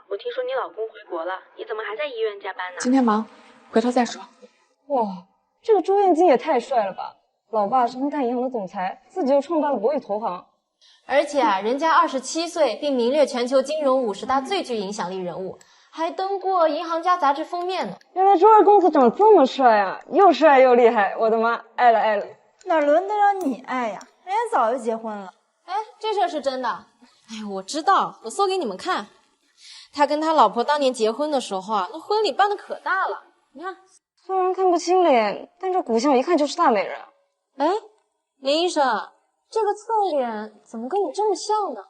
我听说你老公回国了，你怎么还在医院加班呢？今天忙，回头再说。哇，这个周燕京也太帅了吧！老爸是恒大银行的总裁，自己又创办了博宇投行，而且人家27岁，并名列全球金融50大最具影响力人物，还登过《银行家》杂志封面呢。原来周二公子长这么帅啊，又帅又厉害，我的妈，爱了爱了！哪轮得着你爱呀？人家早就结婚了。哎，这事儿是真的。哎，我知道，我搜给你们看。他跟他老婆当年结婚的时候啊，那婚礼办得可大了。你看，虽然看不清脸，但这骨相一看就是大美人。哎，林医生，这个侧脸怎么跟你这么像呢？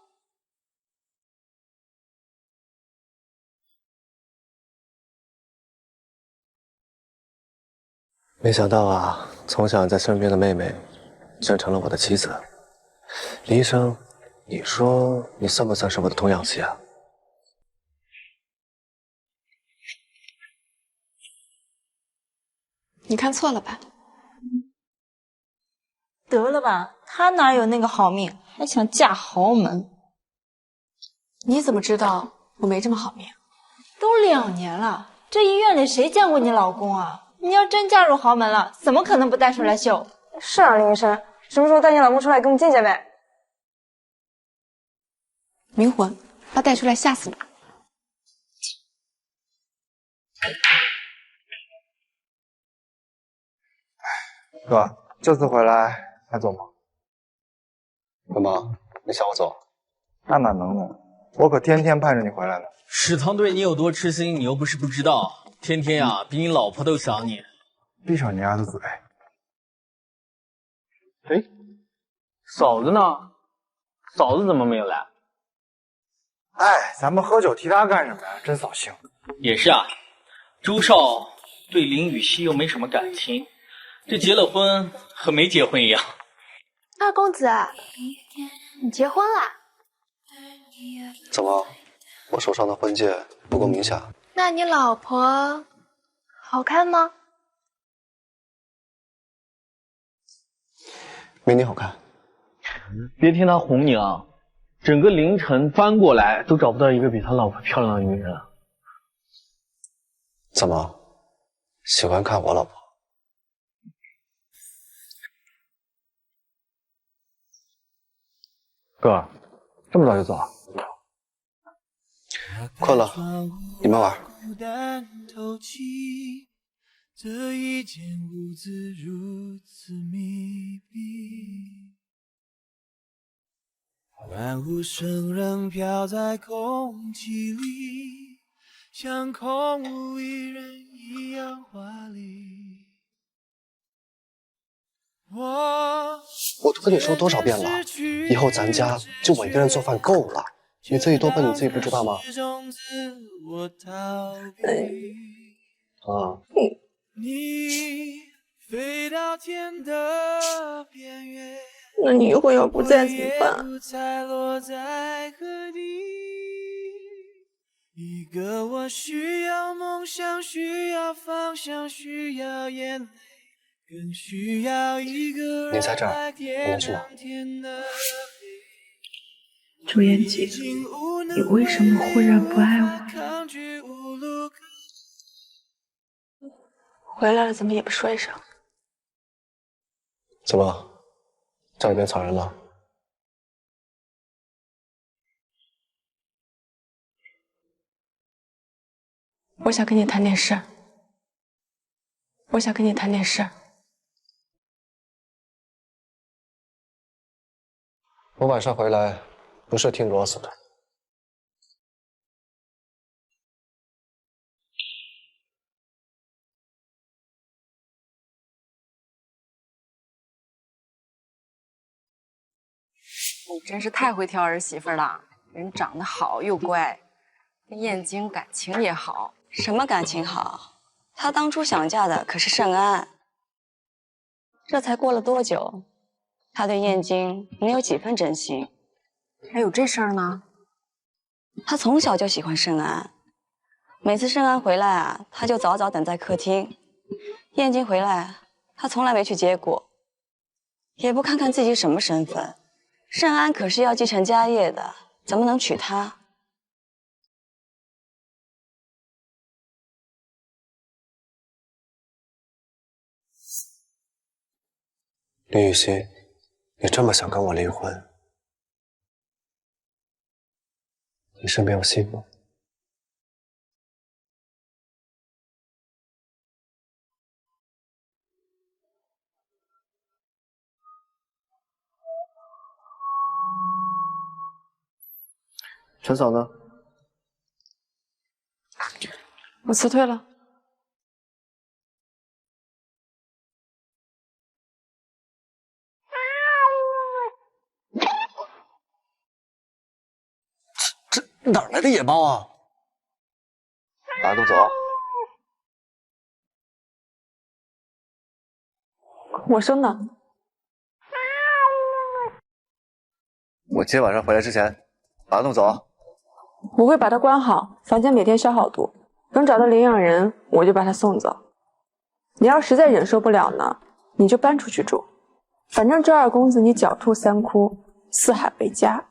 没想到啊，从小在身边的妹妹，真成了我的妻子。林医生，你说你算不算是我的童养媳啊？你看错了吧？得了吧，他哪有那个好命，还想嫁豪门？你怎么知道我没这么好命？都2年了，这医院里谁见过你老公啊？你要真嫁入豪门了，怎么可能不带出来秀？是啊，林医生，什么时候带你老公出来给我们见见呗？冥婚，把他带出来吓死你！哥，这次回来还走吗？干嘛？你想我走？那哪能呢？我可天天盼着你回来呢。史堂对你有多痴心，你又不是不知道。天天呀，比你老婆都想你。闭上你丫的嘴！哎，嫂子呢？嫂子怎么没有来？哎，咱们喝酒提她干什么呀？真扫兴。也是啊，朱少对林雨熙又没什么感情，这结了婚和没结婚一样。二公子，你结婚了？怎么？我手上的婚戒不够明显？那你老婆好看吗？没你好看。别听他哄你啊，整个凌晨翻过来都找不到一个比他老婆漂亮的女人。怎么？喜欢看我老婆？哥，这么早就走啊？困了，你们玩。这一间屋子如此密闭，万物生仍飘在空气里，像空无一人一样华丽。我都跟你说多少遍了，以后咱家就我一个人做饭够了，你自己多笨你自己不知道吗？啊。你飞到天的边缘，那你一会儿要不在怎么办？才落在何地？一个我需要梦想，需要方向，需要眼泪，更需要一个人。你在这儿，你能去哪？朱彦杰，你为什么忽然不爱我？回来了，怎么也不说一声？怎么，家里边藏人了？我想跟你谈点事。我想跟你谈点事。我晚上回来不是听螺丝的。你真是太会挑儿媳妇了，人长得好又乖，跟燕京感情也好。什么感情好？她当初想嫁的可是盛安，这才过了多久，她对燕京能有几分真心？还有这事儿呢？她从小就喜欢盛安，每次盛安回来啊，她就早早等在客厅。燕京回来，她从来没去接过，也不看看自己什么身份。盛安可是要继承家业的，怎么能娶她？林雨熙，你这么想跟我离婚，你身边有信吗？陈嫂呢？我辞退了。这哪来的野猫啊？把它弄走。我生的。我今天晚上回来之前，把它弄走。我会把它关好，房间每天消好毒。等找到领养人，我就把它送走。你要实在忍受不了呢，你就搬出去住。反正周二公子你狡兔三窟，四海为家。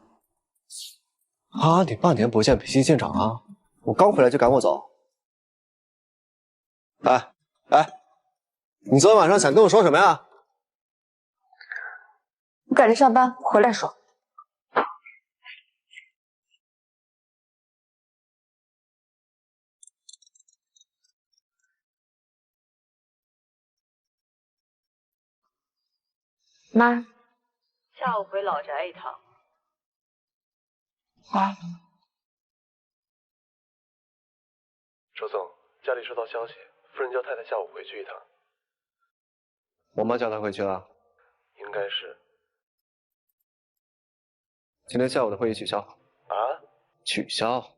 啊！你半年不见，脾气见长啊！我刚回来就赶我走。哎，你昨天晚上想跟我说什么呀？我赶着上班，回来说。妈，下午回老宅一趟。好。周总，家里收到消息，夫人叫太太下午回去一趟。我妈叫她回去了，应该是。今天下午的会议取消。啊？取消。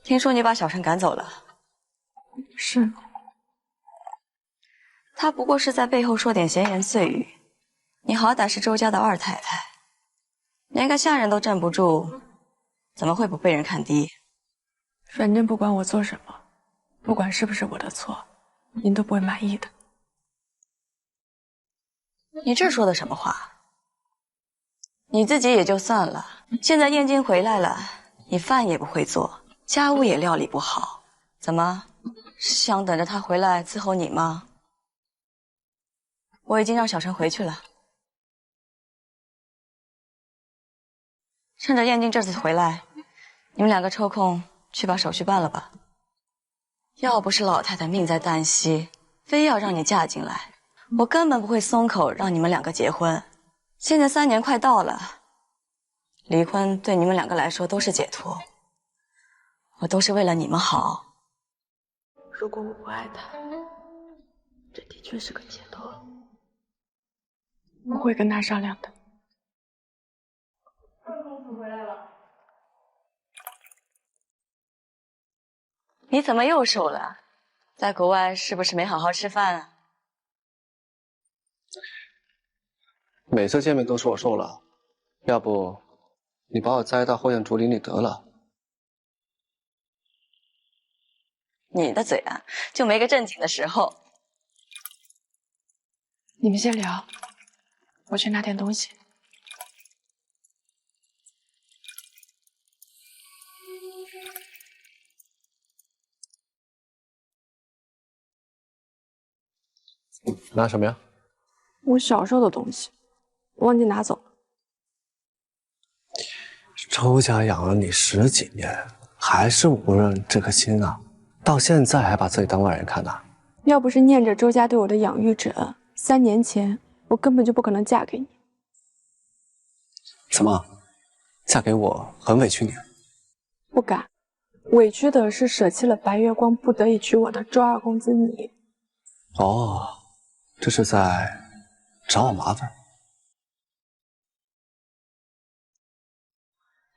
听说你把小陈赶走了。是。他不过是在背后说点闲言碎语，你好歹是周家的二太太，连个下人都镇不住，怎么会不被人看低？反正不管我做什么，不管是不是我的错，您都不会满意的。你这说的什么话？你自己也就算了，现在燕京回来了，你饭也不会做，家务也料理不好，怎么是想等着他回来伺候你吗？我已经让小陈回去了，趁着燕京这次回来，你们两个抽空去把手续办了吧。要不是老太太命在旦夕，非要让你嫁进来，我根本不会松口让你们两个结婚。现在3年快到了，离婚对你们两个来说都是解脱，我都是为了你们好。如果我不爱他，这的确是个解脱。我会跟他商量的。公子回来了。你怎么又瘦了？在国外是不是没好好吃饭啊？每次见面都说我瘦了，要不你把我栽到后院竹林里得了。你的嘴啊，就没个正经的时候。你们先聊，我去拿点东西。拿什么呀？我小时候的东西，忘记拿走了。周家养了你10几年，还是无人这颗心啊！到现在还把自己当外人看呢。要不是念着周家对我的养育之恩，3年前我根本就不可能嫁给你。怎么，嫁给我很委屈你？不敢，委屈的是舍弃了白月光，不得已娶我的周二公子你。哦，这是在找我麻烦。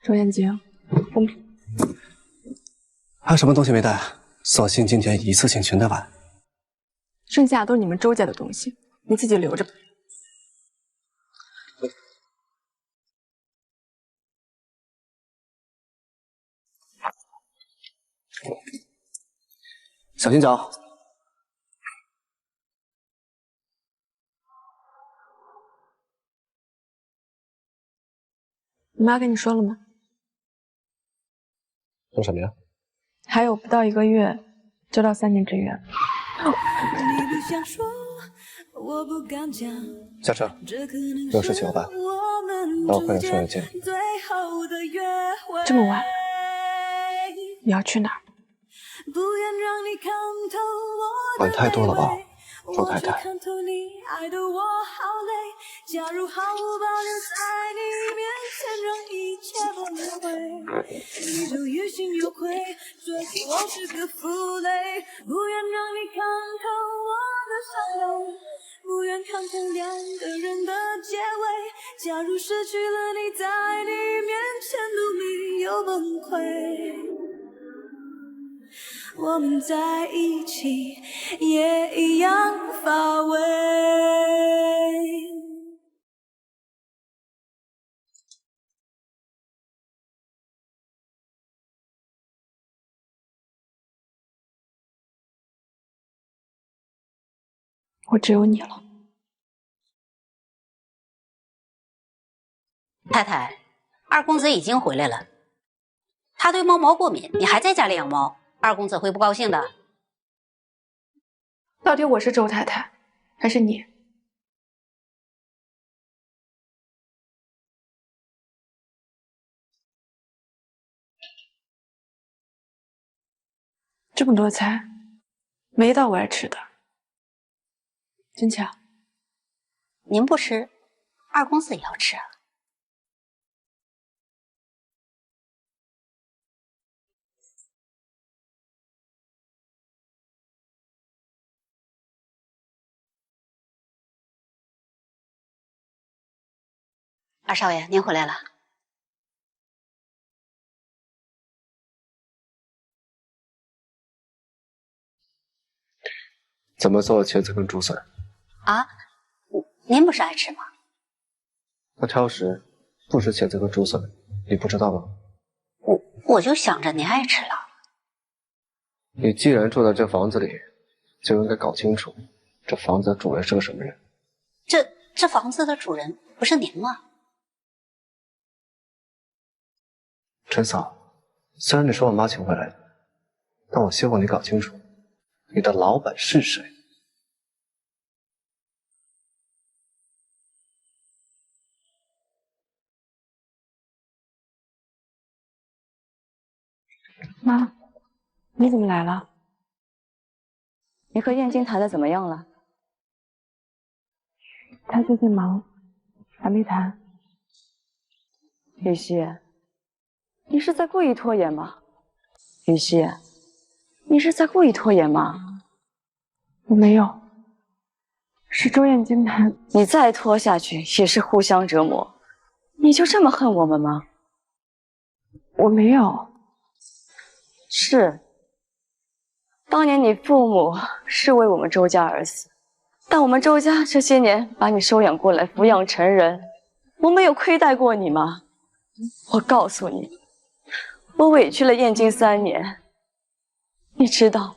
周燕京，我们还有什么东西没带？索性今天一次性全带完。剩下都是你们周家的东西，你自己留着吧。小心脚。你妈跟你说了吗？说什么呀？还有不到1个月就到3年之约了。小车，有事情吧？那我快点上来见你。这么晚，你要去哪儿？管太多了吧，周太太。不愿看透两个人的结尾，假如失去了你，在你面前都没有崩溃。我们在一起也一样乏味。我只有你了。太太，二公子已经回来了。他对猫毛过敏，你还在家里养猫，二公子会不高兴的。到底我是周太太，还是你？这么多菜，没一道我爱吃的，真巧。您不吃，二公子也要吃啊。二少爷，您回来了。怎么做茄子跟竹笋？啊，您不是爱吃吗？他挑食，不吃茄子跟竹笋，你不知道吗？我就想着您爱吃了。你既然住在这房子里，就应该搞清楚这房子的主人是个什么人。这房子的主人不是您吗？陈嫂，虽然你是我妈请回来的，但我希望你搞清楚，你的老板是谁。妈，你怎么来了？你和燕京谈的怎么样了？他最近忙，还没谈。雨熙，你是在故意拖延吗？雨熙，你是在故意拖延吗？我没有，是周燕京谈。你再拖下去也是互相折磨。你就这么恨我们吗？我没有。是，当年你父母是为我们周家而死，但我们周家这些年把你收养过来，抚养成人，我没有亏待过你吗？我告诉你，我委屈了燕京3年。你知道，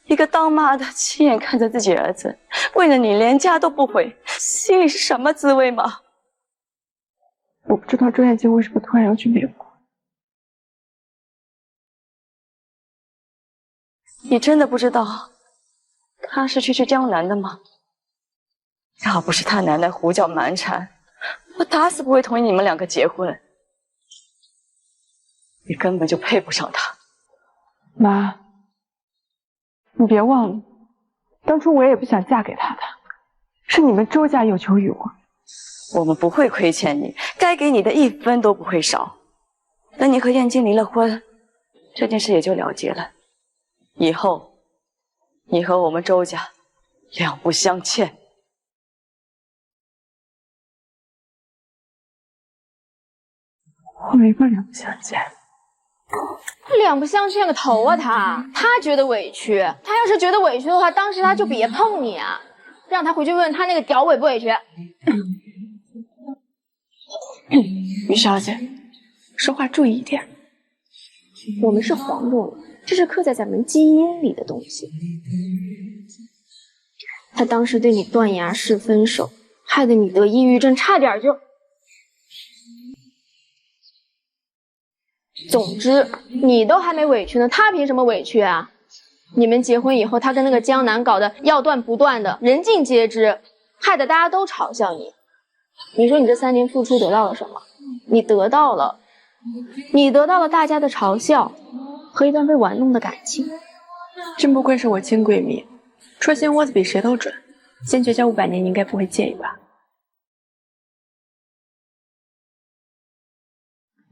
一个当妈的亲眼看着自己儿子为了你连家都不回，心里是什么滋味吗？我不知道周燕京为什么突然要去美国。你真的不知道他是去江南的吗？要不是他奶奶胡搅蛮缠，我打死不会同意你们2个结婚。你根本就配不上他。妈，你别忘了，当初我也不想嫁给他的，是你们周家有求于我。我们不会亏欠你，该给你的1分都不会少。等你和燕京离了婚，这件事也就了结了。以后，你和我们周家两不相欠。我没法两不相欠。两不相欠个头啊！他觉得委屈，他要是觉得委屈的话，当时他就别碰你啊，让他回去问问他那个屌委不委屈。于小姐，说话注意一点。我们是黄种人，这是刻在咱们基因里的东西。他当时对你断崖式分手，害得你得抑郁症，差点就……总之，你都还没委屈呢，他凭什么委屈啊？你们结婚以后，他跟那个江南搞得要断不断的，人尽皆知，害得大家都嘲笑你。你说你这3年付出得到了什么？你得到了大家的嘲笑和一段被玩弄的感情。真不愧是我亲闺蜜，戳心窝子比谁都准。先绝交500年，你应该不会介意吧？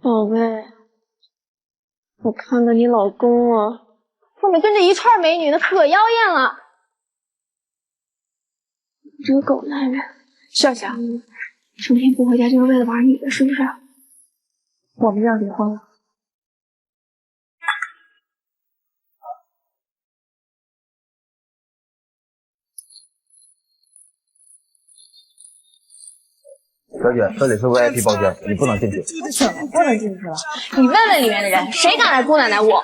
宝贝，我看到你老公啊，后面跟着一串美女，那可妖艳了。这个狗男人，笑笑，成天不回家就是为了玩你的，是不是？我们要离婚了。小姐，这里是 VIP 包间，你不能进去。怎么不能进去了？你问问里面的人，谁敢来姑奶奶我？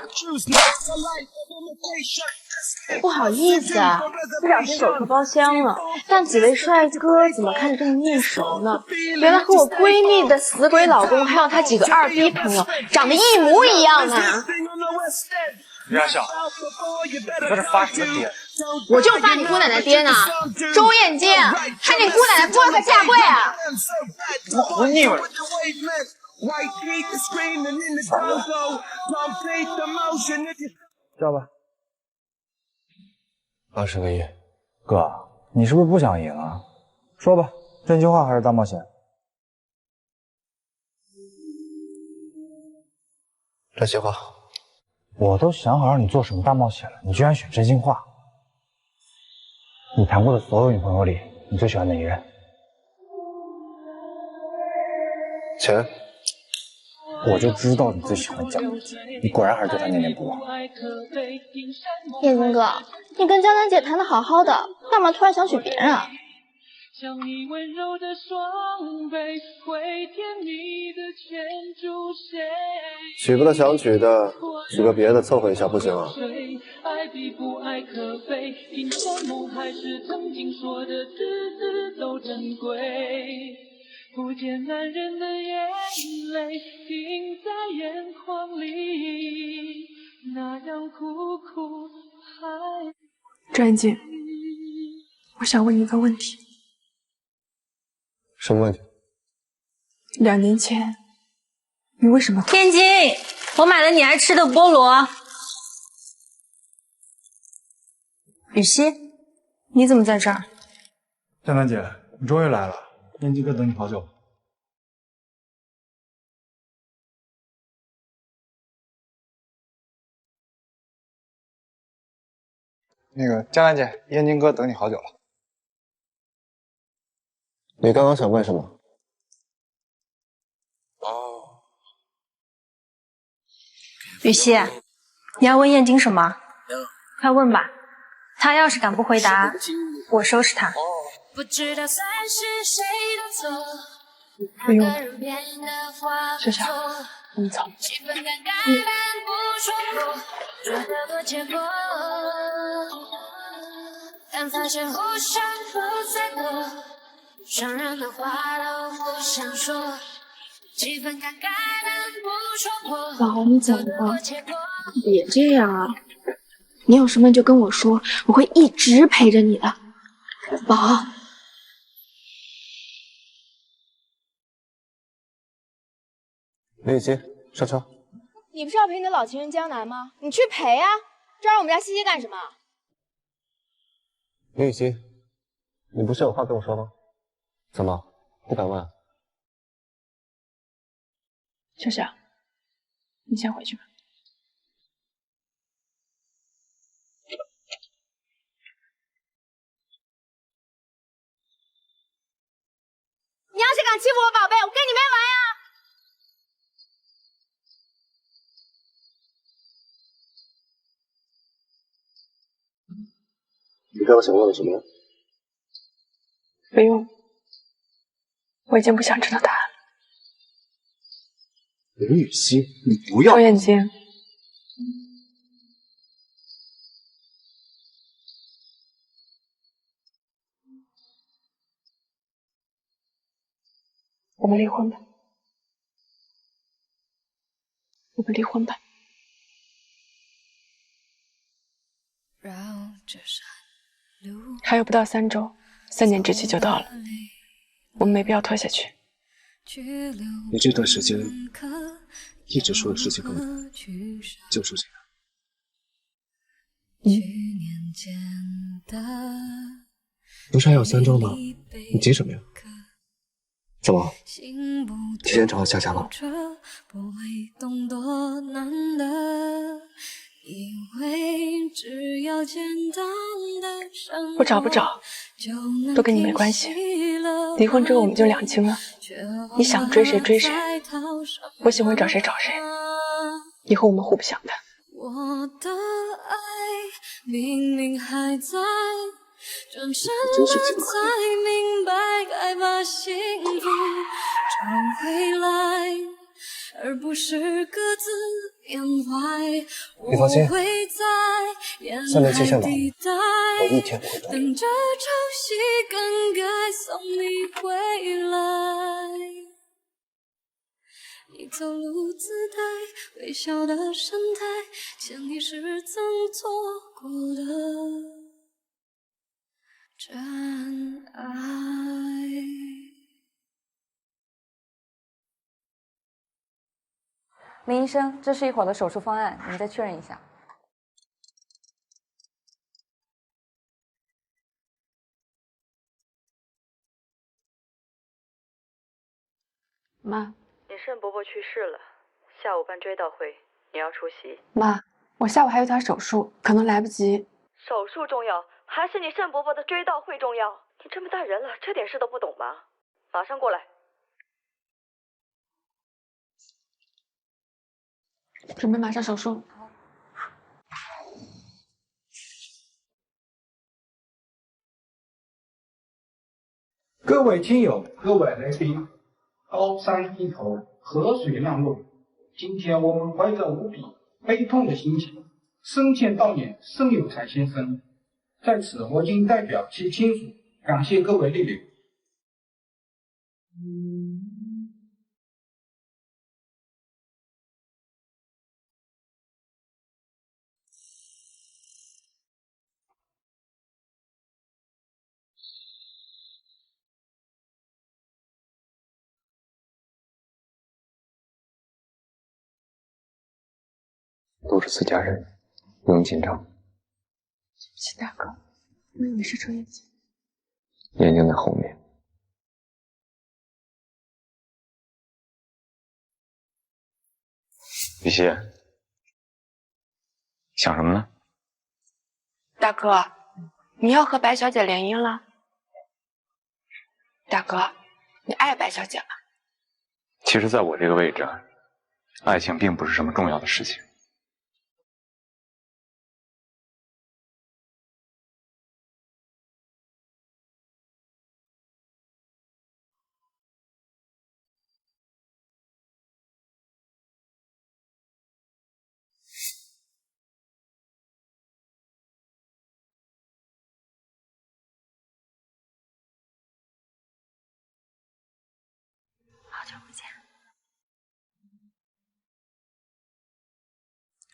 不好意思啊，不小心走错包厢了。但几位帅哥怎么看着这么面熟呢？原来和我闺蜜的死鬼老公，还有他几个二逼朋友，长得一模一样啊！李亚笑，你在这发什么癫？我就发你姑奶奶爹呢！周艳晶，看见姑奶奶不会可下跪啊！我活腻歪了。叫吧。20个亿。哥，你是不是不想赢啊？说吧，真心话还是大冒险？真心话。我都想好让你做什么大冒险了，你居然选真心话。你谈过的所有女朋友里，你最喜欢哪一任？钱。我就知道你最喜欢江南姐，你果然还是对她念念不忘。燕京哥，你跟江南姐谈的好好的，干嘛突然想娶别人啊？娶不得想娶的，娶个别的凑合一下不行啊？不见男人的眼泪停在眼眶里，那样苦苦还。张艳静，我想问你一个问题。什么问题？2年前，你为什么？天津，我买了你爱吃的菠萝。雨熙，你怎么在这儿？江南姐，你终于来了。燕姬哥等你好久。那个江南姐，燕京哥等你好久了。你刚刚想问什么？雨熙，你要问燕京什么？快问吧，他要是敢不回答，我收拾他。不知道算是谁的错，不用，秀秀，你走。但发现互相不再多，双人的话都不想说，气氛尴尬但不戳破。老红，你怎么了？别这样啊！你有什么就跟我说，我会一直陪着你的，宝。林雨熙，上车。你不是要陪你的老情人江南吗？你去陪啊！招惹我们家西西干什么？林雨熙，你不是有话跟我说吗？怎么不敢问？秀秀，你先回去吧。你要是敢欺负我宝贝，我跟你没完呀！你知道我想问的什么？不用，我已经不想知道答案了。林雨熙，你不要。周艳晶，我们离婚吧。我们离婚吧。还有不到3周，3年之期就到了，我们没必要拖下去。你这段时间一直说的事情跟我就是这个。不是还有3周吗？你急什么呀？怎么，提前找到下家了？不找不找，都跟你没关系。离婚之后我们就两清了，你想追谁追谁，我喜欢找谁找谁。以后我们互不相谈。我的爱明明还在，转身了才明白，该把幸福找回来，而不是各自缅怀。你放心3年期限到了，我一天不会动。等着潮汐更改，送你回来。你走路姿态，微笑的神态，前提是曾错过的真爱。林医生，这是一会儿的手术方案，你们再确认一下。妈，你慎伯伯去世了，下午办追悼会，你要出席。妈，我下午还有点手术，可能来不及。手术重要，还是你慎伯伯的追悼会重要？你这么大人了，这点事都不懂吗？马上过来。准备马上手术。各位亲友，各位来宾，高山一头，河水浪涌。今天我们怀着无比悲痛的心情，生前悼念盛有才先生。在此，我谨代表其亲属感谢各位莅临。都是自家人，不用紧张。对不起，大哥，我以为是抽烟机。眼睛在后面。雨熙，想什么呢？大哥，你要和白小姐联姻了？大哥，你爱白小姐吗？其实，在我这个位置，爱情并不是什么重要的事情。好久不见，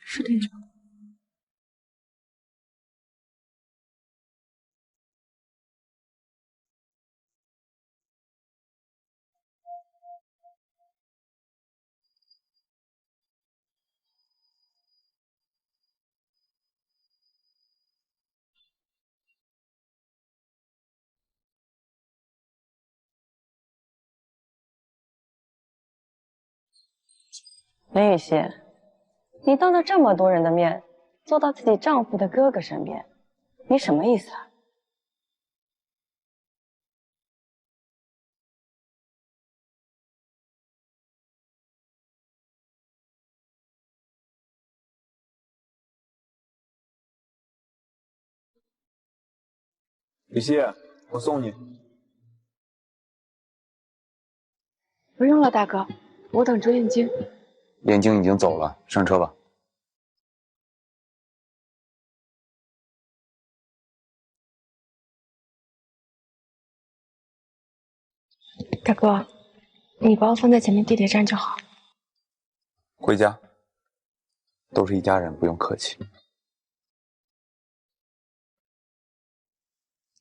是挺久。林雨熙，你当着这么多人的面，坐到自己丈夫的哥哥身边，你什么意思啊？雨熙，我送你。不用了，大哥，我等周燕京。燕京已经走了，上车吧。大哥，你把我放在前面地铁站就好。回家，都是一家人，不用客气。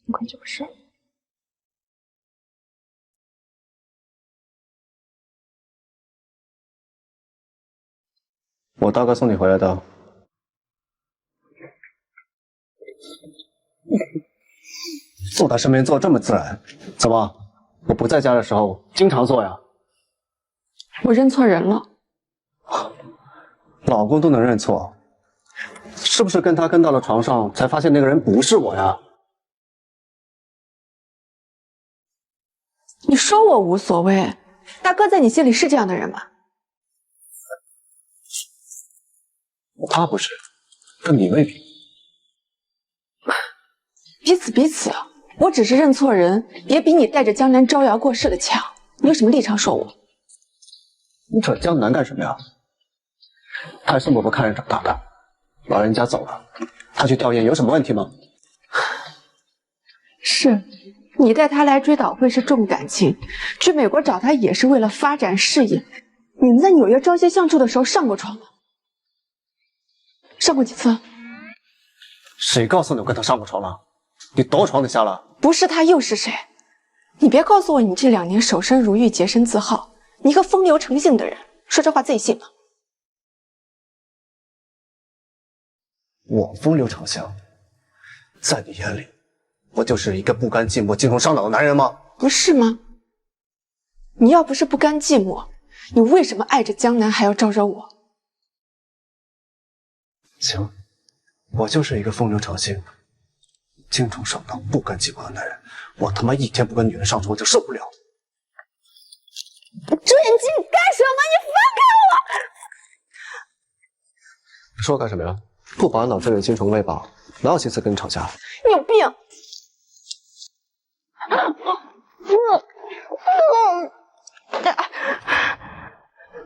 你快去不是？我大哥送你回来的。坐他身边坐这么自然，怎么？我不在家的时候经常坐呀？我认错人了。老公都能认错，是不是跟他跟到了床上，才发现那个人不是我呀？你说我无所谓，大哥在你心里是这样的人吗？他不是，跟你未必。彼此，我只是认错人，也比你带着江南招摇过市的强。你有什么立场说我？你扯江南干什么呀？他是我不看人长大的，老人家走了，他去吊唁有什么问题吗？是，你带他来追悼会是重感情，去美国找他也是为了发展事业。你们在纽约朝夕相处的时候上过床吗？上过几次？谁告诉你我跟他上过床了？你躲我床底下了？不是他又是谁？你别告诉我你这2年守身如玉、洁身自好，你一个风流成性的人，说这话自己信吗？我风流成性，在你眼里，我就是一个不甘寂寞、精虫上脑的男人吗？不是吗？你要不是不甘寂寞，你为什么爱着江南还要招惹我？行，我就是一个风流成性、精虫上脑、不甘寂寞的男人。我他妈一天不跟女人上床就受不了。朱眼睛，你干什么？你放开我！说干什么呀？不把脑子里的精虫喂饱，哪有心思跟你吵架？你有病！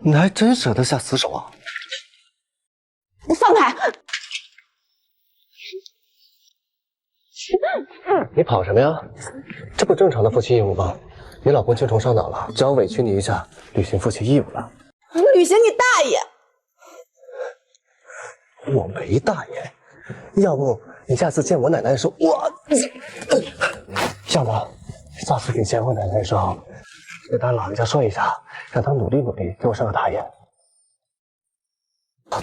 你还真舍得下死手啊！你放开！你跑什么呀？这不正常的夫妻义务吗？你老公精虫上脑了，只要委屈你一下，履行夫妻义务了。履行你大爷！我没大爷，要不你下次见我奶奶的时候，要不下次你见我奶奶的时候，跟她老人家说一下，让她努力努力，给我上个大爷。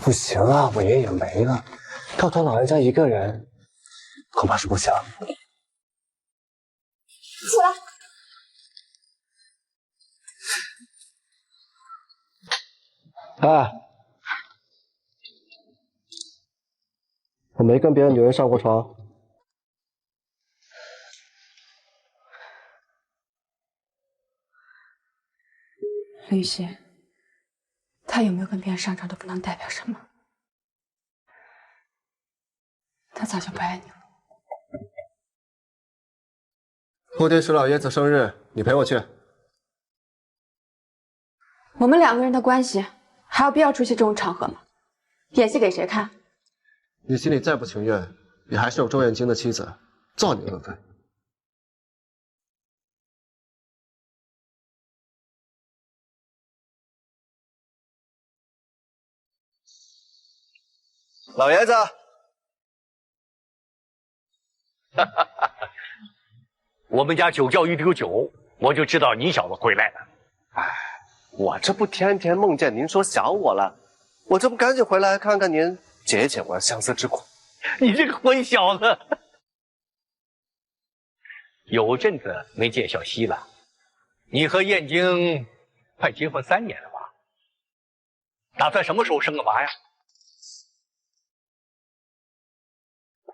不行啊，我爷也没了，靠他老人家一个人，恐怕是不行。起来！哎，我没跟别的女人上过床。吕希，他有没有跟别人上床都不能代表什么，他早就不爱你了。后天石老爷子生日，你陪我去。我们2个人的关系，还有必要出席这种场合吗？演戏给谁看？你心里再不情愿，也还是有周艳京的妻子，造你恶分。老爷子，我们家酒窖一丢酒，我就知道你小子回来了。哎，我这不天天梦见您说想我了，我这不赶紧回来看看您，解解我相思之苦。你这个混小子，有阵子没见小西了。你和燕京快结婚3年了吧？打算什么时候生个娃呀？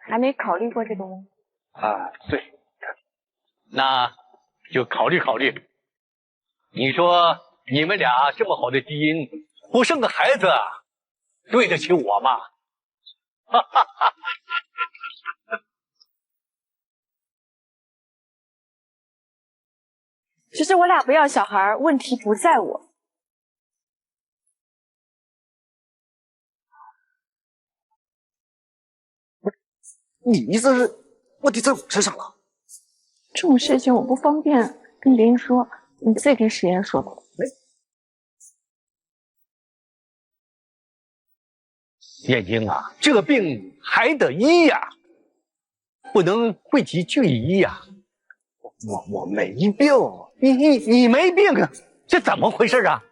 还没考虑过这个问题。啊，对，那就考虑考虑。你说你们俩这么好的基因，不生个孩子，对得起我吗？哈哈哈！其实我俩不要小孩，问题不在我。你意思是问题在我身上了？这种事情我不方便跟别人说，你自己跟石岩说吧。燕京啊，这个病还得医呀。不能讳疾惧医呀。我没病，你没病啊？这怎么回事啊？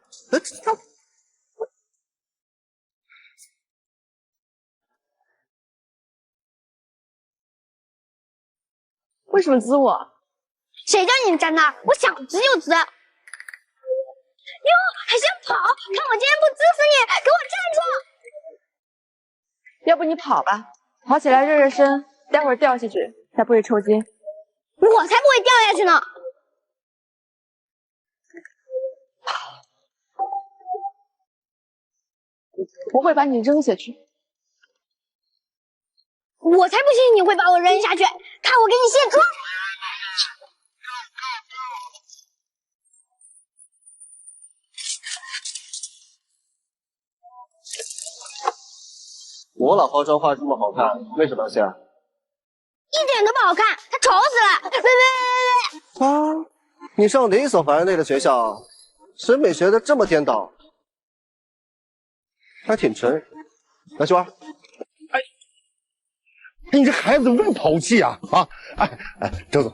为什么滋我？谁叫你站那？我想滋就滋。哟，还想跑？看我今天不滋死你！给我站住！要不你跑吧，跑起来热热身，待会儿掉下去才不会抽筋。我才不会掉下去呢！我会把你扔下去。我才不信你会把我扔下去！看我给你卸妆！我老婆妆化这么好看，为什么要卸？一点都不好看，她丑死了！喂！啊，你上哪所凡人类的学校？审美学的这么颠倒，还挺沉。来，秀儿。你这孩子怎么这么淘气啊？周总，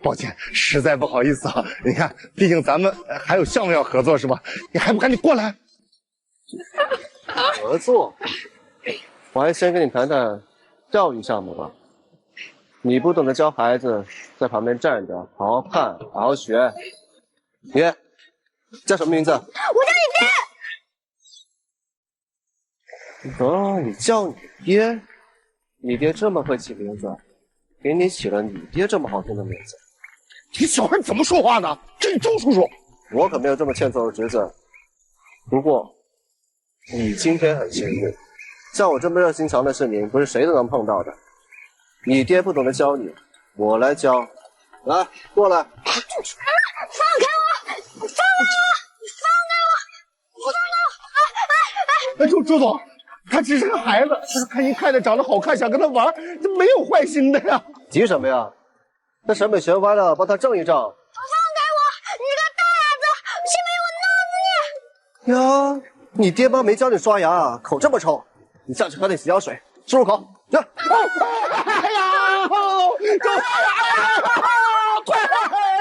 抱歉，实在不好意思啊。你看，毕竟咱们还有项目要合作是吧？你还不赶紧过来？合作？我还先跟你谈谈教育项目吧。你不懂得教孩子，在旁边站着，好好看，好好学。你叫什么名字？我叫你爹。哦，你叫你爹？你爹这么会起名字，给你起了你爹这么好听的名字。你小孩怎么说话呢？这是周叔叔。我可没有这么欠揍的侄子。不过，你今天很幸运，像我这么热心肠的市民，不是谁都能碰到的。你爹不懂得教你，我来教。来，过来。放开我！放开我！放开我！周总，他只是个孩子，看一看着长得好看，想跟他玩，这没有坏心的呀。急什么呀？那审美学歪了，帮他正一正。放开我！你这个大鸭子，信不信我弄死你？呀，你爹妈没教你刷牙，口这么臭，你下去喝点洗脚水，漱漱口。去。哎呀，周总，快，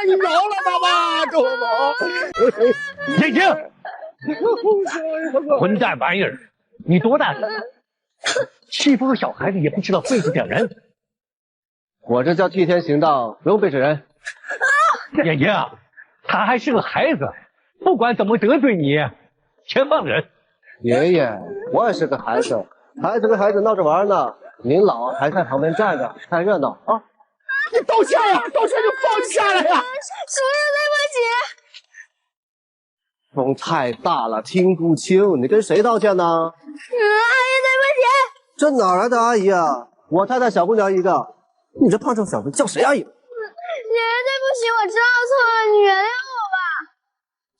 你饶了他吧，周总。燕京，混蛋玩意儿！你多大了？欺负个小孩子也不知道背着点人。我这叫替天行道，不用背着人。燕京，他还是个孩子，不管怎么得罪你，全放人。爷爷，我也是个孩子，孩子跟孩子闹着玩呢，您老还在旁边站着看热闹啊！你道歉呀，道歉就放下来呀！叔叔对不起。风太大了，听不清，你跟谁道歉呢？阿姨对不起。这哪来的阿姨啊？我太太小姑娘一个，你这胖瘦小子叫谁阿姨？爷爷对不起，我知道错了，你原谅我吧。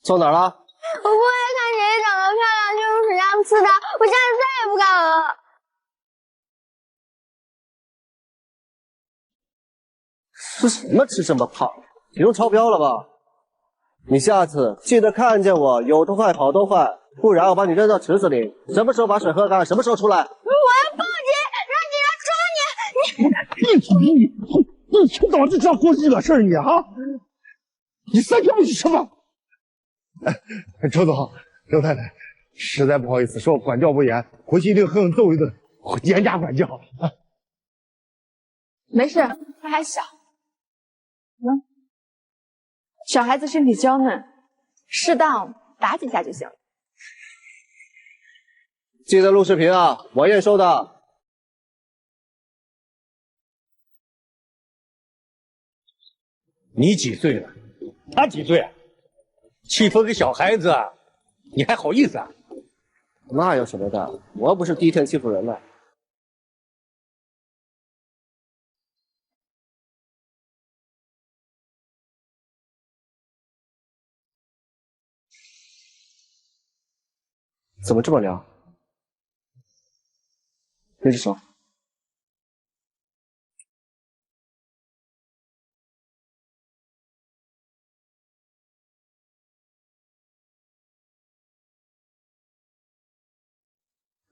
错哪儿了？我不会看爷爷长得漂亮就用水枪刺他，我下次再也不敢了。吃什么吃这么胖？体重超标了吧？你下次记得看见我有多快跑多快，不然我把你扔到池子里，什么时候把水喝干，什么时候出来。我要报警，让警察抓你！你嘴你一天到晚就知道给我惹事儿你啊！你3天不许吃饭。周总，周太太，实在不好意思，是我管教不严，回去一定狠狠揍一顿，严加管教。没事，他还小。小孩子身体娇嫩，适当打几下就行了。记得录视频啊，我验收的。你几岁了？他几岁？欺负个小孩子，你还好意思啊？那有什么的？我又不是第一天欺负人了。怎么这么凉？那只手。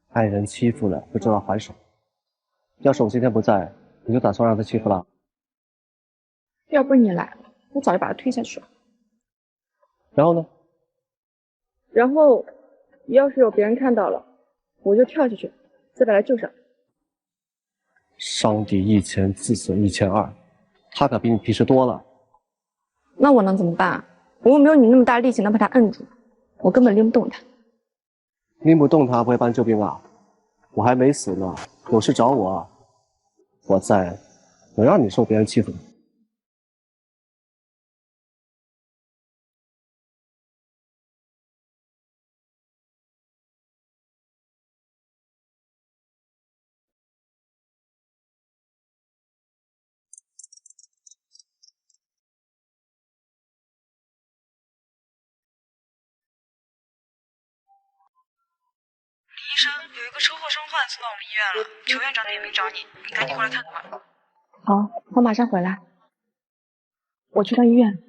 爱人欺负了，不知道还手。要是我今天不在，你就打算让他欺负了？要不是你来了，我早就把他推下去了。然后呢？然后，要是有别人看到了，我就跳下去，再把他救上。伤敌1000，自损1200，他可比你皮实多了。那我能怎么办？我又没有你那么大力气能把他摁住，我根本拎不动他。拎不动他不会搬救兵啊？我还没死呢，有事找我，我在，能让你受别人欺负吗？医生，有一个车祸伤患送到我们医院了，裘院长点名找你，你赶紧过来看看吧。好，我马上回来。我去趟医院。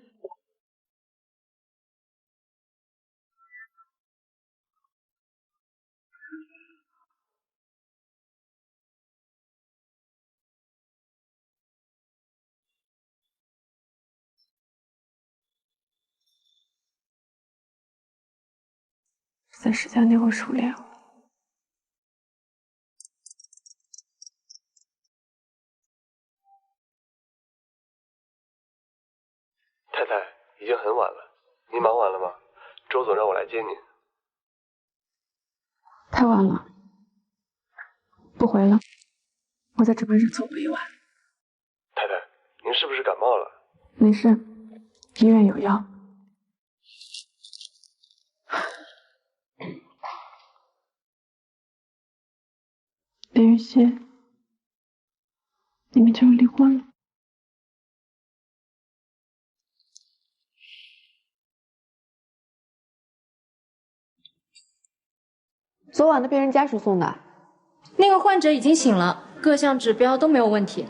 在时间内我熟练了。太太，已经很晚了，你忙完了吗？周总让我来接你。太晚了，不回了，我在值班室凑合一晚。太太，您是不是感冒了？没事，医院有药。林雨熙，你们就要离婚了。昨晚的病人家属送的。那个患者已经醒了，各项指标都没有问题。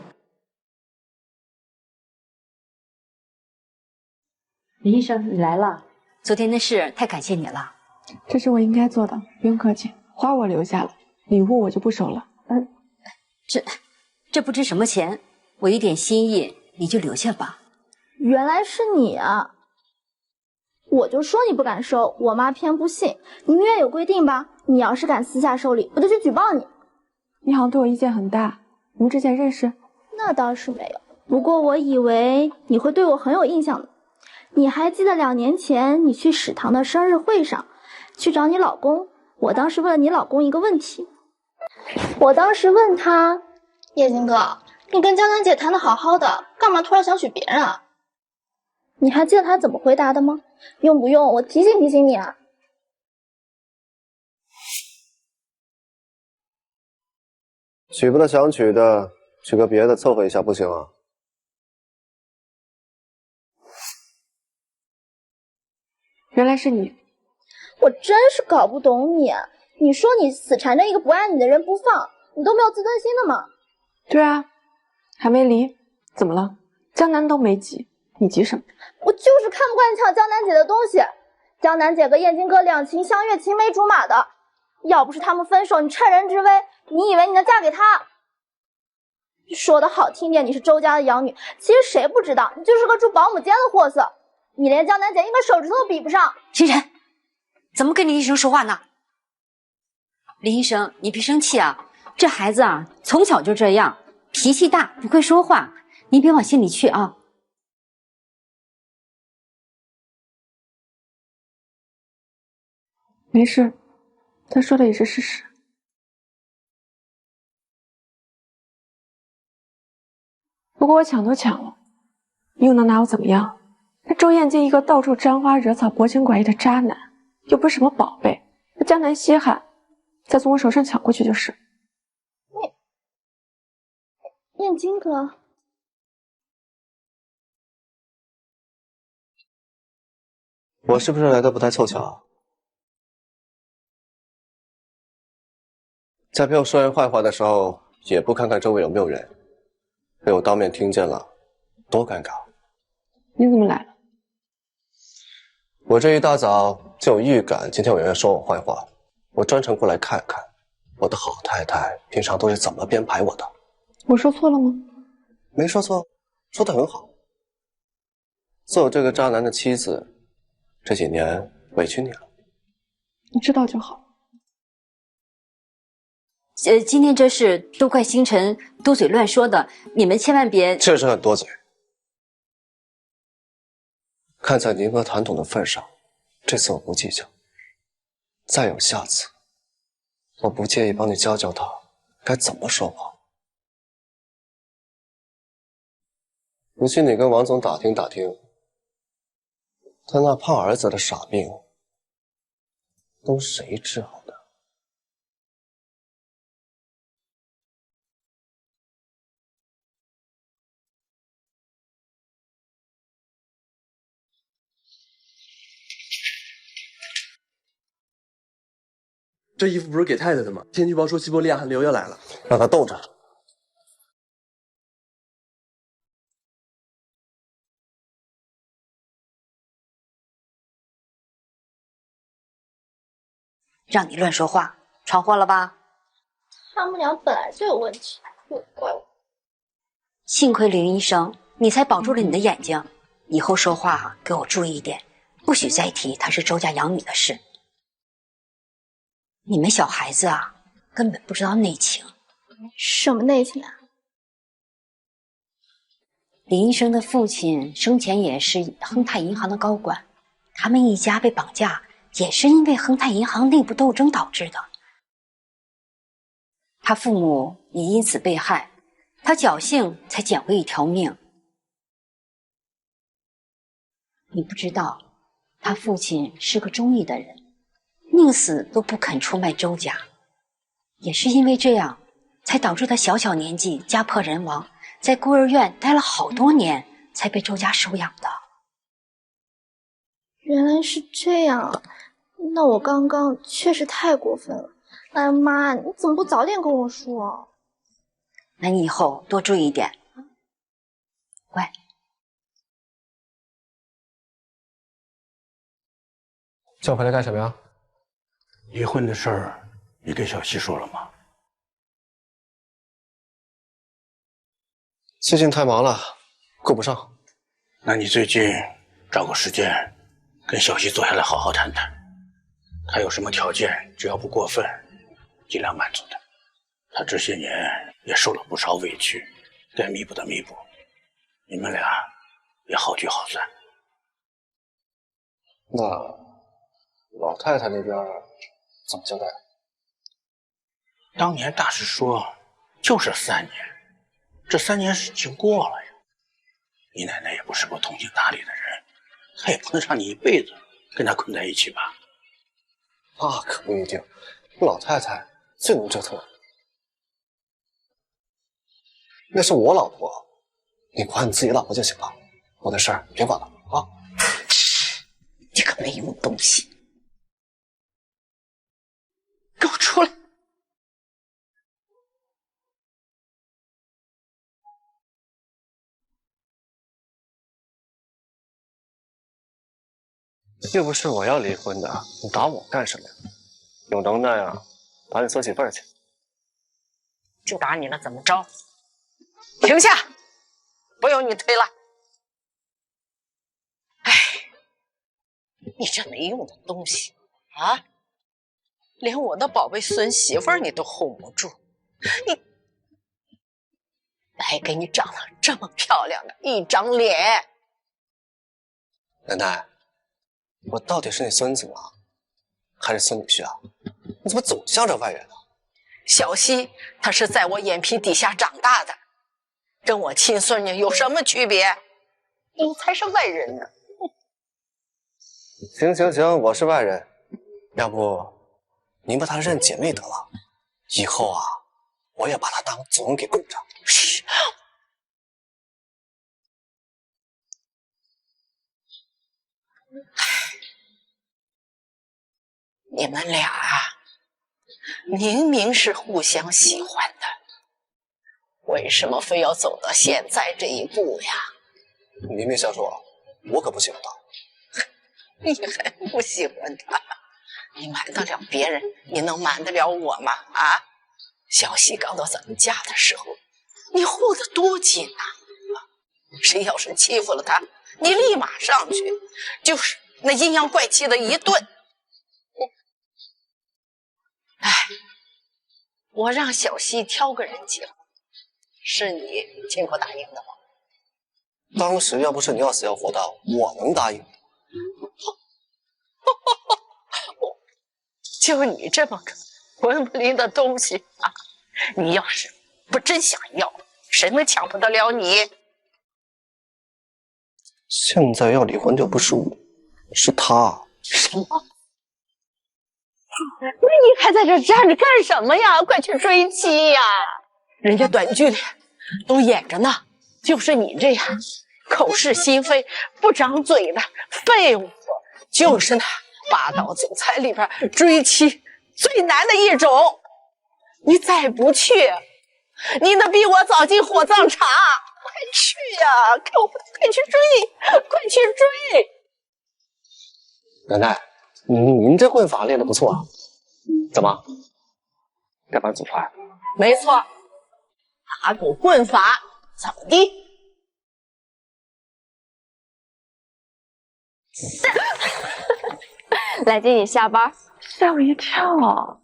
林医生，你来了。昨天的事太感谢你了。这是我应该做的，不用客气。花我留下了，礼物我就不收了。这不值什么钱，我一点心意，你就留下吧。原来是你啊！我就说你不敢收，我妈偏不信。你们医院有规定吧？你要是敢私下收礼，我就去举报你。你好像对我意见很大，你们之前认识？那倒是没有，不过我以为你会对我很有印象的。你还记得2年前你去史堂的生日会上，去找你老公？我当时问了你老公一个问题，我当时问他，叶金哥，你跟江南姐谈得好好的，干嘛突然想娶别人啊？你还记得他怎么回答的吗？用不用我提醒提醒你啊？娶不得想娶的，娶个别的凑合一下不行啊？原来是你，我真是搞不懂你。你说你死缠着一个不爱你的人不放，你都没有自尊心的吗？对啊，还没离，怎么了？江南都没急，你急什么？我就是看不惯你抢江南姐的东西。江南姐和燕京哥两情相悦，青梅竹马的，要不是他们分手，你趁人之危，你以为你能嫁给他？说的好听点，你是周家的养女，其实谁不知道你就是个住保姆间的货色，你连江南姐一根手指头都比不上。秦晨，怎么跟林医生说话呢？林医生，你别生气啊，这孩子啊从小就这样，脾气大，不会说话，你别往心里去啊。没事，他说的也是事实。不过我抢都抢了，你又能拿我怎么样？那周燕京一个到处沾花惹草、薄情寡义的渣男，又不是什么宝贝，那江南稀罕，再从我手上抢过去就是。燕京哥，我是不是来的不太凑巧？在陪我说人坏话的时候，也不看看周围有没有人，被我当面听见了，多尴尬。你怎么来了？我这一大早就有预感，今天有人说我坏话，我专程过来看看，我的好太太平常都是怎么编排我的。我说错了吗？没说错，说得很好。做我这个渣男的妻子，这几年委屈你了。你知道就好。今天这事都怪星辰多嘴乱说的，你们千万别。确实很多嘴。看在您和谭董的份上，这次我不计较。再有下次，我不介意帮你教教他该怎么说话。不信你跟王总打听打听，他那胖儿子的傻病都谁治好的？这衣服不是给太太的吗？天气预报说西伯利亚寒流要来了，让他冻着。让你乱说话，闯祸了吧？他们俩本来就有问题，又怪我。幸亏林医生，你才保住了你的眼睛。以后说话给我注意一点，不许再提他是周家养女的事。你们小孩子啊，根本不知道内情。什么内情啊？林医生的父亲生前也是亨泰银行的高管，他们一家被绑架，也是因为亨泰银行内部斗争导致的。他父母也因此被害，他侥幸才捡回一条命。你不知道，他父亲是个忠义的人，宁死都不肯出卖周家，也是因为这样，才导致他小小年纪家破人亡，在孤儿院待了好多年，才被周家收养的。原来是这样，那我刚刚确实太过分了。哎妈，你怎么不早点跟我说？那你以后多注意一点。乖。叫我回来干什么呀？离婚的事儿，你跟小希说了吗？最近太忙了，顾不上。那你最近找个时间跟小希坐下来好好谈谈，他有什么条件，只要不过分，尽量满足他。他这些年也受了不少委屈，该弥补的弥补，你们俩也好聚好散。那老太太那边怎么交代？当年大师说就是3年，这3年已经过了呀。你奶奶也不是不通情达理的人，她也不能让你一辈子跟她困在一起吧？那可不一定，老太太最能折腾了。那是我老婆，你管你自己老婆就行了，我的事儿别管了啊！你个没用东西，给我出来！又不是我要离婚的，你打我干什么呀？有能耐啊，打你孙媳妇儿去！就打你了，怎么着？停下，不用你推了。哎，你这没用的东西啊！连我的宝贝孙媳妇儿你都 hold 不住，你还给你长了这么漂亮的一张脸。奶奶，我到底是你孙子吗？还是孙女婿啊？你怎么总向着外人呢？小希她是在我眼皮底下长大的，跟我亲孙女有什么区别？你才是外人呢。行行行，我是外人，要不您把她认姐妹得了，以后啊，我也把她当祖宗给供着。你们俩啊，明明是互相喜欢的，为什么非要走到现在这一步呀？你明明想说，我可不喜欢他。你还不喜欢他？你瞒得了别人，你能瞒得了我吗？啊！小希刚到咱们家的时候，你护得多紧啊！谁要是欺负了他，你立马上去，就是那阴阳怪气的一顿。哎，我让小西挑个人情，是你亲口答应的吗？当时要不是你要死要活的，我能答应？就你这么个混不吝的东西啊！你要是不真想要，谁能抢不得了你？现在要离婚就不是我，是他。什么？那你还在这站着干什么呀？快去追妻呀！人家短剧里都演着呢，就是你这样口是心非、不长嘴的废物，就是那霸道总裁里边追妻最难的一种。你再不去，你能比我早进火葬场？快去呀！快去追，快去追！奶奶，您这棍法练得不错啊。怎么？该搬祖传？没错，打狗棍法怎么的？来接你下班，吓我一跳。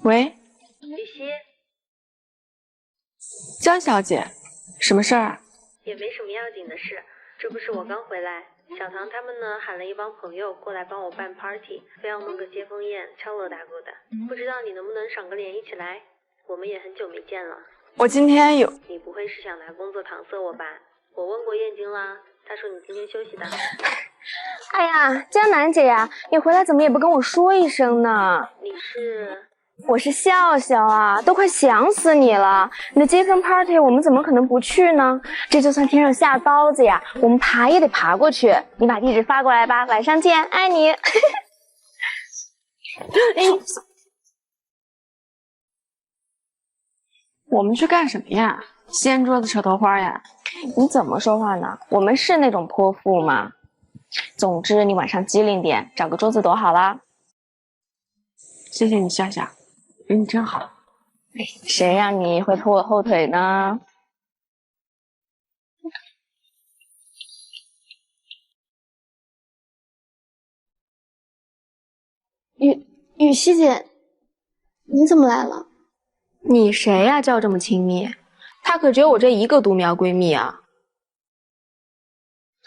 喂，雨熙，江小姐，什么事儿啊？也没什么要紧的事，这不是我刚回来，小唐他们呢喊了一帮朋友过来帮我办 party， 非要弄个接风宴，敲锣打鼓的，不知道你能不能赏个脸一起来？我们也很久没见了。我今天有。你不会是想拿工作搪塞我吧？我问过燕京啦，她说你今天休息的。哎呀，江南姐呀，你回来怎么也不跟我说一声呢？你是？我是笑笑啊，都快想死你了！你的接风 party 我们怎么可能不去呢？这就算天上下刀子呀，我们爬也得爬过去。你把地址发过来吧，晚上见，爱你。哎，我们去干什么呀？掀桌子扯头花呀？你怎么说话呢？我们是那种泼妇吗？总之你晚上机灵点，找个桌子躲好了。谢谢你，笑笑。人真好，谁让你会拖我后腿呢？雨熙姐，你怎么来了？你谁呀？叫这么亲密？她可只有我这一个独苗闺蜜啊！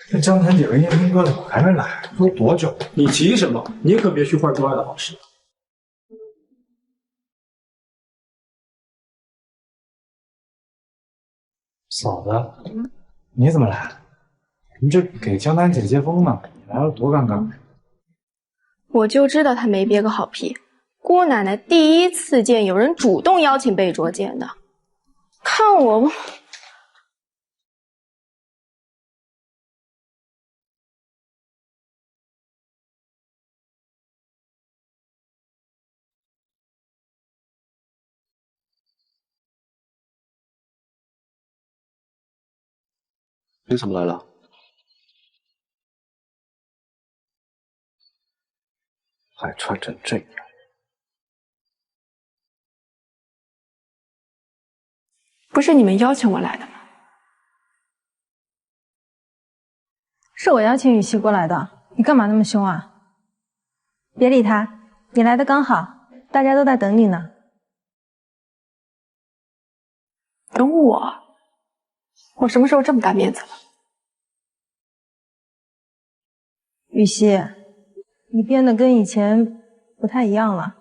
这江南姐跟燕兵哥俩还没来，都多久？你急什么？你可别去坏哥的好事。嫂子，你怎么来？你这给江南姐接风呢，你来了多尴尬。我就知道她没憋个好屁，姑奶奶第一次见有人主动邀请被捉奸的，看我。你怎么来了？还穿成这样。不是你们邀请我来的吗？是我邀请雨熙过来的，你干嘛那么凶啊？别理他，你来的刚好，大家都在等你呢。等我？我什么时候这么大面子了？雨熙，你变得跟以前不太一样了。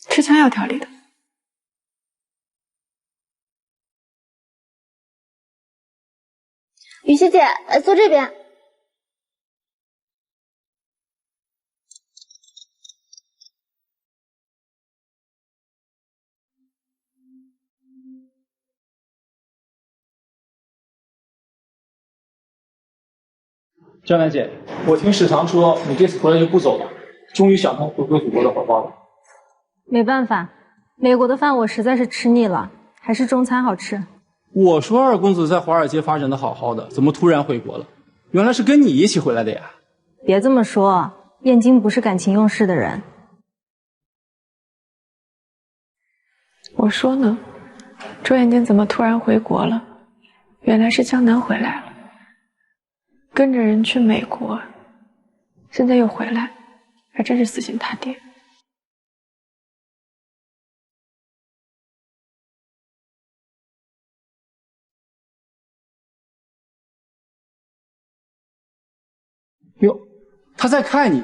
吃枪要条理的。雨熙姐，来坐这边。江南姐，我听史堂说你这次回来就不走了，终于想通回归祖国的怀抱了。没办法，美国的饭我实在是吃腻了，还是中餐好吃。我说二公子在华尔街发展的好好的，怎么突然回国了？原来是跟你一起回来的呀。别这么说，燕京不是感情用事的人。我说呢，周燕京怎么突然回国了？原来是江南回来了，跟着人去美国，现在又回来，还真是死心塌地。哟，他在看你，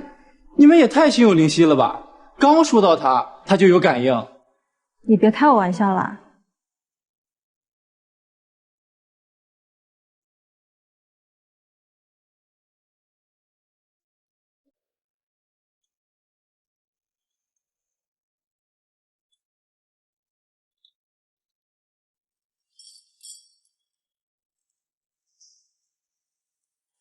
你们也太心有灵犀了吧！刚说到他就有感应。你别开我玩笑啦。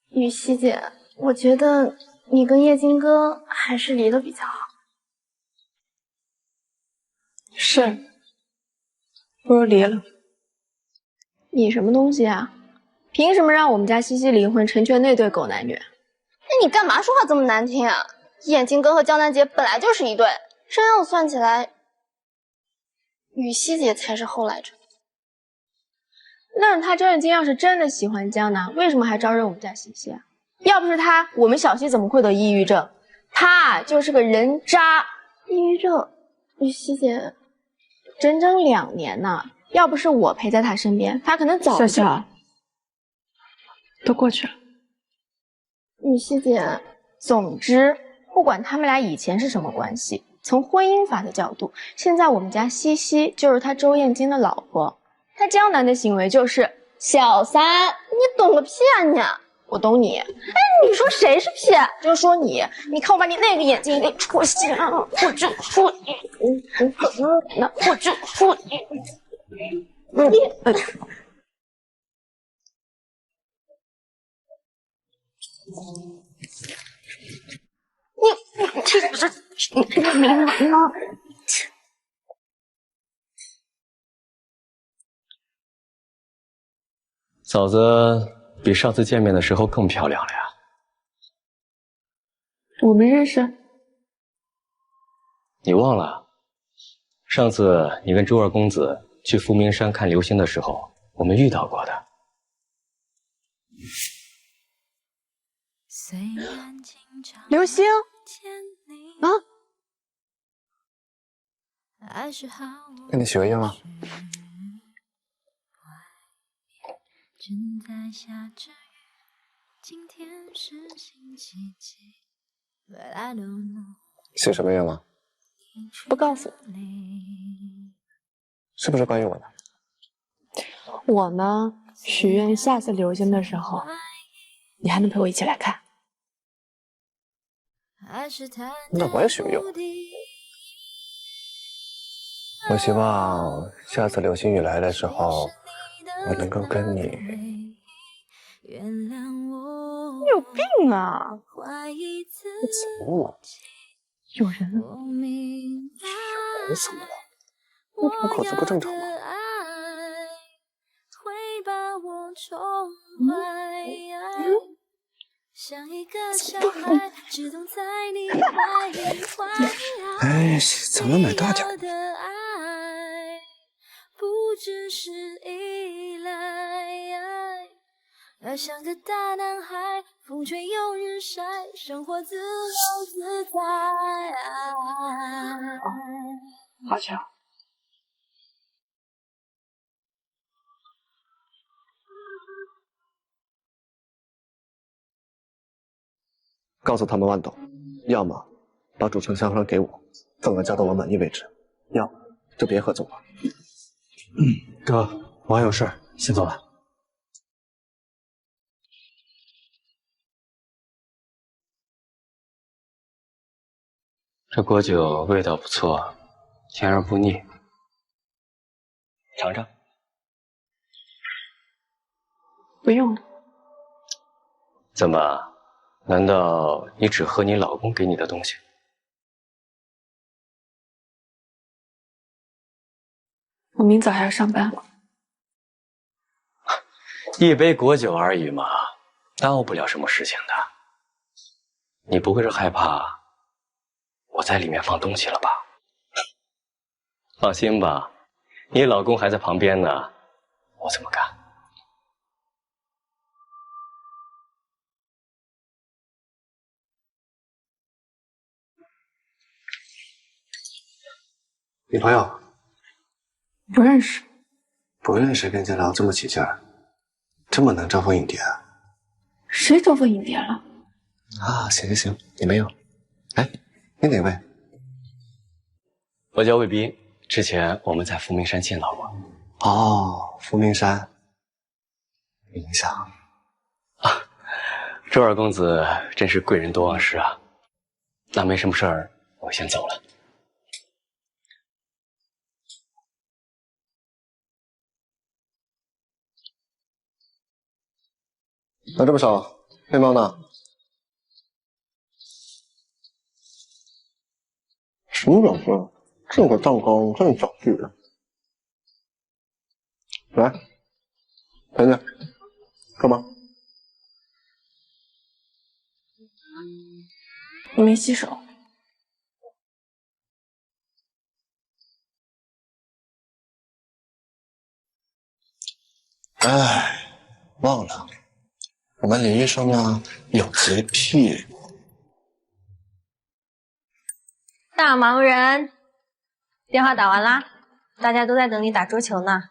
雨熙姐，我觉得你跟叶金哥还是离得比较好。是，不如离了。你什么东西啊？凭什么让我们家西西离婚，成全那对狗男女？那你干嘛说话这么难听啊？燕京哥和江南姐本来就是一对，这样算起来，雨熙姐才是后来者。那他周燕京要是真的喜欢江南，为什么还招惹我们家西西啊？要不是他，我们小西怎么会得抑郁症？他就是个人渣。抑郁症，雨熙姐，整整2年呢。要不是我陪在他身边，他可能早就……笑笑，都过去了。雨熙姐，总之，不管他们俩以前是什么关系，从婚姻法的角度，现在我们家西西就是他周燕京的老婆。他江南的行为就是小三，你懂个屁啊你！我懂你。哎，你说谁是屁？就说你，你看我把你那个眼睛给戳瞎了，我就说你，我就说你，这不是你明白吗？嫂子比上次见面的时候更漂亮了呀。我们认识？你忘了？上次你跟周二公子去伏明山看流星的时候，我们遇到过的。流星？啊？那你许个愿望。正在下着雨，今天是星期几 But I don't know 许什么愿望？不告诉你。是不是关于我的？我呢，许愿下次流星的时候，你还能陪我一起来看。那我也许个愿望。我希望下次流星雨来的时候，我能够跟你。你有病啊！怎么了？有人了？人怎么了？我这口子不正常吗？哎，咱们买大点。不只是依赖，像个大男孩，风吹又日晒，生活自由自在。好巧。告诉他们万董，要么把主城香川给我，份额加到我满意为止；要么就别合作了。哥，我还有事儿，先走了。这果酒味道不错，甜而不腻，尝尝。不用了。怎么？难道你只喝你老公给你的东西？我明早还要上班。一杯果酒而已嘛，耽误不了什么事情的。你不会是害怕我在里面放东西了吧？放心吧，你老公还在旁边呢，我怎么干？女朋友不认识。不认识，跟人家聊这么起劲儿，这么能招蜂引蝶啊？谁招蜂引蝶了？啊，行，你没有。哎，你哪位？我叫魏斌，之前我们在伏明山见到过。哦，伏明山，有印象啊。周二公子真是贵人多忘事啊。那没什么事儿，我先走了。拿这么少，面包呢？什么表情？这个蛋糕这么小气的。来，陪你，干嘛？你没洗手。哎，忘了，我们李医生呢有洁癖。大忙人，电话打完啦，大家都在等你打桌球呢。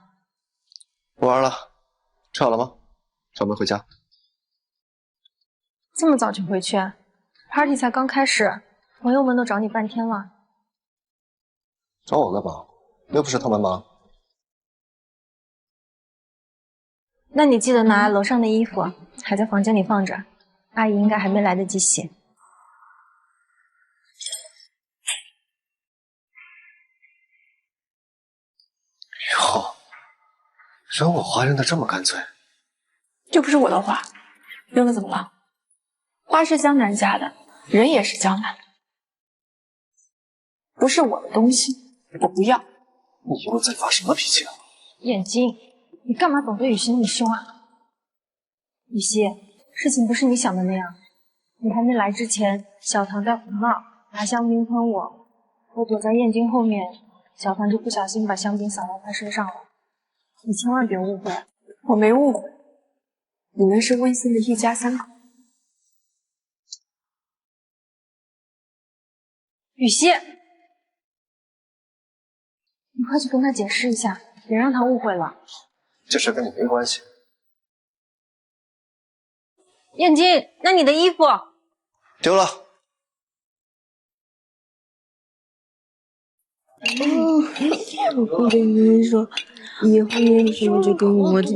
不玩了，吃好了吗？咱们回家。这么早就回去？Party 才刚开始，朋友们都找你半天了。找我干嘛？又不是他们忙。那你记得拿楼上的衣服，还在房间里放着，阿姨应该还没来得及洗。哟，扔我花扔的这么干脆。这不是我的花，扔了怎么了？花是江南家的，人也是江南的，不是我的东西，我不要。你又在发什么脾气啊？眼睛，你干嘛总对雨熙那么凶啊？雨熙，事情不是你想的那样。你还没来之前，小唐在胡闹，拿香槟喷我，我躲在燕京后面，小唐就不小心把香槟洒到他身上了。你千万别误会，我没误会，你们是温馨的一家三口。雨熙，你快去跟他解释一下，别让他误会了。这事跟你没关系。燕京，那你的衣服丢了。我跟你说，以后有什么就跟我讲，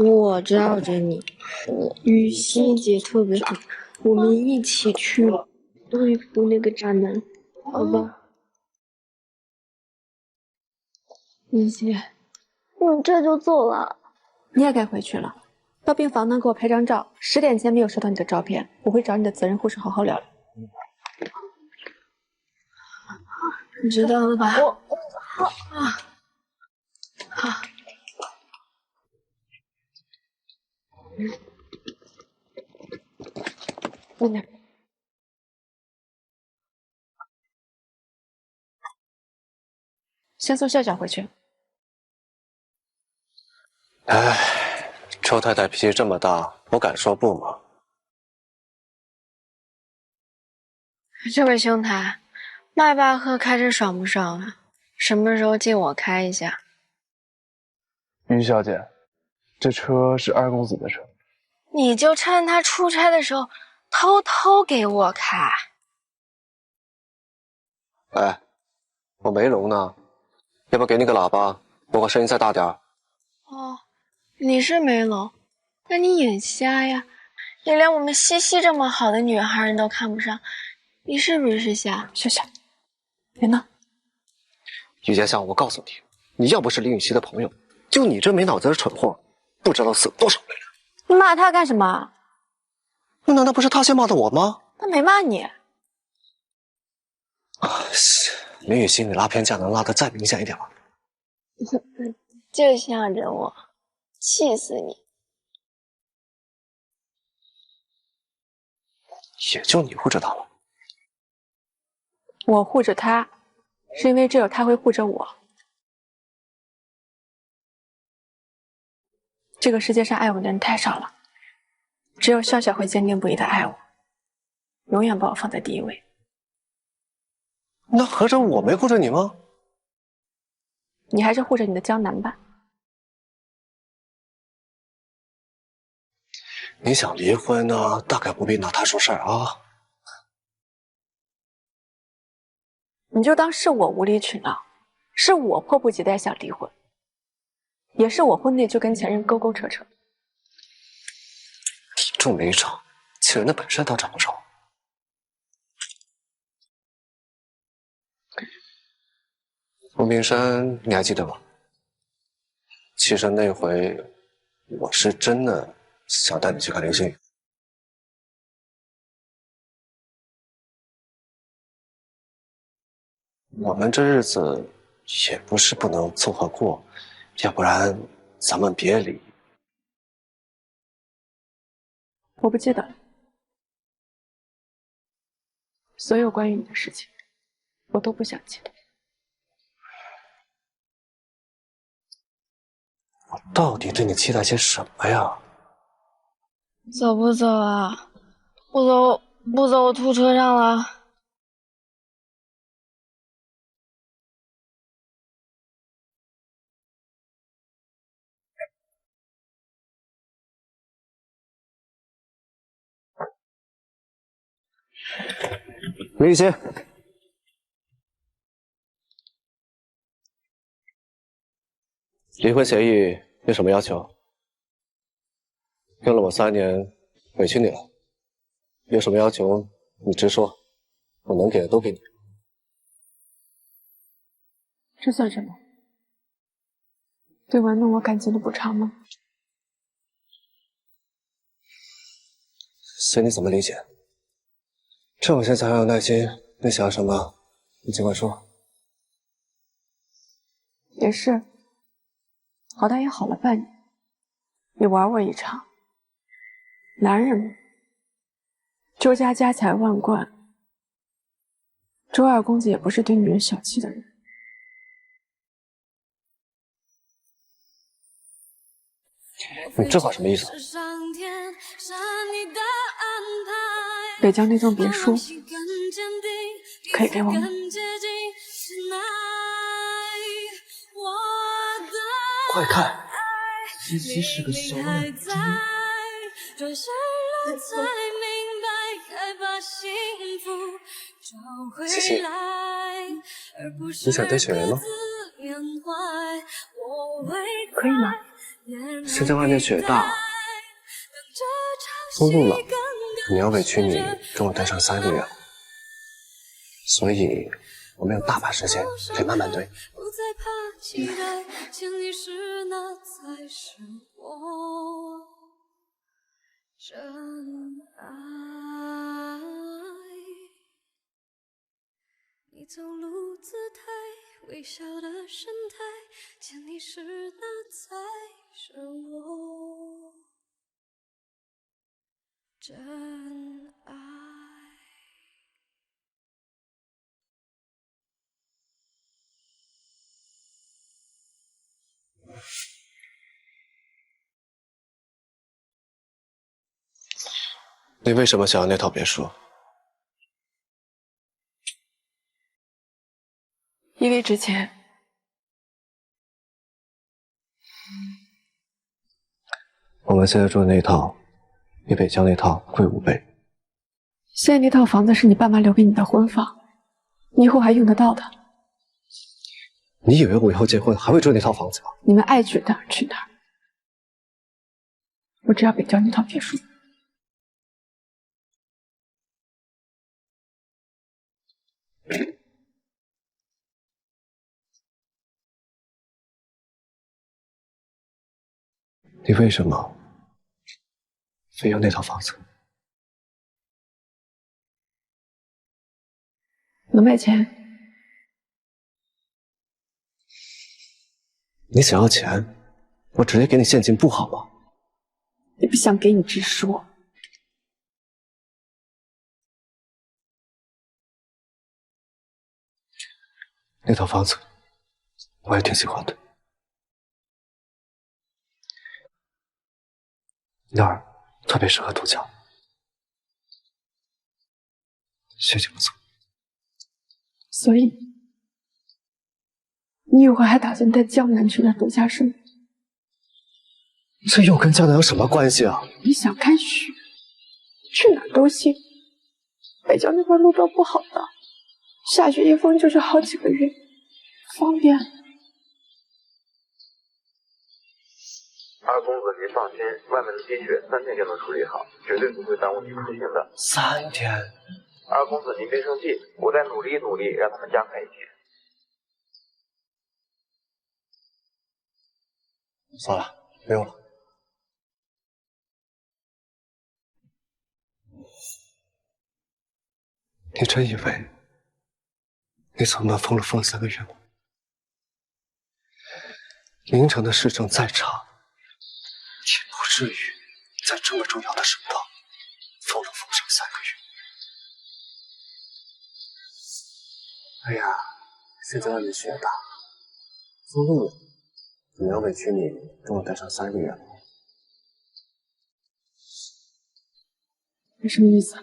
我罩着你。雨熙姐特别好，我们一起去对付那个渣男，好吧？雨熙，你这就走了？你也该回去了。到病房呢，给我拍张照。10点前没有收到你的照片，我会找你的责任护士好好聊聊。你知道了吧？好。先送笑笑回去。哎，周太太脾气这么大，我敢说不吗？这位兄台，迈巴赫开着爽不爽啊？什么时候借我开一下？于小姐，这车是二公子的车，你就趁他出差的时候偷偷给我开。哎，我没聋呢，要不要给你个喇叭，我把声音再大点儿？哦，你是没聋，那你眼瞎呀？你连我们西西这么好的女孩你都看不上，你是不是瞎？笑笑，别闹。于家香，我告诉你，你要不是林雨熙的朋友，就你这没脑子的蠢货，不知道死多少人了。你骂他干什么？那难道不是他先骂的我吗？他没骂你。林雨熙，你拉偏架能拉得再明显一点吗？就向着我，气死你！也就你护着他了。我护着他，是因为只有他会护着我。这个世界上爱我的人太少了，只有笑笑会坚定不移的爱我，永远把我放在第一位。那合着我没护着你吗？你还是护着你的江南吧。你想离婚呢，大概不必拿他说事儿啊。你就当是我无理取闹，是我迫不及待想离婚，也是我婚内就跟前任勾勾扯扯。顶撞没找，气人的本事倒找不着。风平山，你还记得吗？其实那回我是真的想带你去看流星雨。我们这日子也不是不能凑合过，要不然咱们别离。我不记得了，所有关于你的事情，我都不想记得。我到底对你期待些什么呀？走不走啊？不走，不走，我吐车上了。李雨欣，离婚协议有什么要求？跟了我3年，委屈你了。有什么要求你直说，我能给的都给你。这算什么？对玩弄我感情的补偿吗？随你怎么理解。趁我现在还有耐心，你想要什么，你尽管说。也是，好歹也好了半年，你玩我一场。男人嘛，周家家财万贯，周二公子也不是对女人小气的人。你这话什么意思？北郊那栋别墅可以给我吗？快看，西西是个小奶鸡。西西，你想当雪人吗？可以吗？现在外面雪大，封路了，你要委屈你跟我待上3个月，所以我们有大把时间可以慢慢堆。你走路姿态，微笑的神态，见你时那才是我真爱。你为什么想要那套别墅？因为值钱。我们现在住的那套，比北郊那套贵5倍。现在那套房子是你爸妈留给你的婚房，你以后还用得到的。你以为我以后结婚还会住那套房子吗？你们爱去哪儿去哪儿，我只要北郊那套别墅。你为什么非要那套房子？能卖钱？你想要钱，我直接给你现金不好吗？你不想给你直说。那套房子我也挺喜欢的。那儿特别适合度假。谢谢不错。所以，你以后还打算带江南去那度假是吗？这又跟江南有什么关系啊？你想看雪，去哪都行。北郊那块路段不好的，下雪一封就是好几个月，方便。二公子，您放心，外面的积雪3天就能处理好，绝对不会耽误你出行的。3天？二公子，您别生气，我再努力努力，让他们加快一些。算了，不用了。你真以为你从门封了3个月吗？明城的市政再差，也不至于在这么重要的省道封上3个月。哎呀，现在外面雪大，封路了，你要委屈你跟我待上3个月了。你什么意思？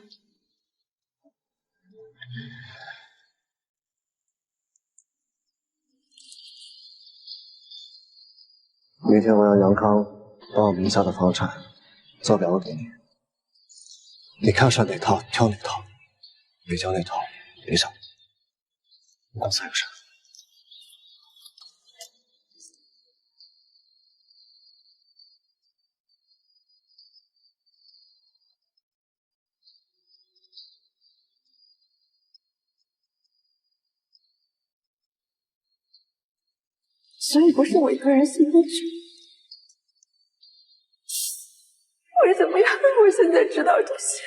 有一天我让杨康把我名下的房产做表给你，你看上哪套挑哪套，北郊那套别想。你刚才有啥？所以不是我一个人心里去。为什么要让我现在知道这些？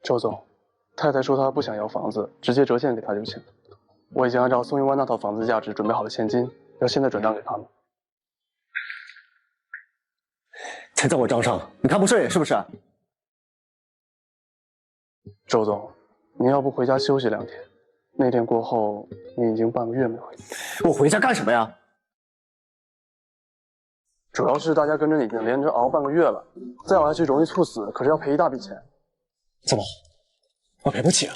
周总，太太说她不想要房子，直接折现给她就行。我已经按照松云湾那套房子价值准备好了现金，要现在转账给他们。钱在我账上，你看不顺眼是不是？周总，你要不回家休息2天？那天过后，你已经半个月没回家。我回家干什么呀？主要是大家跟着你已经连着熬半个月了，再熬下去容易猝死，可是要赔一大笔钱。怎么？我赔不起啊？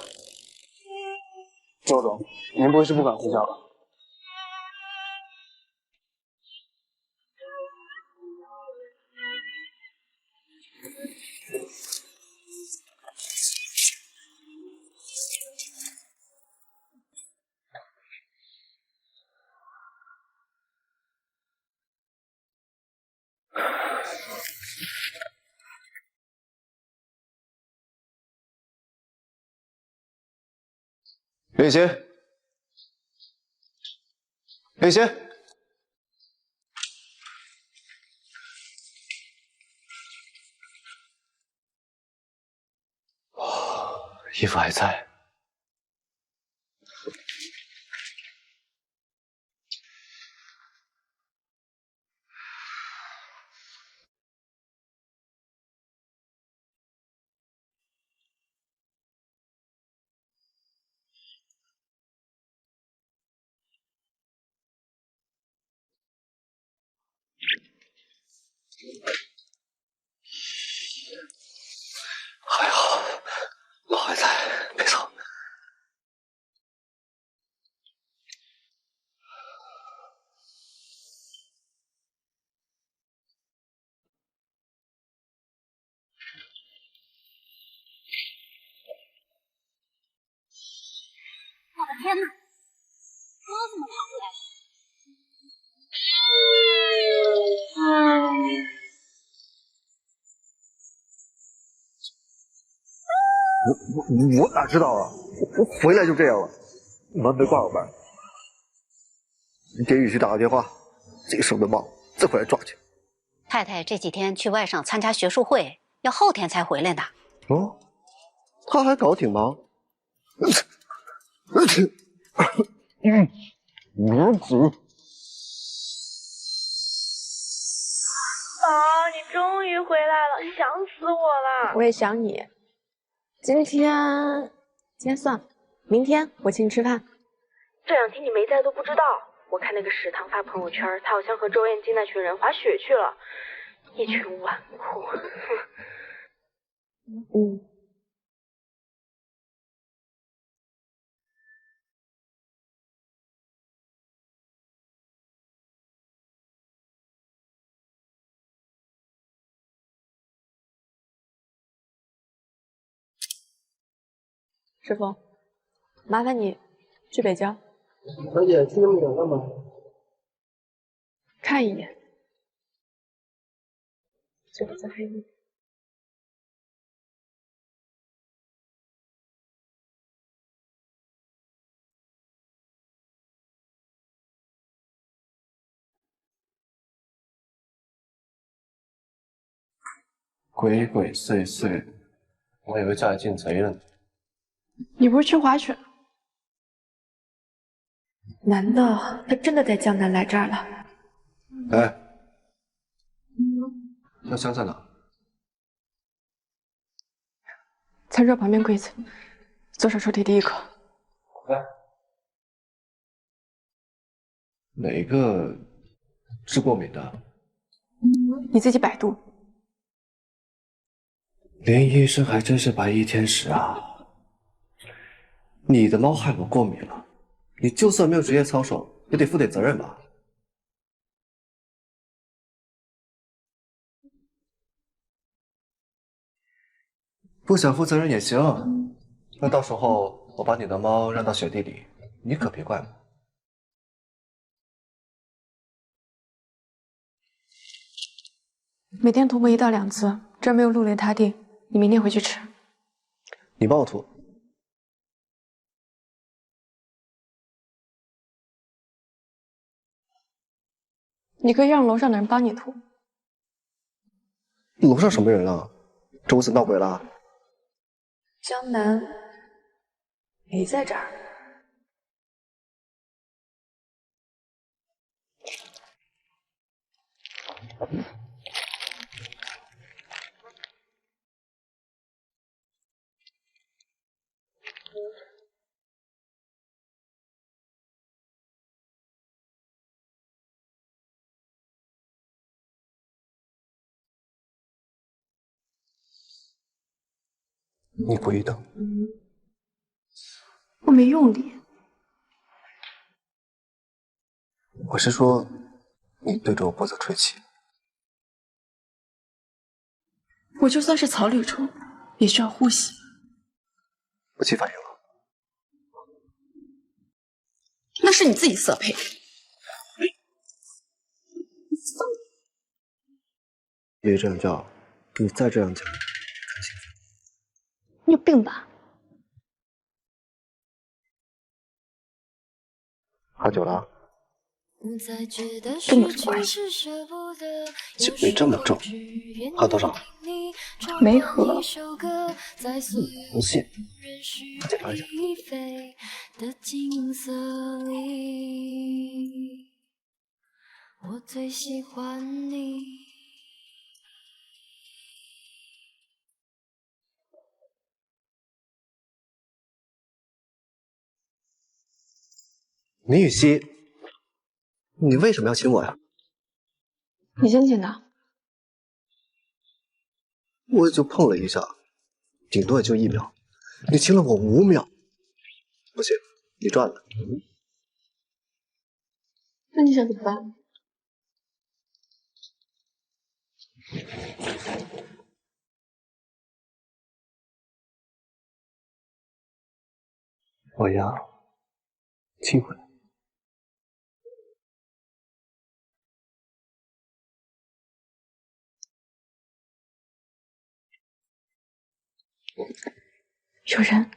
周总，您不会是不敢回家吧？林欣，林欣，衣服还在。还好，猫还在，没走。我的天哪，猫怎么跑回来了？我哪知道啊！我回来就这样了，门没挂上门。你给雨欣打个电话，这个生的猫再回来抓去。太太这几天去外省参加学术会，要后天才回来呢。哦，他还搞得挺忙。儿子。宝，你终于回来了，想死我了。我也想你。今天算了，明天我请你吃饭。这2天你没在都不知道。我看那个食堂发朋友圈，他好像和周艳晶那群人滑雪去了，一群纨绔。师傅，麻烦你去北郊。小姐去那么远干嘛？看一眼，最后再黑你。鬼鬼祟祟，我以为家里进贼了呢。你不是去滑雪？难道他真的带江南来这儿了？哎，药箱在哪？餐桌旁边柜子，左手抽屉第1颗。哎，哪个治过敏的？你自己百度。连医生还真是白衣天使啊！你的猫害我过敏了，你就算没有职业操守，也得负点责任吧？不想负责任也行，那到时候我把你的猫扔到雪地里，你可别怪我。每天涂抹1到2次，这儿没有陆雷塌地，你明天回去吃。你帮我涂。你可以让楼上的人帮你涂。楼上什么人啊？周子闹鬼了？江南没在这儿。你故意的。我没用力。我是说，你对着我脖子吹气。我就算是草履虫，也需要呼吸。不起反应了。那是你自己色配。别这样叫，你再这样讲，你有病吧？喝酒了？跟你有什么关系？酒力这么重，喝多少？没喝。不信，我检查一下。我最喜欢你。林雨熙，你为什么要亲我呀？你先亲的。我也就碰了一下，顶多也就1秒，你亲了我5秒，不行，你赚了。那你想怎么办？我要亲回来。有人，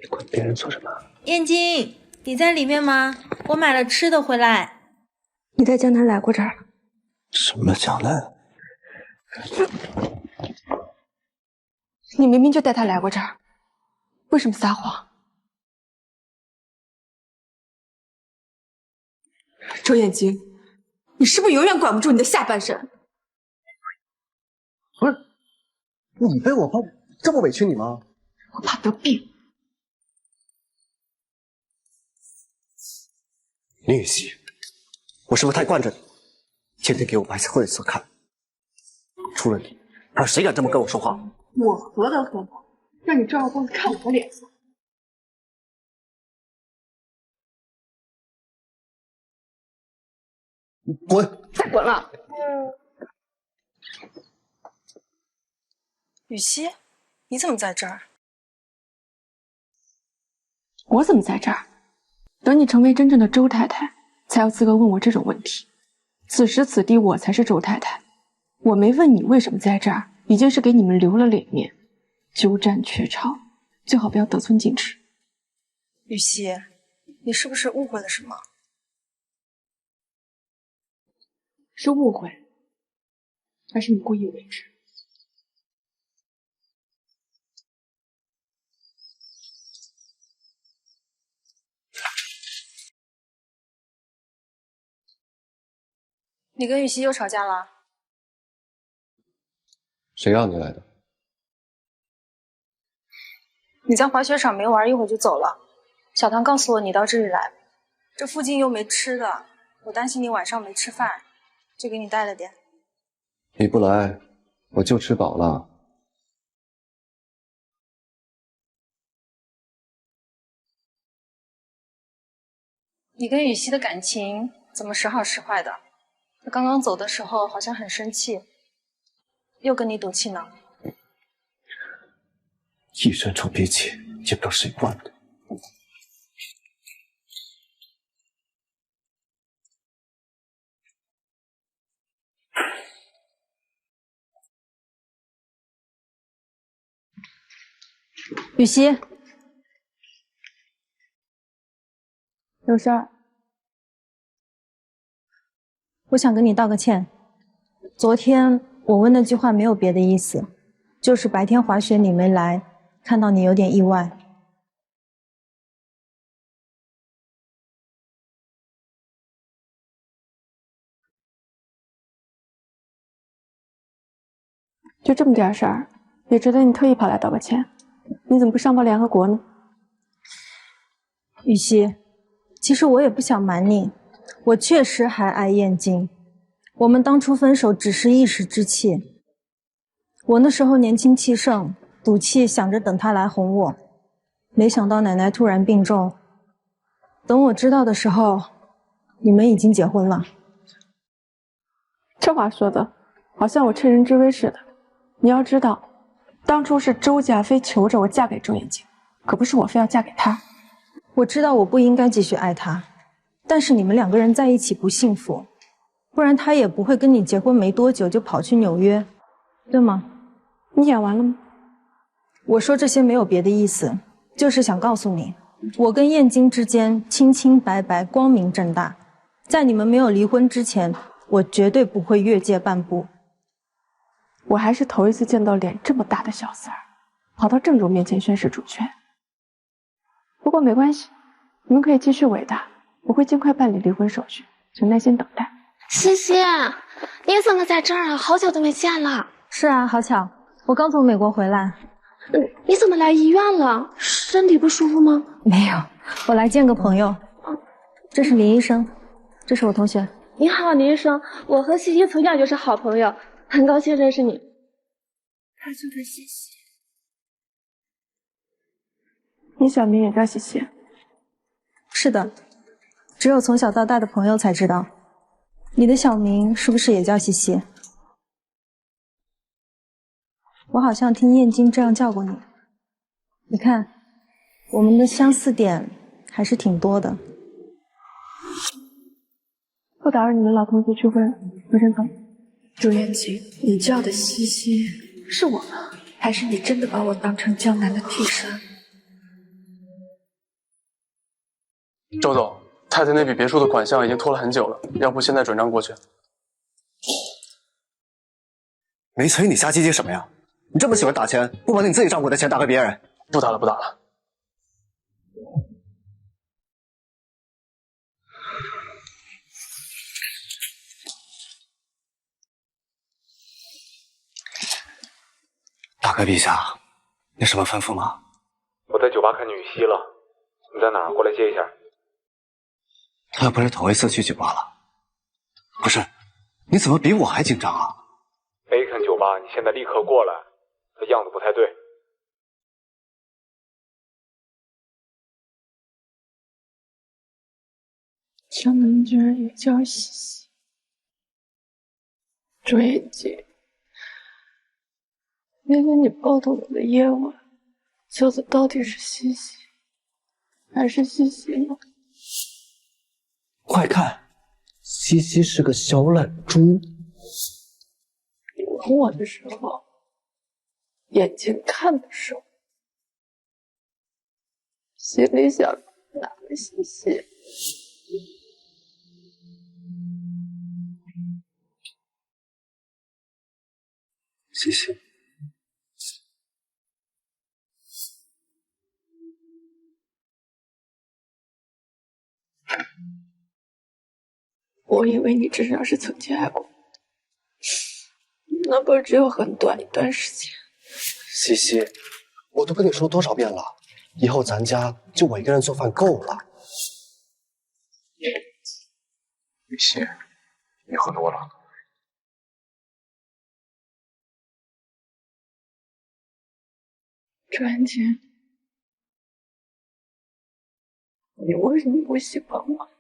你管别人做什么？燕京，你在里面吗？我买了吃的回来。你带江南来过这儿？什么江南？你明明就带他来过这儿，为什么撒谎？周燕京，你是不是永远管不住你的下半身？不是，你背我包这么委屈你吗？我怕得病。林雨熙，我是不是太惯着你？天天给我摆坏色看。除了你，还有谁敢这么跟我说话？我何德何能，让你周二公子看我的脸色？滚！再滚了！雨熙，你怎么在这儿？我怎么在这儿？等你成为真正的周太太，才有资格问我这种问题。此时此地，我才是周太太。我没问你为什么在这儿，已经是给你们留了脸面。鸠占鹊巢，最好不要得寸进尺。雨熙，你是不是误会了什么？是误会，还是你故意为之？你跟雨熙又吵架了？谁让你来的？你在滑雪场没玩一会儿就走了。小唐告诉我你到这里来，这附近又没吃的，我担心你晚上没吃饭，就给你带了点。你不来，我就吃饱了。你跟雨熙的感情怎么时好时坏的？他刚刚走的时候好像很生气，又跟你赌气呢。一身臭脾气，也不知道谁惯的。雨熙，有事儿？我想跟你道个歉。昨天我问那句话没有别的意思，就是白天滑雪你没来，看到你有点意外。就这么点事儿，也值得你特意跑来道个歉？你怎么不上报联合国呢？雨熙，其实我也不想瞒你，我确实还爱燕京。我们当初分手只是一时之气，我那时候年轻气盛，赌气想着等他来哄我，没想到奶奶突然病重。等我知道的时候，你们已经结婚了。这话说的，好像我趁人之危似的。你要知道，当初是周家非求着我嫁给周延庆，可不是我非要嫁给他。我知道我不应该继续爱他，但是你们两个人在一起不幸福，不然他也不会跟你结婚没多久就跑去纽约，对吗？你演完了吗？我说这些没有别的意思，就是想告诉你，我跟燕京之间清清白白、光明正大，在你们没有离婚之前，我绝对不会越界半步。我还是头一次见到脸这么大的小三儿，跑到正主面前宣示主权。不过没关系，你们可以继续伟大，我会尽快办理离婚手续，请耐心等待。西西，你怎么在这儿啊？好久都没见了。是啊，好巧，我刚从美国回来。你怎么来医院了？身体不舒服吗？没有，我来见个朋友。这是林医生，这是我同学。你好，林医生，我和西西从小就是好朋友，很高兴认识你。他就是西西。你小名也叫西西？是的，只有从小到大的朋友才知道。你的小名是不是也叫西西？我好像听燕京这样叫过你。你看，我们的相似点还是挺多的。不打扰你们老同学聚会，我先走。周延庆，你叫的西西是我吗？还是你真的把我当成江南的替身？周总，太太那笔别墅的款项已经拖了很久了，要不现在转账过去？没催你瞎唧唧什么呀？你这么喜欢打钱，不把你自己账户的钱打给别人？不打了，不打了。大哥陛下，有什么吩咐吗？我在酒吧看见雨熙了，你在哪儿？过来接一下。他又不是头一次去酒吧了。不是，你怎么比我还紧张啊？没看酒吧，你现在立刻过来，这样子不太对。这名字也叫西西。卓眼睛，那个你抱的我的夜晚，叫的到底是西西，还是西西呢？快看，西西是个小懒猪。你吻我的时候，眼睛看的时候，心里想哪个西西？西西，我以为你至少是曾经爱过我，哪怕只有很短一段时间。西西，我都跟你说多少遍了，以后咱家就我一个人做饭够了。雨熙，你喝多了。卓安晴，你为什么不喜欢我？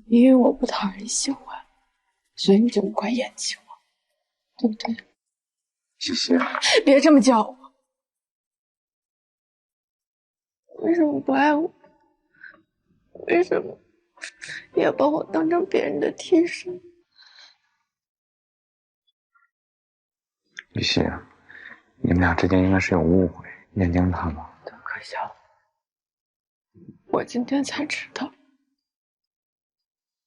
因为我不讨人喜欢，所以你就不快厌弃我，对不对？西西，别这么叫我。为什么不爱我？为什么也把我当成别人的替身？雨熙，你们俩之间应该是有误会。燕京他吗？太可笑了！我今天才知道，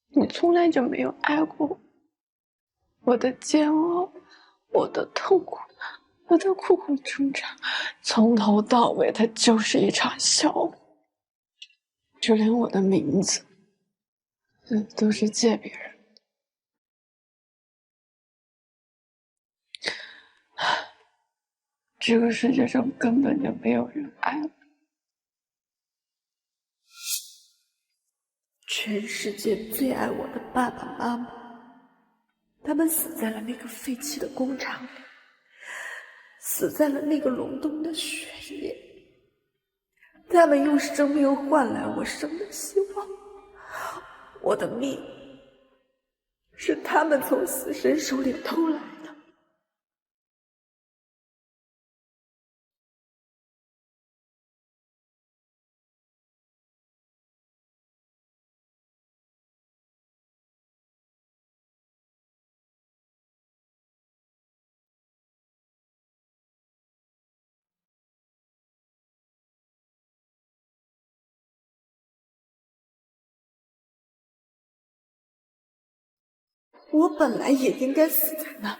你从来就没有爱过我。我的煎熬，我的痛苦，我的苦苦挣扎，从头到尾，它就是一场笑话。就连我的名字，都是借别人。这个世界上根本就没有人爱我。全世界最爱我的爸爸妈妈，他们死在了那个废弃的工厂里，死在了那个隆冬的雪夜。他们用生命换来我生的希望，我的命是他们从死神手里偷来的。我本来也应该死在那。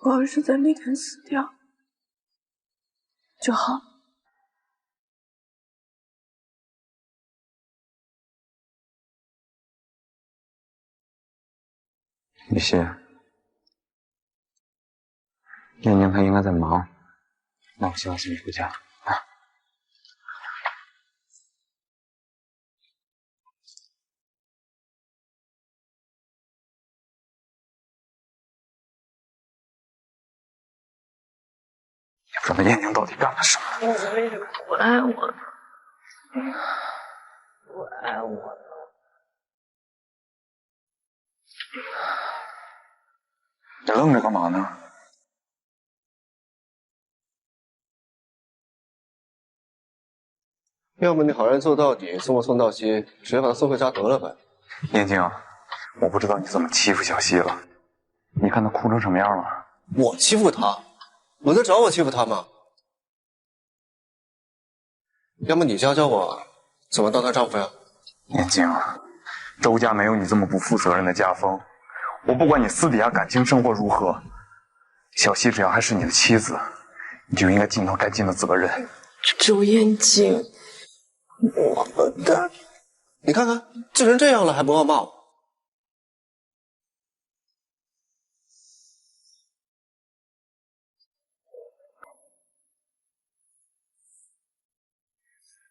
我要是在那天死掉就好了。雨熙，燕京他应该在忙，那我先送你回家啊。也不知道燕京到底干了什么。你为什么不爱我呢？不爱我呢？你愣着干嘛呢？要么你好人做到底，送我送到西，直接把他送回家得了呗。燕京，我不知道你怎么欺负小西了。你看他哭成什么样了？我欺负他？轮得着我欺负他吗？要么你教教我怎么当她丈夫呀？燕京，周家没有你这么不负责任的家风。我不管你私底下感情生活如何，小西只要还是你的妻子，你就应该尽到该尽的责任。周燕京，我的，你看看，治成这样了还不要骂我？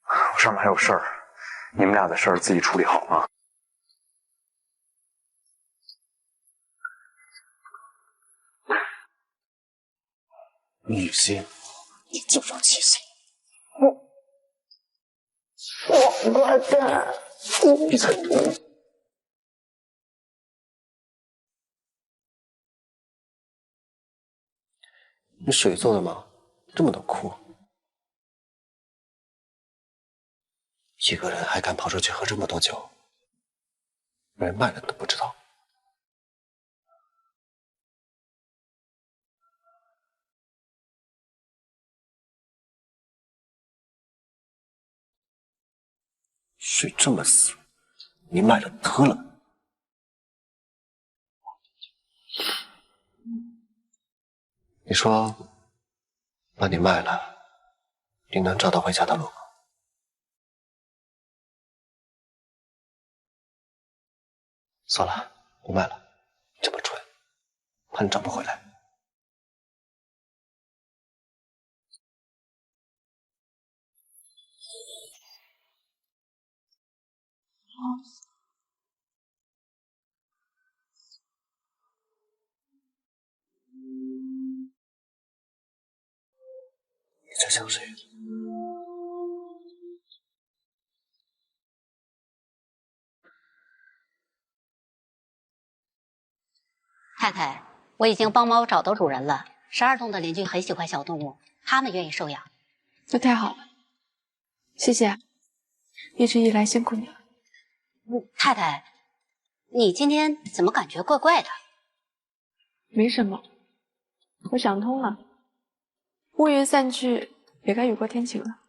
我上面还有事儿，你们俩的事儿自己处理好啊。雨欣，你就让气死我的，你水做的吗？这么多哭，一个人还敢跑出去喝这么多酒，人卖了都不知道。睡这么死，你卖了得了。你说，把你卖了，你能找到回家的路吗？算了，不卖了，这么蠢，怕你找不回来。你在想谁？太太，我已经帮猫找到主人了。12栋的邻居很喜欢小动物，他们愿意收养。那太好了，谢谢，一直以来辛苦你了。太太，你今天怎么感觉怪怪的？没什么，我想通了，乌云散去，也该雨过天晴了。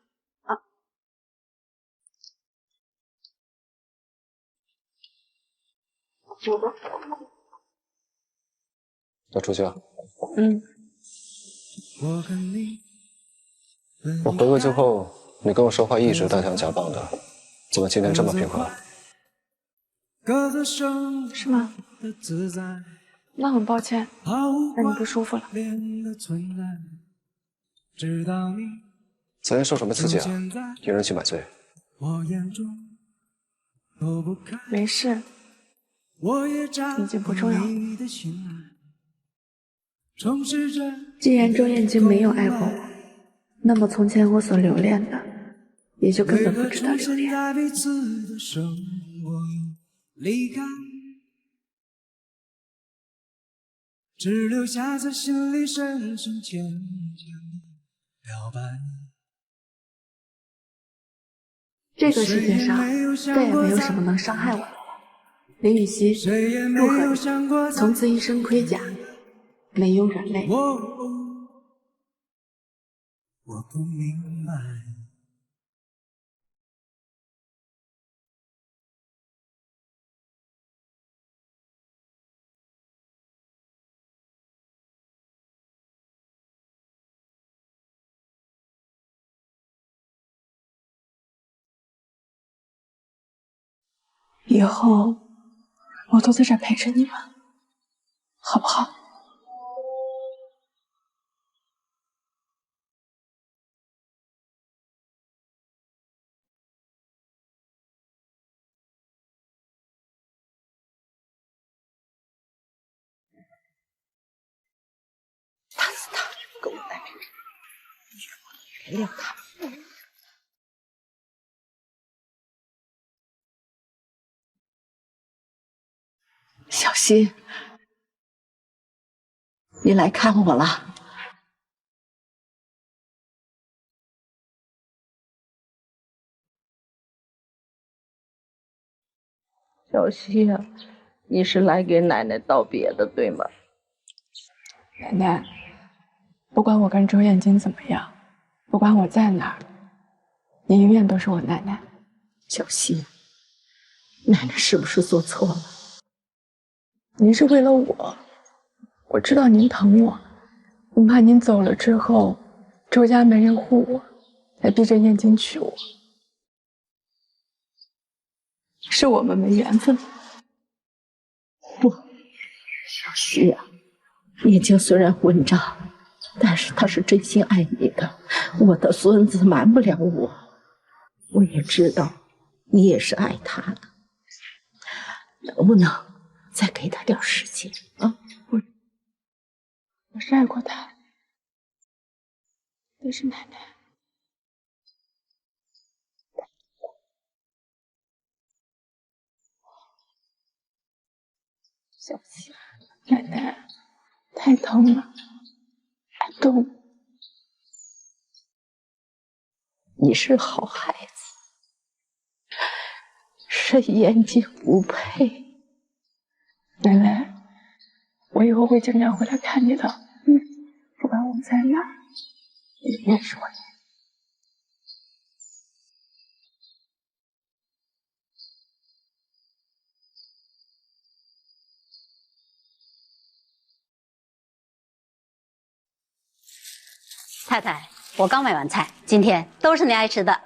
要出去了。嗯。我回国之后，你跟我说话一直单枪夹棒的，怎么今天这么平和？是吗？那很抱歉，让你不舒服了。昨天受什么刺激啊？有人去买醉？没事，已经不重要了。既然周燕京没有爱过我，那么从前我所留恋的，也就根本不值得留恋。只留下在心里深深浅浅的了白。这个世界上再也没有什么能伤害我的了。林雨熙，陆河里，从此一身盔甲，没有软肋。我不明白。以后我都在这陪着你们，好不好？打死他！狗男人！原谅他。小溪，你来看我了。小溪啊，你是来给奶奶道别的，对吗？奶奶，不管我跟周燕京怎么样，不管我在哪儿，你永远都是我奶奶。小溪，奶奶是不是做错了？您是为了我，我知道您疼我，我怕您走了之后，周家没人护我，才逼着燕京娶我。是我们没缘分。不，小溪呀，你家虽然混账，但是他是真心爱你的。我的孙子瞒不了我，我也知道你也是爱他的。能不能再给他点时间啊？我是爱过他，但是奶奶。小溪，奶奶，太疼了，太重了。你是好孩子，是眼睛不配。奶奶，我以后会经常回来看你的。不管我在哪，你别说你。太太，我刚买完菜，今天都是你爱吃的。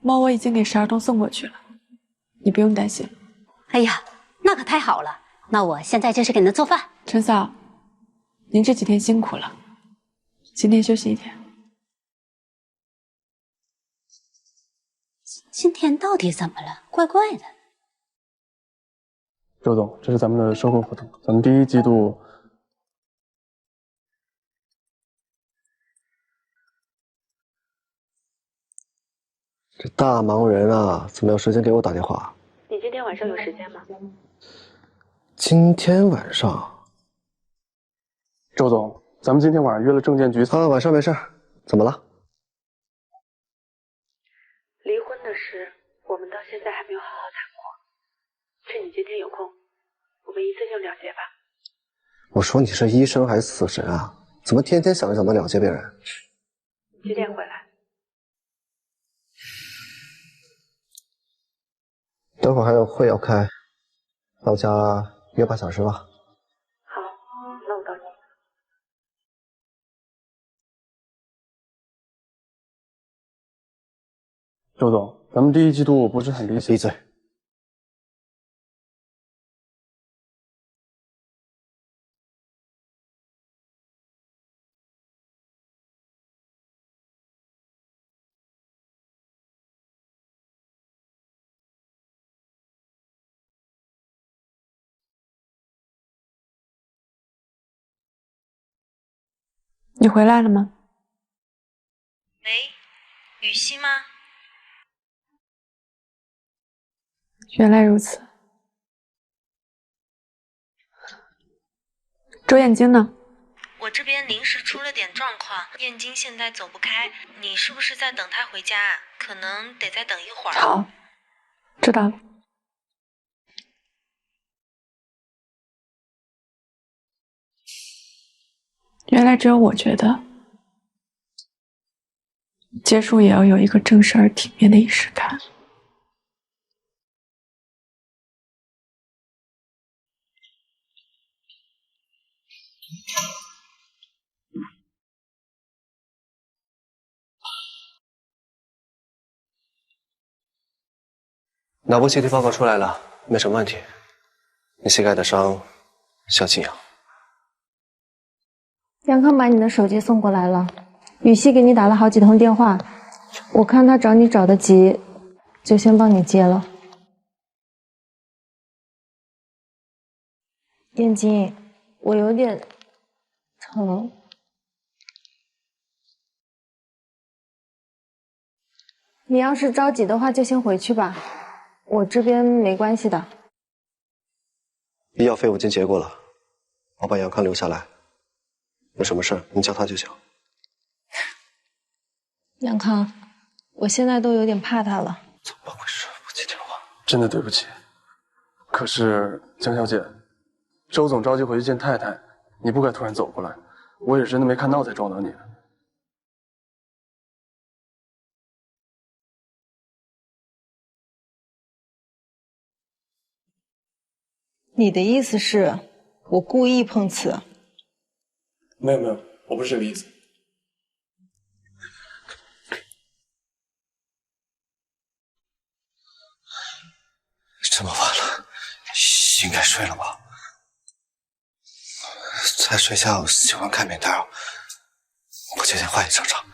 猫我已经给12栋送过去了，你不用担心。哎呀，那可太好了，那我现在就去给您做饭。陈嫂，您这几天辛苦了，今天休息一天。今天到底怎么了？怪怪的。周总，这是咱们的收购合同，咱们第1季度。这大忙人啊，怎么有时间给我打电话？你今天晚上有时间吗？今天晚上，周总，咱们今天晚上约了证监局。晚上没事，怎么了？离婚的事，我们到现在还没有好好谈过。趁你今天有空，我们一次性了结吧。我说你是医生还是死神啊？怎么天天想着怎么了结别人？几点回来？等会儿还有会要开，到家约8小时吧。好，那我到你。周总，咱们第1季度不是很理想。闭嘴！你回来了吗？喂，雨熙吗？原来如此。周燕京呢？我这边临时出了点状况，燕京现在走不开，你是不是在等他回家啊？可能得再等一会儿。好，知道了。原来只有我觉得，结束也要有一个正式而体面的仪式感。脑部CT报告出来了，没什么问题。你膝盖的伤需要静养。杨康把你的手机送过来了，雨熙给你打了好几通电话，我看他找你找得急，就先帮你接了。燕京，我有点疼。你要是着急的话，就先回去吧，我这边没关系的。医药费我已经结过了，我把杨康留下来，有什么事你叫他就行。杨康，我现在都有点怕他了。怎么回事？我接电话。真的对不起。可是江小姐，周总着急回去见太太，你不该突然走过来，我也是真的没看到才撞到你的。你的意思是我故意碰瓷？没有没有，我不是这个意思。睡了吧？在睡觉喜欢看美调，我借电话也正常。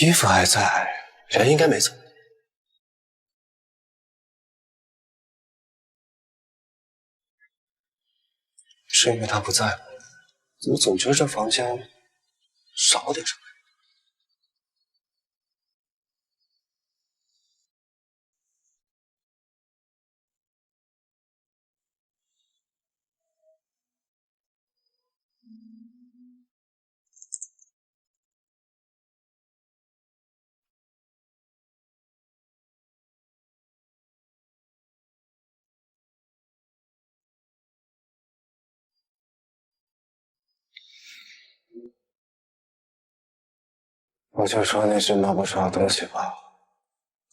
衣服还在，人应该没走。是因为他不在吗？怎么总觉得这房间少了点什么？我就说那些拿不出的东西吧，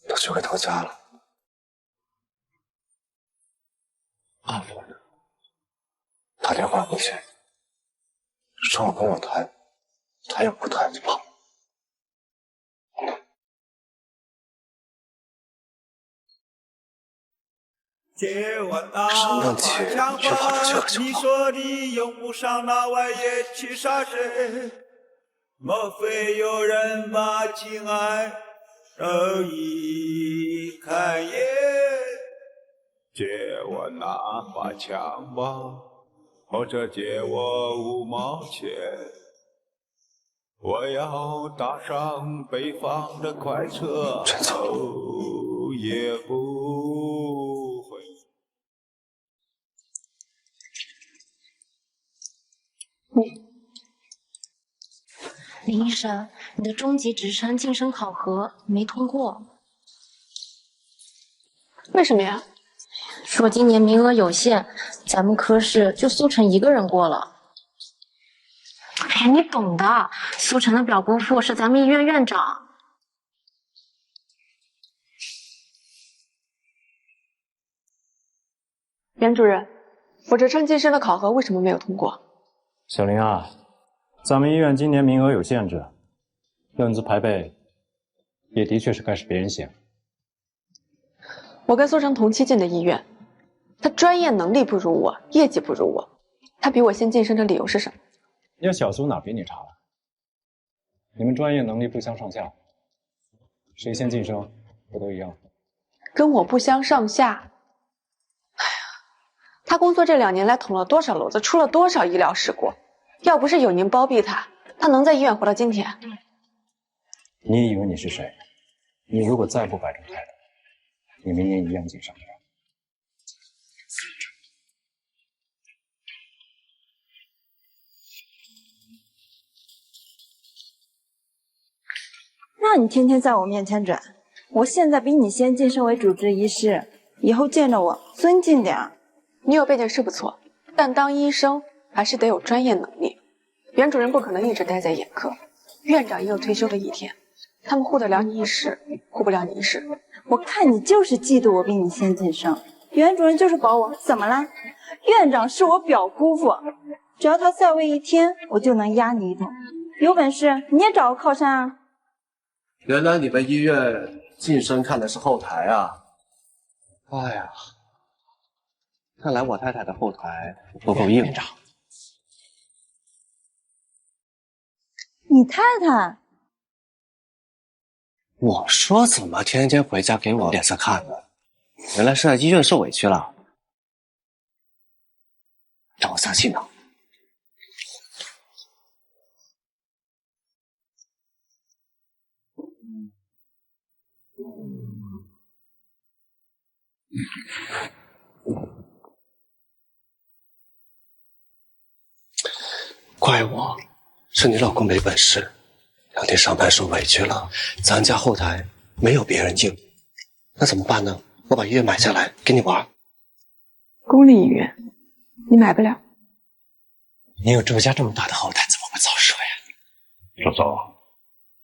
都去给偷家了。阿福呢？打电话不接，说我跟我谈，他又不谈就跑。借我那把枪吧，你说你用不上那玩意去杀谁？莫非有人把情爱肉一看夜？借我那把枪吧，或者借我5毛钱，我要搭上北方的快车，头也不回。林医生，你的中级职称晋升考核没通过。为什么呀？说今年名额有限，咱们科室就苏晨一个人过了。哎，你懂的，苏晨的表姑父是咱们医院院长。袁主任，我职称晋升的考核为什么没有通过？小林啊，咱们医院今年名额有限制，论资排辈，也的确是该是别人先。我跟苏晨同期进的医院，他专业能力不如我，业绩不如我，他比我先晋升的理由是什么？要小苏哪比你差了？你们专业能力不相上下，谁先晋升不都一样？跟我不相上下。哎呀，他工作这2年来捅了多少篓子，出了多少医疗事故，要不是有您包庇他，他能在医院活到今天？你以为你是谁？你如果再不摆正态度，你明年一样进上不了。让你天天在我面前转，我现在比你先晋升为主治医师，以后见着我尊敬点。你有背景是不错，但当医生还是得有专业能力。袁主任不可能一直待在眼科，院长也有退休的一天，他们护得了你一时，护不了你一世。我看你就是嫉妒我比你先晋升，袁主任就是保我，怎么了？院长是我表姑父，只要他在位1天，我就能压你一头。有本事你也找个靠山啊！原来你们医院晋升看的是后台啊！哎呀，看来我太太的后台不够硬。你太太？我说怎么天天回家给我脸色看呢？原来是在医院受委屈了，让我撒气呢。怪我，是你老公没本事，2天上班受委屈了，咱家后台没有别人硬，那怎么办呢？我把医院买下来给你玩。公立医院，你买不了。你有周家这么大的后台，怎么会早说呀？周总，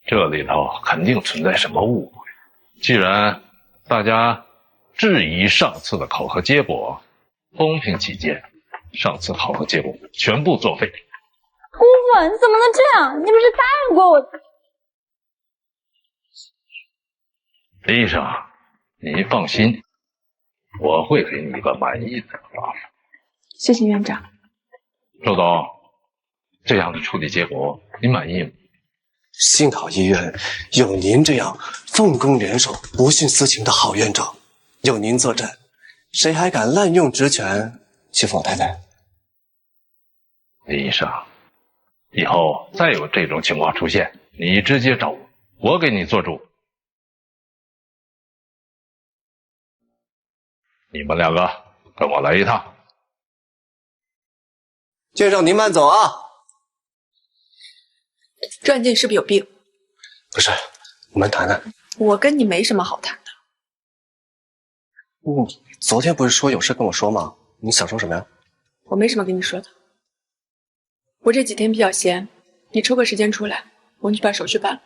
这里头肯定存在什么误会。既然大家质疑上次的考核结果，公平起见，上次考核结果全部作废。姑父，你怎么能这样？你不是答应过我？李医生，你放心，我会给你一个满意的答复。谢谢院长。周总，这样的处理结果你满意吗？幸好医院有您这样奉公联手、不徇私情的好院长，有您坐镇，谁还敢滥用职权欺负老太太？李医生，以后再有这种情况出现，你直接找我，我给你做主。你们两个跟我来一趟。院长您慢走啊！赵元静是不是有病？不是，我们谈谈。我跟你没什么好谈的。昨天不是说有事跟我说吗？你想说什么呀？我没什么跟你说的。我这几天比较闲，你抽个时间出来，我们去把手续办了。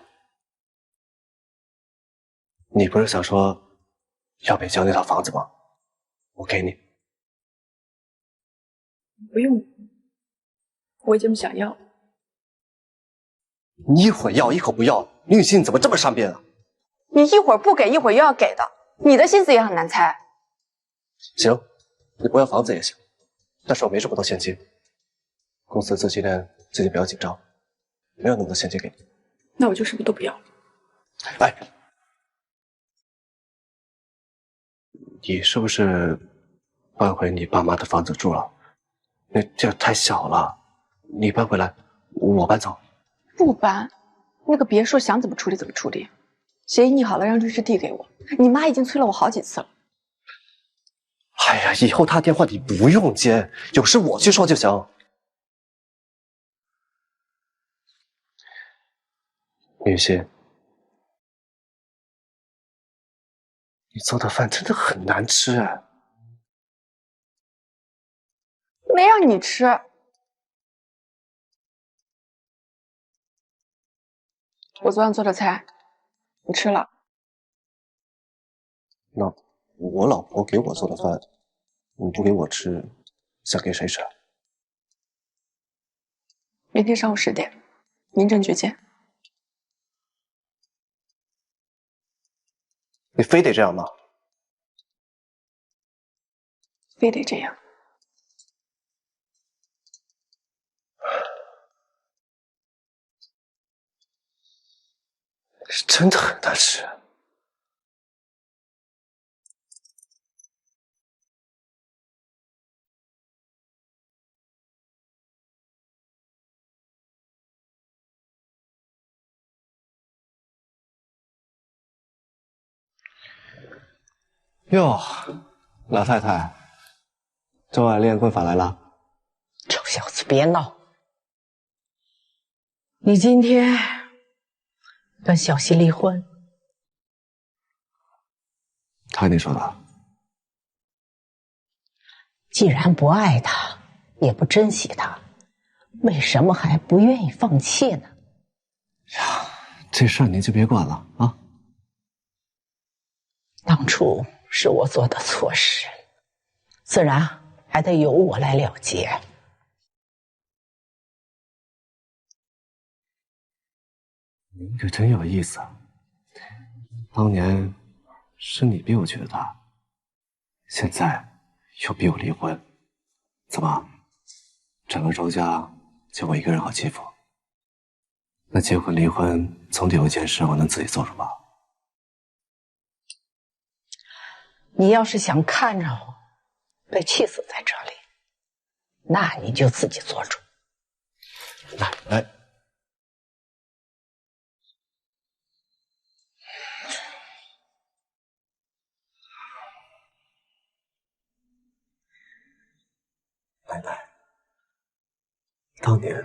你不是想说要北郊那套房子吗？我给你。不用，我已经不想要了。你一会儿要，一会儿不要，林雨欣你怎么这么善变啊？你一会儿不给，一会儿又要给的，你的心思也很难猜。行，你不要房子也行，但是我没这么多现金。公司资金链最近比较紧张，没有那么多现金给你。那我就什么都不要。哎，你是不是搬回你爸妈的房子住了？那这太小了，你搬回来，我搬走。不搬，那个别墅想怎么处理怎么处理。协议拟好了，让律师递给我。你妈已经催了我好几次了。哎呀，以后他电话你不用接，有事我去说就行。雨欣，你做的饭真的很难吃哎。没让你吃。我昨晚做的菜，你吃了。那我老婆给我做的饭，你不给我吃，想给谁吃？明天上午10点，民政局见。你非得这样吗？非得这样。是真的很难吃。哟，老太太，周爱练棍法来了。臭小子，别闹！你今天跟小希离婚，他跟你说的？既然不爱他，也不珍惜他，为什么还不愿意放弃呢？呀，这事儿您就别管了啊。当初是我做的错事，自然还得由我来了结。您可真有意思啊！当年是你逼我娶的她，现在又逼我离婚，怎么，整个周家就我一个人好欺负？那结婚离婚总得有一件事我能自己做主吧？你要是想看着我被气死在这里，那你就自己做主。来。奶奶，当年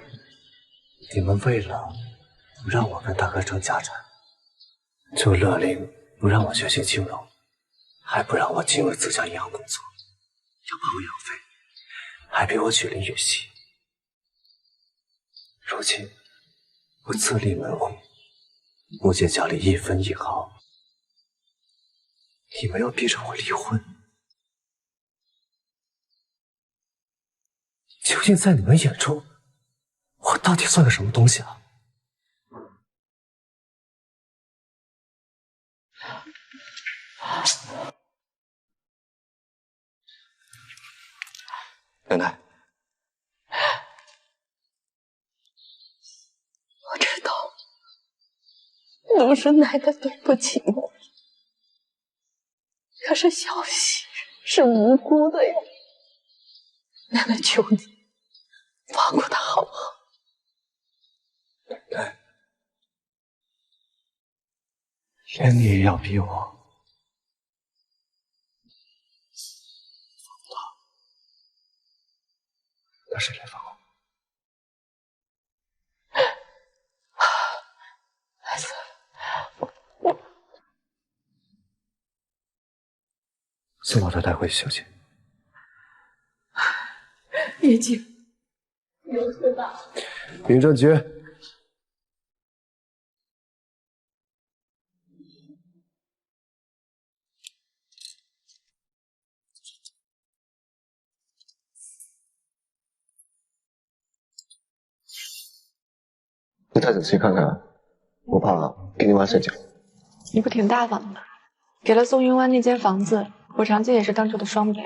你们为了不让我跟大哥争家产，就勒令不让我学习金融，还不让我进入自家银行工作，要把我养废，还逼我娶林雨熙。如今我自立门户，不见家里一分一毫，你们要逼着我离婚，究竟在你们眼中，我到底算个什么东西啊？奶奶，我知道，都是奶奶对不起你。可是小希是无辜的呀，奶奶求你放过她好不好？奶奶，连你也要逼我？那谁来放我？孩子，先把他带回去休息。叶静，有事吧？民政局。你再仔细看看，我怕给你挖陷阱。你不挺大方的吗？给了宋云湾那间房子，补偿金也是当初的双倍。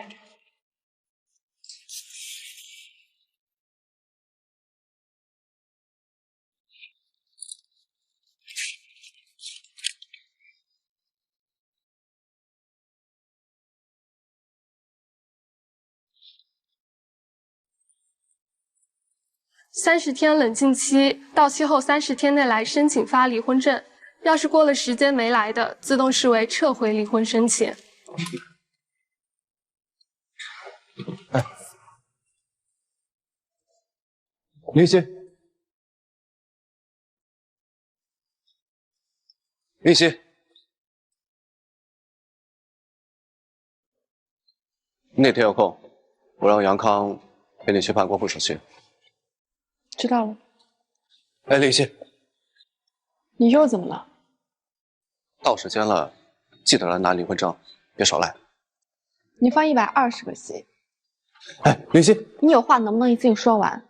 30天冷静期，到期后30天内来申请发离婚证。要是过了时间没来的，自动视为撤回离婚申请。哎，林夕，林夕，那天有空，我让杨康陪你去办过户手续。知道了。哎，林夕，你又怎么了？到时间了，记得来拿离婚证，别少来。你放120个心。哎，林夕，你有话能不能一次性说完？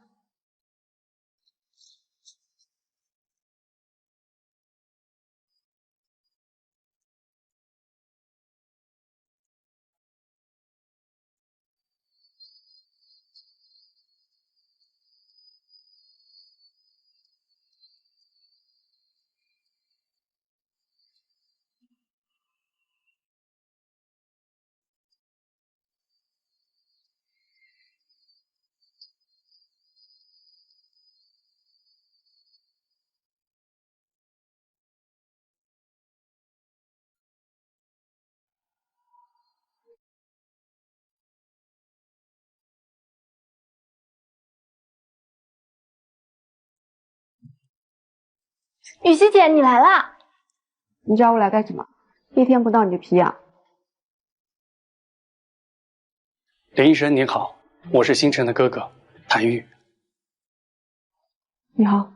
雨熙姐，你来啦！你找我来干什么？1天不到你就皮痒。林医生您好，我是星辰的哥哥谭玉。你好。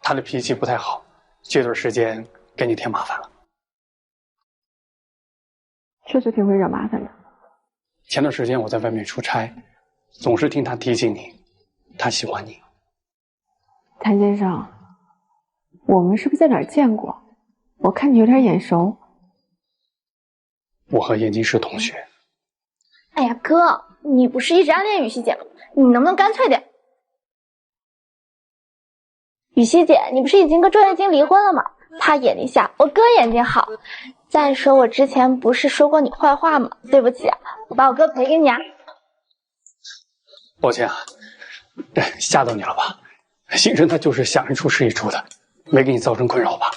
他的脾气不太好，这段时间给你添麻烦了。确实挺会惹麻烦的。前段时间我在外面出差，总是听他提醒你，他喜欢你。谭先生，我们是不是在哪儿见过？我看你有点眼熟。我和燕京是同学。哎呀，哥，你不是一直暗恋雨熙姐吗？你能不能干脆点？雨熙姐，你不是已经跟周燕京离婚了吗？她眼睛瞎，我哥眼睛好。再说我之前不是说过你坏话吗？对不起啊，我把我哥赔给你啊。抱歉啊，吓到你了吧？星辰他就是想一出是一出的，没给你造成困扰吧？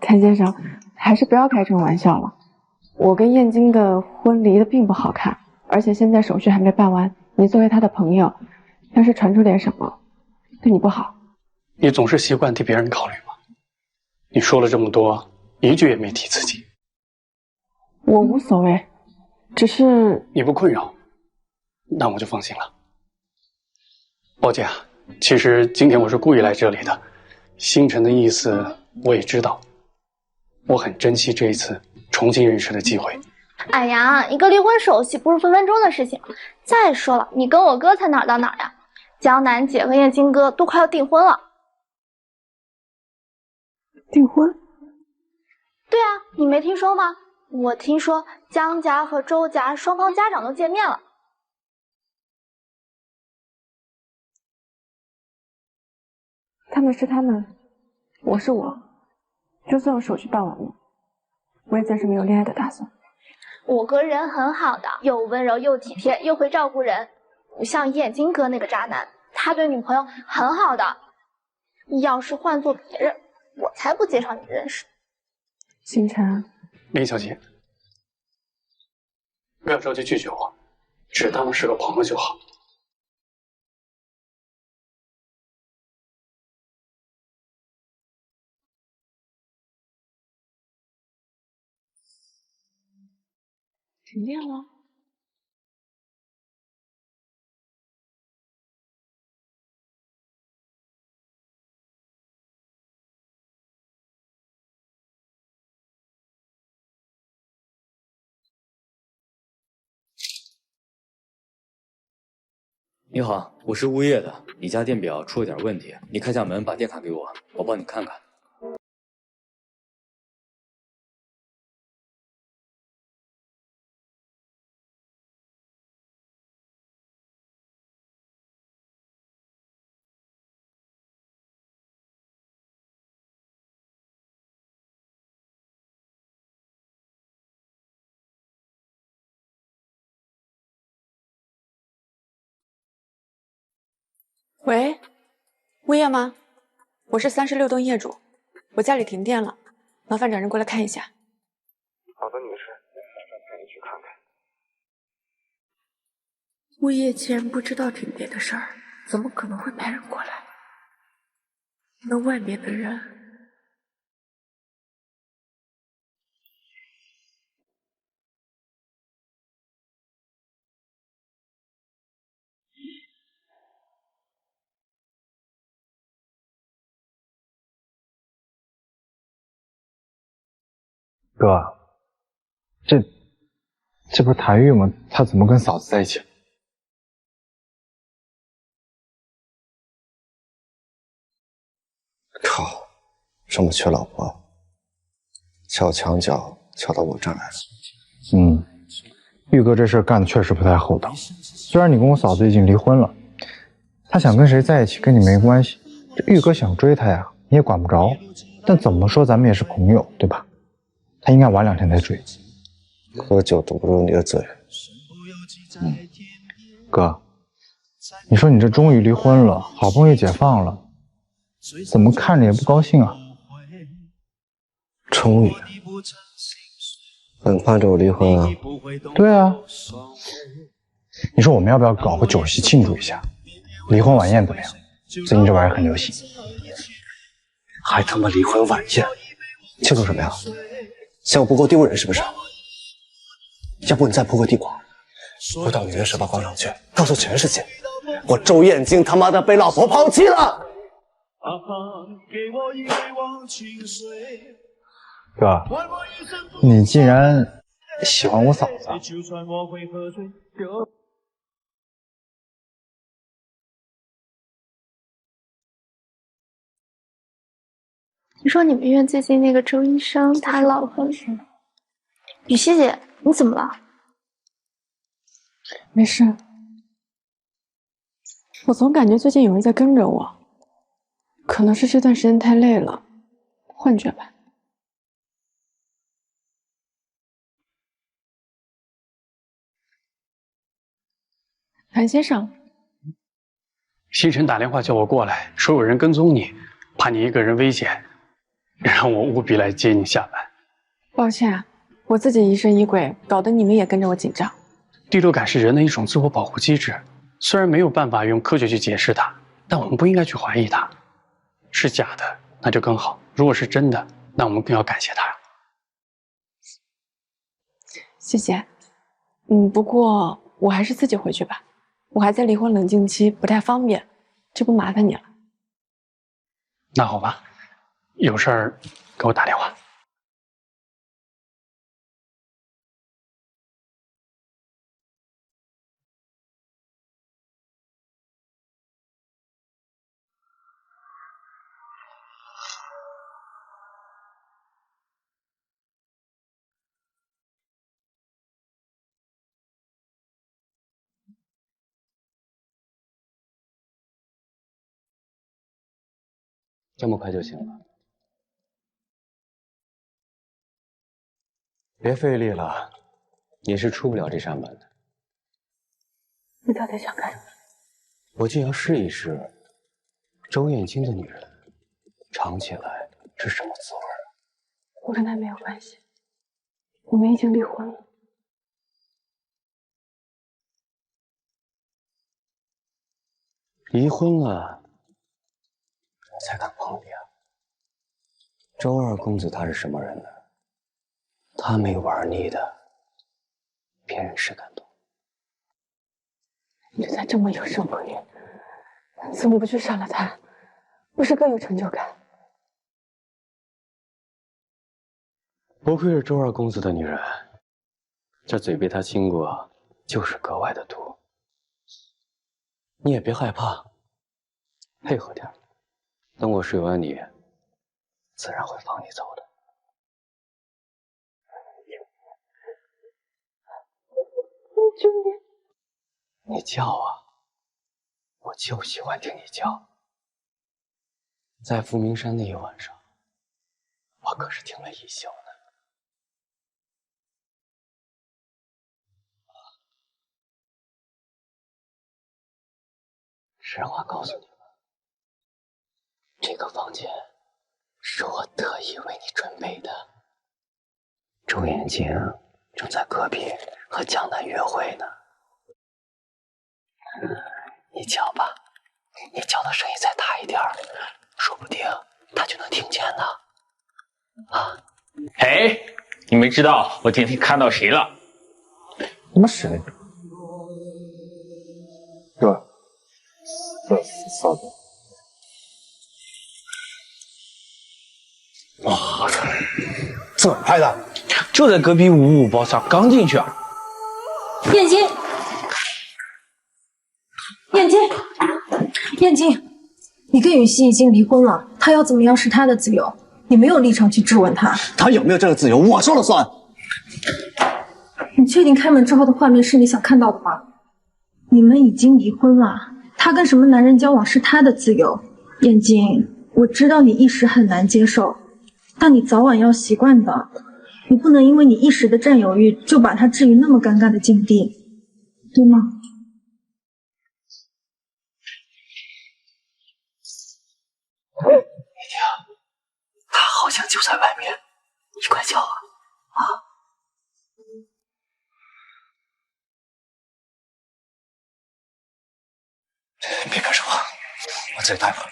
谭先生，还是不要开这种玩笑了。我跟燕京的婚离的并不好看，而且现在手续还没办完。你作为他的朋友，要是传出点什么，对你不好。你总是习惯替别人考虑吗？你说了这么多，一句也没提自己。我无所谓，只是你不困扰，那我就放心了。抱歉啊，其实今天我是故意来这里的，星辰的意思我也知道，我很珍惜这一次重新认识的机会。哎呀，一个离婚手续不是分分钟的事情。再说了，你跟我哥才哪儿到哪儿呀？江南姐和燕京哥都快要订婚了。订婚？对啊，你没听说吗？我听说江家和周家双方家长都见面了。他们是他们，我是我，就算我手续办完了，我也暂时没有恋爱的打算。我哥人很好的，又温柔又体贴，又会照顾人，不像燕京哥那个渣男，他对女朋友很好的。要是换做别人，我才不介绍你认识。星辰，林小姐，不要着急拒绝我，只当是个朋友就好。停电了。你好，我是物业的，你家电表出了点问题，你开下门把电卡给我，我帮你看看。喂，物业吗？我是36栋业主，我家里停电了，麻烦找人过来看一下。好的，女士，马上派人去看看。物业既然不知道停电的事儿，怎么可能会派人过来？那外面的人……哥，这不是谭玉吗？他怎么跟嫂子在一起？靠，这么缺老婆，撬墙角撬到我这儿来了。玉哥这事干的确实不太厚道。虽然你跟我嫂子已经离婚了，他想跟谁在一起跟你没关系。这玉哥想追他呀，你也管不着。但怎么说咱们也是朋友，对吧？他应该晚2天再追。喝酒堵不住你的嘴。哥，你说你这终于离婚了，好不容易解放了，怎么看着也不高兴啊？终于，很盼着我离婚啊？对啊。你说我们要不要搞个酒席庆祝一下？离婚晚宴怎么样？最近这玩意儿很流行。还他妈离婚晚宴，庆祝什么呀？嫌我不够丢人是不是？要不你再铺个地广，我到纽约时报广场去，告诉全世界，我周燕京他妈的被老婆抛弃了。哥，你既然喜欢我嫂子，听说你们院最近那个周医生他老婆……雨熙姐，你怎么了？没事，我总感觉最近有人在跟着我，可能是这段时间太累了，幻觉吧。谭先生，星辰打电话叫我过来，说有人跟踪你，怕你一个人危险，让我务必来接你下班。抱歉，我自己疑神疑鬼，搞得你们也跟着我紧张。第六感是人的一种自我保护机制，虽然没有办法用科学去解释它，但我们不应该去怀疑它。是假的，那就更好；如果是真的，那我们更要感谢它。谢谢。不过我还是自己回去吧，我还在离婚冷静期，不太方便，就不麻烦你了。那好吧，有事儿给我打电话。这么快就行了？别费力了，你是出不了这扇门的。你到底想干什么？我就要试一试，周艳青的女人尝起来是什么滋味啊？我跟他没有关系，我们已经离婚了。离婚了，我才敢碰你啊！周二公子他是什么人呢？他没玩腻的，别人是敢动。你才这么有生活力，怎么不去杀了他？不是更有成就感？不愧是周二公子的女人，这嘴被他亲过，就是格外的毒。你也别害怕，配合点，等我睡完你，自然会放你走的。救命！你叫啊，我就喜欢听你叫。在伏明山那一晚上，我可是听了一宿呢。实话告诉你们，这个房间是我特意为你准备的。周眼睛正在隔壁和江南约会呢。你叫吧，你叫的声音再大一点，说不定他就能听见呢。啊！哎，你们知道我今天看到谁了？你们谁？嫂子。哇，怎么拍的？就在隔壁55包厢，刚进去啊。燕京，燕京，燕京，你跟雨熙已经离婚了，他要怎么样是他的自由，你没有立场去质问他。他有没有这个自由，我说了算。你确定开门之后的画面是你想看到的吗？你们已经离婚了。他跟什么男人交往是他的自由，燕京，我知道你一时很难接受，但你早晚要习惯的。你不能因为你一时的占有欲，就把他置于那么尴尬的境地，对吗？你听，他好像就在外面，你快叫啊！啊！别干什么，我自己待会儿。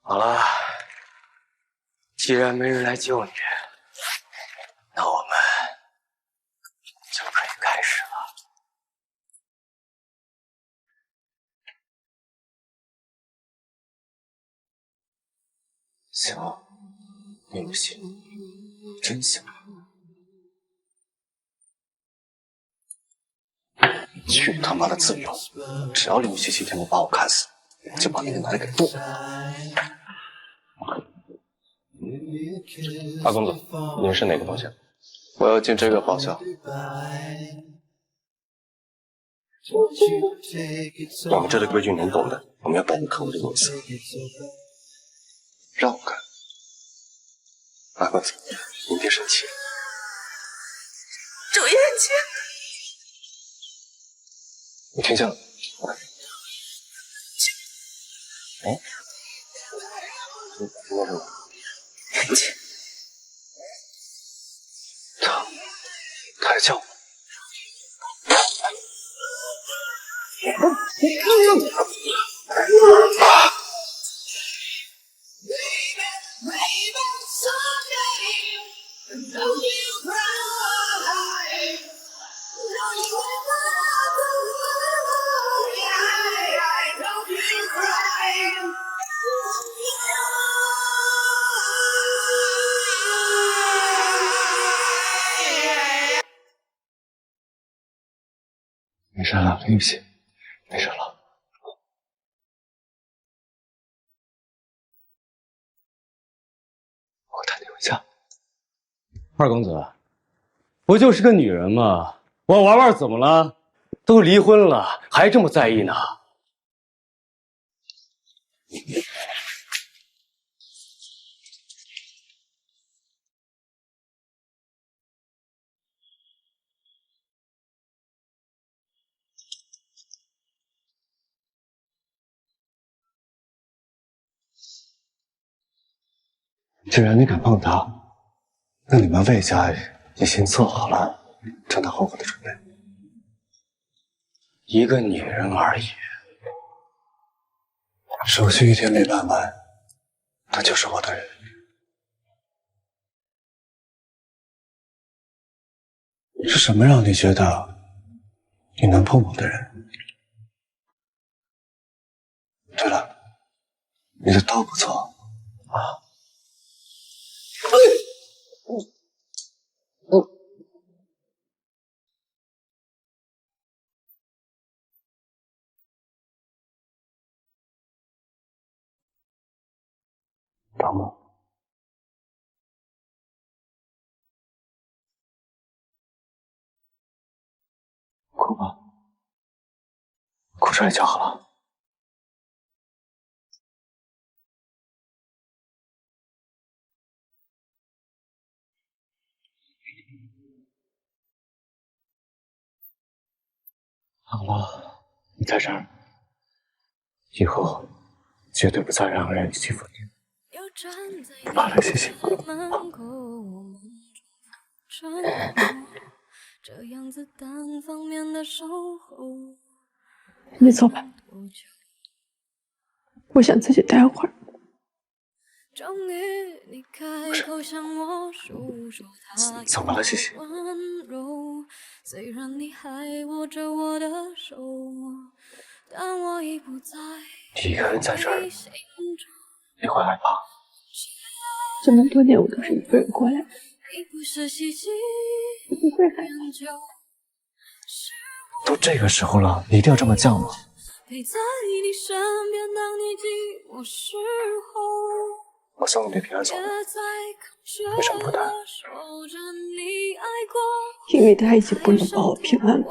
好了，既然没人来救你，那我们就可以开始了。行，对不起，真行。去他妈的自由！只要林夕今天不把我砍死，就把那个男的给剁了。二公子，您是哪个包厢？我要进这个包厢。我们这的规矩您懂的，我们要保护客户的隐私。让我看。二公子，您别生气。周艳青，你听见了？哎，你听见什么？他在叫我。没事了，林雨熙，没事了。我带你回家。二公子，不就是个女人吗？玩玩玩怎么了？都离婚了，还这么在意呢？既然你敢碰她，那你们魏家也先做好了承担后果的准备。一个女人而已，手续一天没办完，她就是我的人。是什么让你觉得你能碰我的人？对了，你的刀不错啊。张梦，哭吧，哭出来就好了。好了，你在这儿，以后绝对不再让人欺负你。不怕了，谢谢。你走吧，我想自己待会儿。怎么了，西西？你一个人在这儿，你会害怕？这么多年我都是一个人过来的，我不会害怕。都这个时候了，你一定要这么犟吗？我送你平安走，为什么不带？因为他已经不能保我平安了。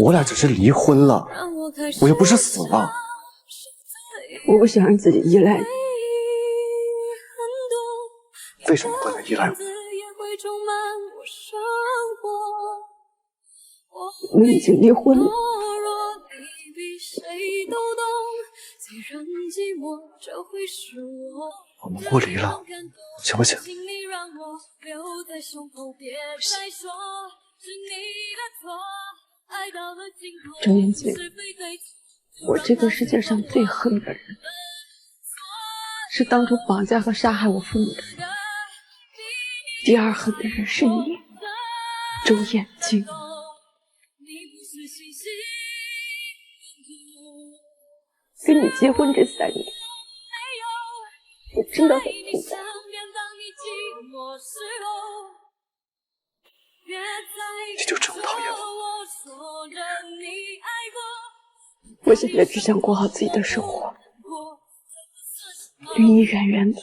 我俩只是离婚了，我又不是死了。我不想让自己依赖你。为什么不能依赖我？我们已经离婚了。我们不离了，行不行？周年锦，我这个世界上最恨的人，是当初绑架和杀害我父母的人。第二恨的人是你，周眼睛。跟你结婚这3年，我真的很痛苦。你就这么讨厌我？我现在只想过好自己的生活，离你远远的。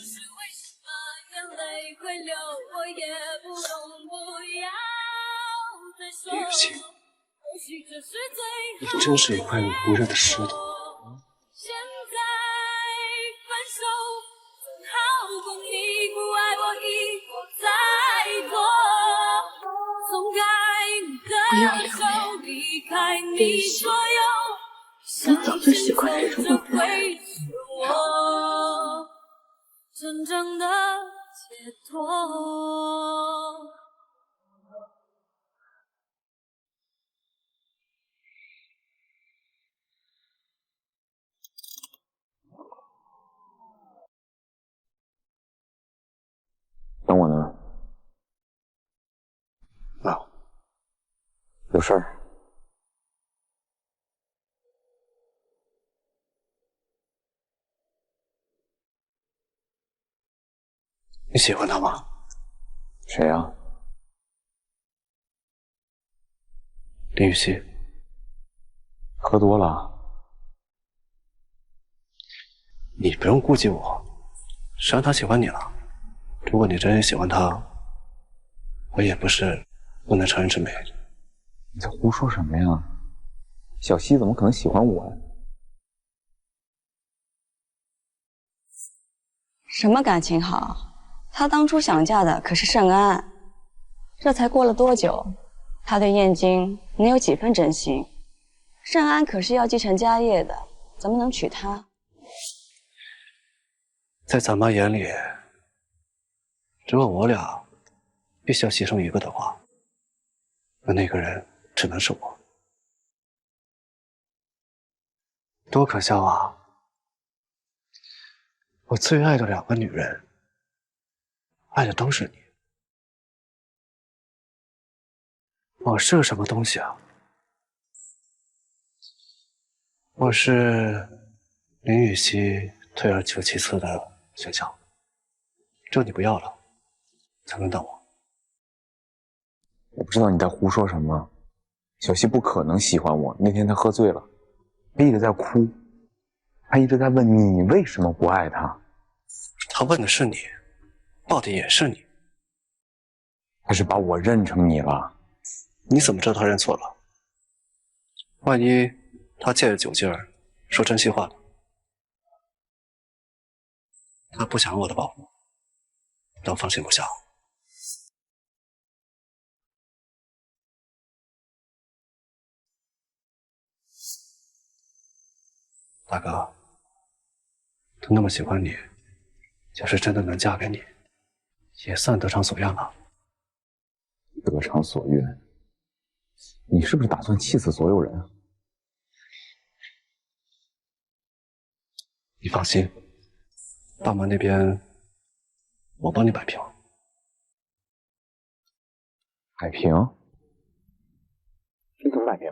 雨欣，你真是一块无热的石头。不要留恋，雨欣，我早就习惯这种冷漠。真正的解脱。等我呢。啊，有事儿。你喜欢他吗？谁呀？林雨熙。喝多了。你不用顾忌我，谁让他喜欢你了？如果你真心喜欢他，我也不是不能承认之美。你在胡说什么呀？小西怎么可能喜欢我呀？什么感情好？他当初想嫁的可是盛安，这才过了多久，他对燕京能有几分真心？盛安可是要继承家业的，怎么能娶她？在咱妈眼里，如果我俩必须要牺牲一个的话，那个人只能是我。多可笑啊！我最爱的2个女人，爱的都是你。我是个什么东西啊？我是林雨熙退而求其次的选项，只有你不要了，才轮到我。我不知道你在胡说什么。小西不可能喜欢我。那天他喝醉了，他一直在哭，他一直在问你为什么不爱他。他问的是你，报的也是你。他是把我认成你了。你怎么知道他认错了？万一他借着酒劲儿说真心话呢？他不想要我的保护，但我放心不下。大哥，他那么喜欢你，要是真的能嫁给你，也算得偿所愿了。得偿所愿？你是不是打算气死所有人啊？你放心，大门那边我帮你摆平。摆平？这怎么摆平？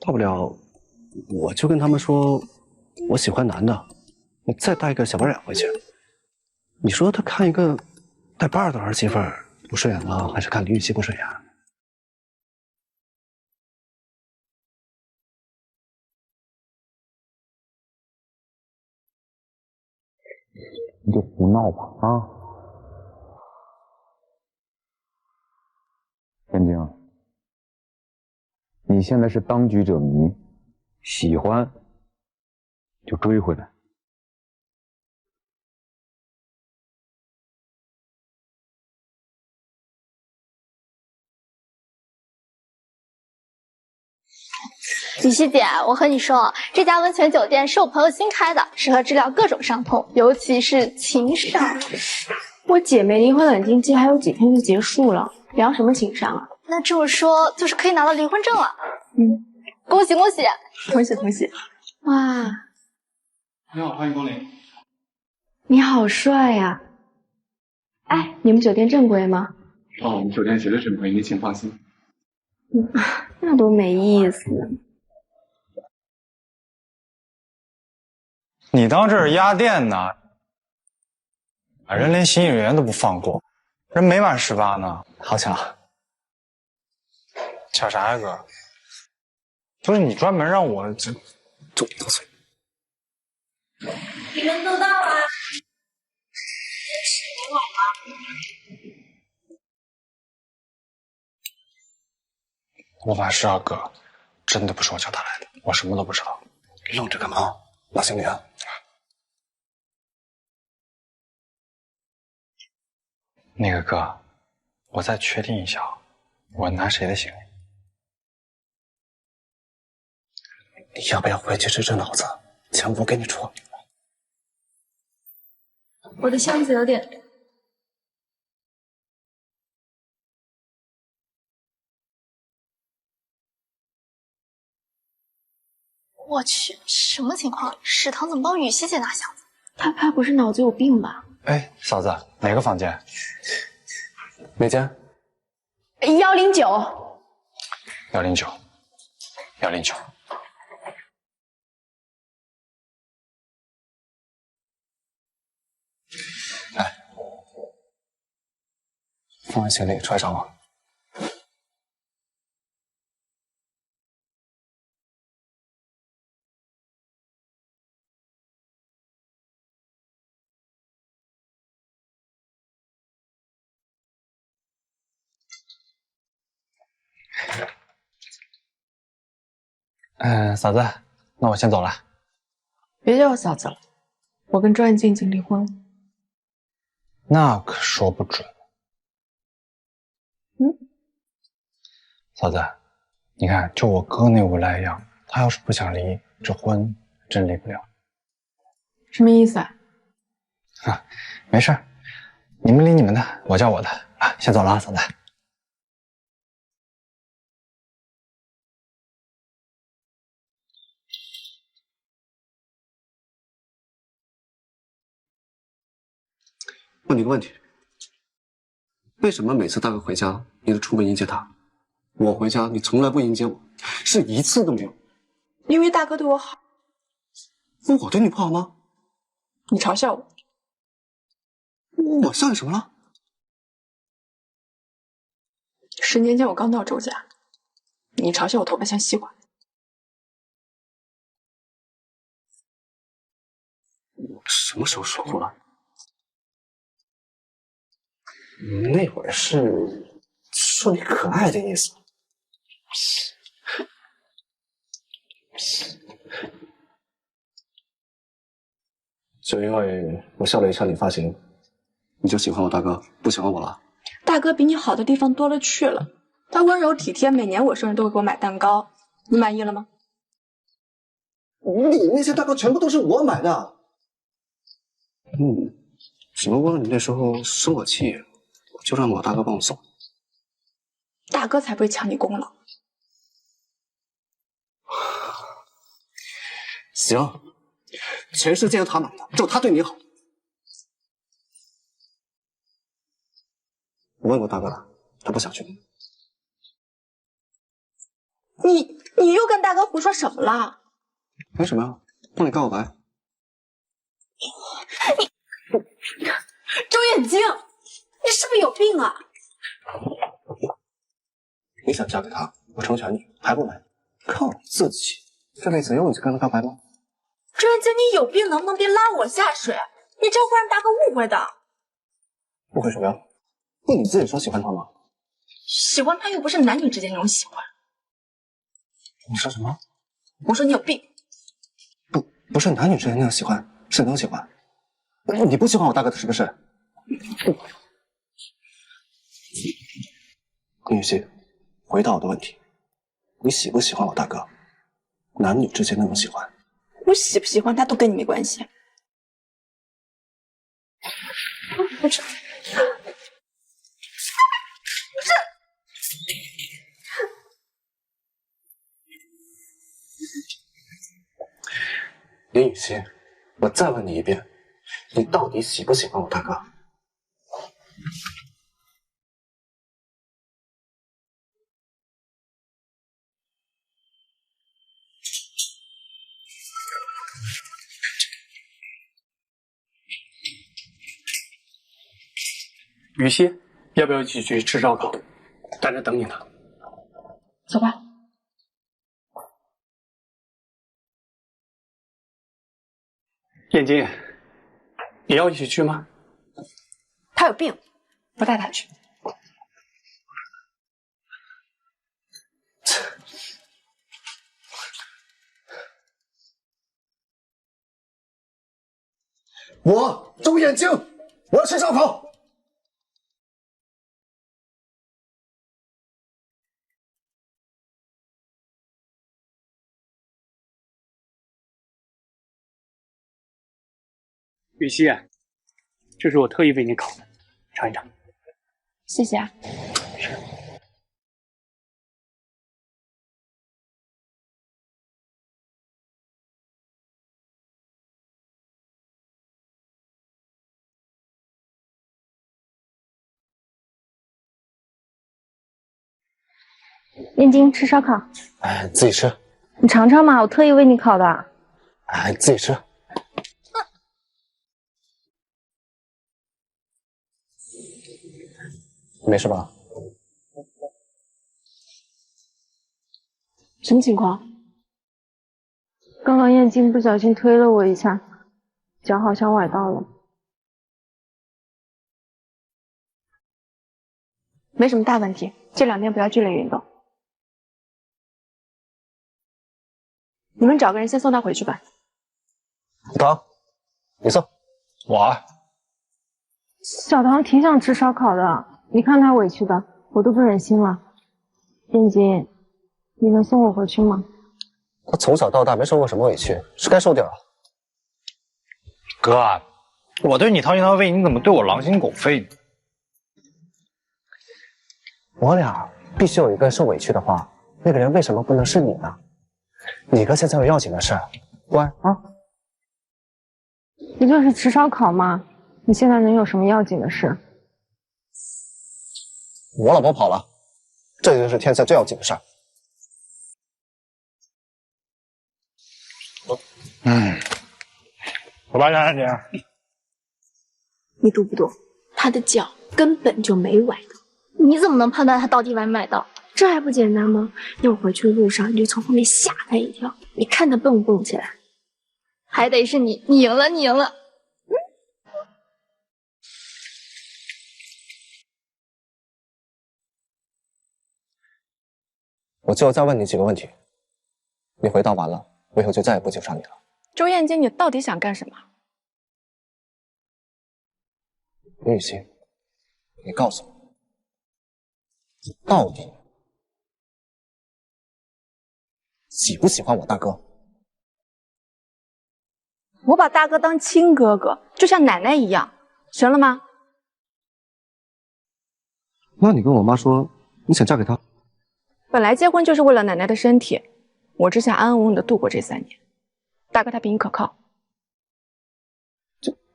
大不了我就跟他们说我喜欢男的，我再带一个小白脸回去。你说他看一个带把儿的儿媳妇儿不顺眼呢，还是看林雨熙不顺眼？你就胡闹吧啊！燕京，你现在是当局者迷，喜欢就追回来。雨熙姐，我和你说，这家温泉酒店是我朋友新开的，适合治疗各种伤痛，尤其是情伤。我姐妹离婚冷静期还有几天就结束了，疗什么情伤啊？那这么说就是可以拿到离婚证了。恭喜恭喜！恭喜恭喜！哇，你好，欢迎光临。你好帅呀！哎，你们酒店正规吗？哦，我们酒店绝对正规，你请放心。那多没意思。你当这是压店呢？人连新演员都不放过，人没满18呢，好巧。巧啥呀，哥？就是你专门让我就你个嘴。你们都到了。我发誓啊，哥，真的不是我叫他来的，我什么都不知道。你愣着干嘛？拿行李啊！那个哥，我再确定一下，我拿谁的行李？你要不要回去治治脑子？钱我给你出。我的箱子有点……我去，什么情况？史堂怎么帮雨熙姐拿箱子？他怕不是脑子有病吧？哎，嫂子，哪个房间？哪间？109。109。来，放完行李出来找我。嫂子，那我先走了。别叫我嫂子了，我跟周艳静已经离婚了。那可说不准。嫂子，你看，就我哥那无赖样，他要是不想离，这婚真离不了。什么意思啊？没事，你们理你们的，我叫我的啊。先走了啊，嫂子。问你个问题，为什么每次大哥回家你都出门迎接他，我回家你从来不迎接我，是一次都没有？因为大哥对我好。我对你不好吗？你嘲笑我。我笑你什么了10年前我刚到周家，你嘲笑我头发像西瓜。我什么时候说过了？那会儿是说你可爱的意思。就因为我笑了一下你发型，你就喜欢我大哥，不喜欢我了？大哥比你好的地方多了去了，他温柔体贴，每年我生日都会给我买蛋糕，你满意了吗？你那些蛋糕全部都是我买的。只不过你那时候生我气，我就让我大哥帮我送。大哥才不会抢你功劳。行，全世界都他买的，只有他对你好。我问过大哥了，他不想去。你又跟大哥胡说什么了？为什么呀？帮你告个白。周艳晶，你是不是有病啊？你想嫁给他，我成全你，还不来？靠你自己，这辈子有勇气跟他告白吗？周艳晶，你有病，能不能别拉我下水？你这样会让大哥误会的。误会什么呀？不你自己说喜欢他吗？喜欢他又不是男女之间那种喜欢。你说什么？我说你有病。不是男女之间那种喜欢，是能喜欢。你不喜欢我大哥的是不是？林雨熙，回答我的问题，你喜不喜欢我大哥？男女之间那种喜欢。我喜不喜欢他都跟你没关系。不是，林雨熙，我再问你一遍，你到底喜不喜欢我大哥？雨熙，要不要一起去吃烧烤？在这等你呢。走吧。燕京，也要一起去吗？他有病，不带他去。我周艳晶，我要吃烧烤。雨熙，这是我特意为你烤的，尝一尝。谢谢啊。燕京吃烧烤，哎，自己吃。你尝尝嘛，我特意为你烤的。哎，自己吃。没事吧？什么情况？刚刚燕京不小心推了我一下，脚好像崴到了。没什么大问题，这2天不要剧烈运动。你们找个人先送他回去吧。小唐，你送。我。小唐挺想吃烧烤的，你看他委屈的，我都不忍心了。燕京，你能送我回去吗？他从小到大没受过什么委屈，是该受点啊。哥，我对你掏心掏肺，你怎么对我狼心狗肺呢？我俩必须有一个人受委屈的话，那个人为什么不能是你呢？你哥现在有要紧的事，乖啊。不就是吃烧烤吗？你现在能有什么要紧的事？我老婆跑了，这就是天下最要紧的事。我爸想你。你赌不赌？他的脚根本就没崴到。你怎么能判断他到底崴没崴到？这还不简单吗？要回去的路上，你就从后面吓他一跳，你看他蹦不蹦起来。还得是你，你赢了，你赢了。我最后再问你几个问题，你回答完了，我以后就再也不纠缠你了。周燕京，你到底想干什么？林雨欣，你告诉我，你到底喜不喜欢我大哥？我把大哥当亲哥哥，就像奶奶一样，行了吗？那你跟我妈说你想嫁给他？本来结婚就是为了奶奶的身体，我只想安安稳稳的度过这3年。大哥他比你可靠，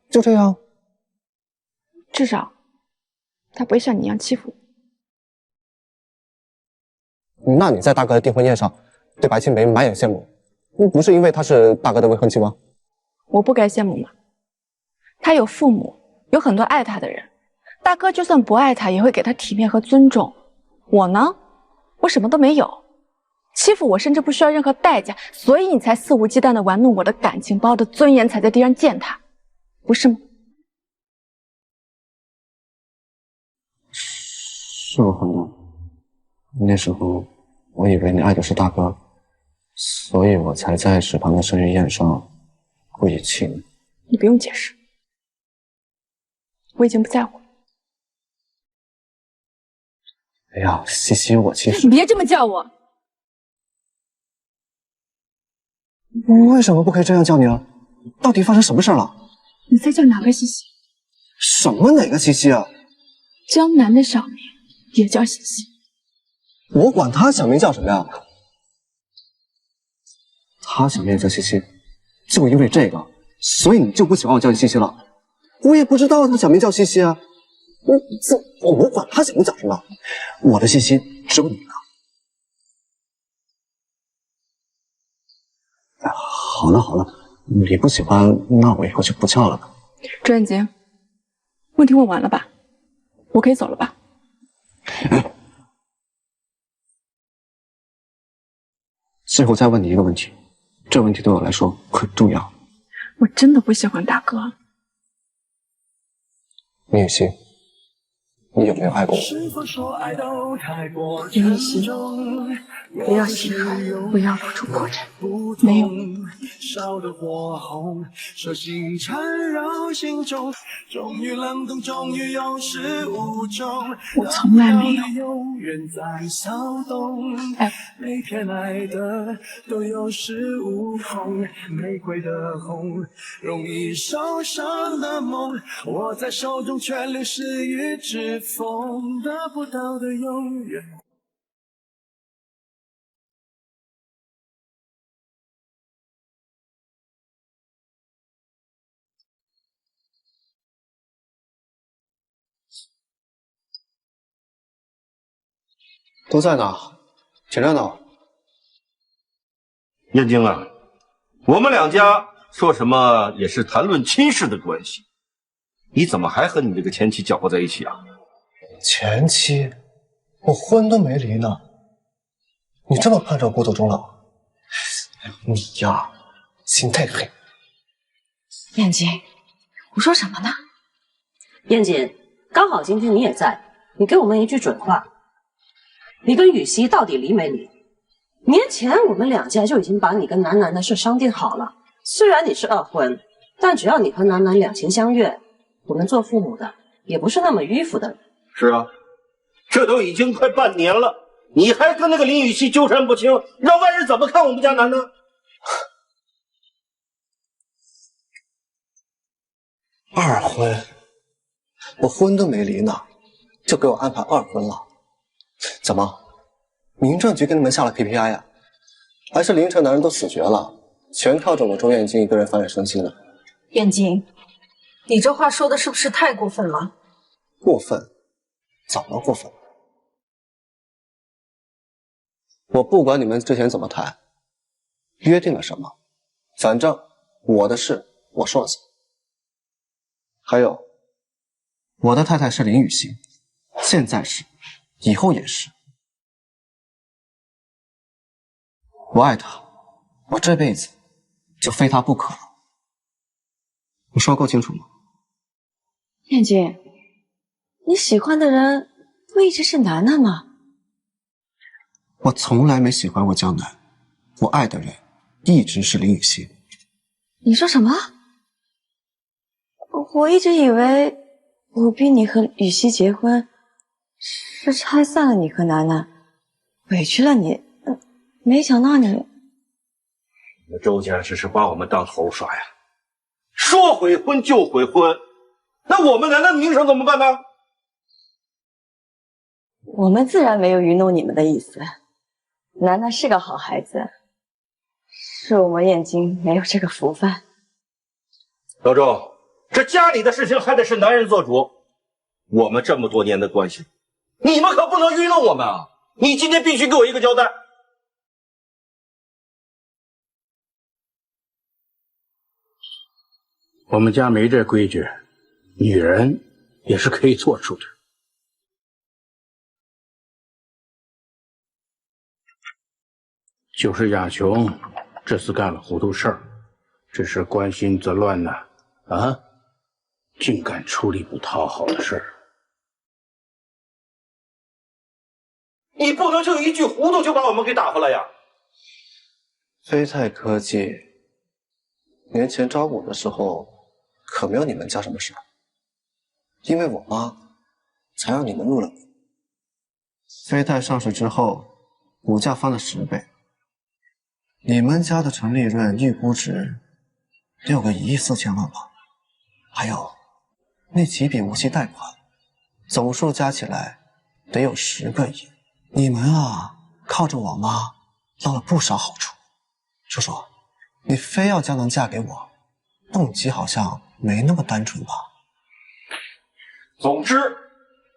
就这样。至少他不会像你一样欺负我。那你在大哥的订婚宴上对白青梅满眼羡慕，不是因为她是大哥的未婚妻吗？我不该羡慕吗？他有父母，有很多爱他的人，大哥就算不爱他，也会给他体面和尊重。我呢，我什么都没有，欺负我甚至不需要任何代价，所以你才肆无忌惮地玩弄我的感情，把我的尊严踩在地上践踏，不是吗？是我很多。那时候我以为你爱的是大哥，所以我才在史旁的生日宴上故意气你。你不用解释，我已经不在乎了。哎呀，西西，我其实……你别这么叫我！为什么不可以这样叫你啊？到底发生什么事了？你在叫哪个西西？什么哪个西西啊？江南的小名也叫西西。我管他小名叫什么呀？他小名也叫西西，就因为这个，所以你就不喜欢我叫你西西了？我也不知道他小名叫西西啊。我管他小名叫什么？我的西西只有你一个。哎，好了好了，你不喜欢，那我以后就不叫了吧。周燕京，问题问完了吧？我可以走了吧？最后再问你一个问题，这问题对我来说很重要。我真的不喜欢大哥。林雨欣，你有没有爱过我？林雨欣，不要心软，不要露出破绽。没有。烧得火红，手心缠绕心中，终于冷冻，终于有始无终。我从来没有。永远在骚动，每天爱的都有恃无恐，玫瑰的红，容易受伤的梦，握在手中却流失于指缝，得不到的永远。都在呢，挺热闹。燕京啊，我们两家说什么也是谈论亲事的关系，你怎么还和你这个前妻搅和在一起啊？前妻？我婚都没离呢，你这么盼着我孤独终老？你呀，心太黑。燕京，胡说什么呢？燕京，刚好今天你也在，你给我们一句准话。你跟雨熙到底离没离？年前我们两家就已经把你跟楠楠的事商定好了。虽然你是二婚，但只要你和楠楠两情相悦，我们做父母的也不是那么迂腐的人。是啊，这都已经快半年了，你还跟那个林雨熙纠缠不清，让外人怎么看我们家楠楠？二婚，我婚都没离呢，就给我安排二婚了？怎么，民政局给你们下了 KPI 呀？还是凌晨男人都死绝了，全靠着我周艳晶一个人繁衍生息呢？燕京，你这话说的是不是太过分了？过分？怎么过分？我不管你们之前怎么谈，约定了什么，反正我的事我说了算。还有，我的太太是林雨欣，现在是，以后也是。我爱她，我这辈子就非她不可了。我说够清楚吗？燕京，你喜欢的人不一直是楠楠吗？我从来没喜欢过江南，我爱的人一直是林雨欣。你说什么？我一直以为我逼你和雨熙结婚，是拆散了你和楠楠，委屈了你，没想到你们周家只是把我们当猴耍呀！说悔婚就悔婚，那我们楠楠的名声怎么办呢？我们自然没有愚弄你们的意思。楠楠是个好孩子，是我们燕京没有这个福分。老周，这家里的事情还得是男人做主。我们这么多年的关系，你们可不能愚弄我们啊！你今天必须给我一个交代。我们家没这规矩，女人也是可以做主的。就是亚琼这次干了糊涂事儿，只是关心则乱呐，啊，竟敢处理不讨好的事儿。你不能就一句糊涂就把我们给打发了呀！飞泰科技年前招我的时候，可没有你们家什么事，因为我妈才让你们入了股。飞泰上市之后，股价翻了10倍，你们家的纯利润预估值6个1亿4千万吧，还有那几笔无息贷款，总数加起来得有10个亿。你们啊，靠着我妈捞了不少好处。叔叔，你非要江南嫁给我，动机好像没那么单纯吧？总之，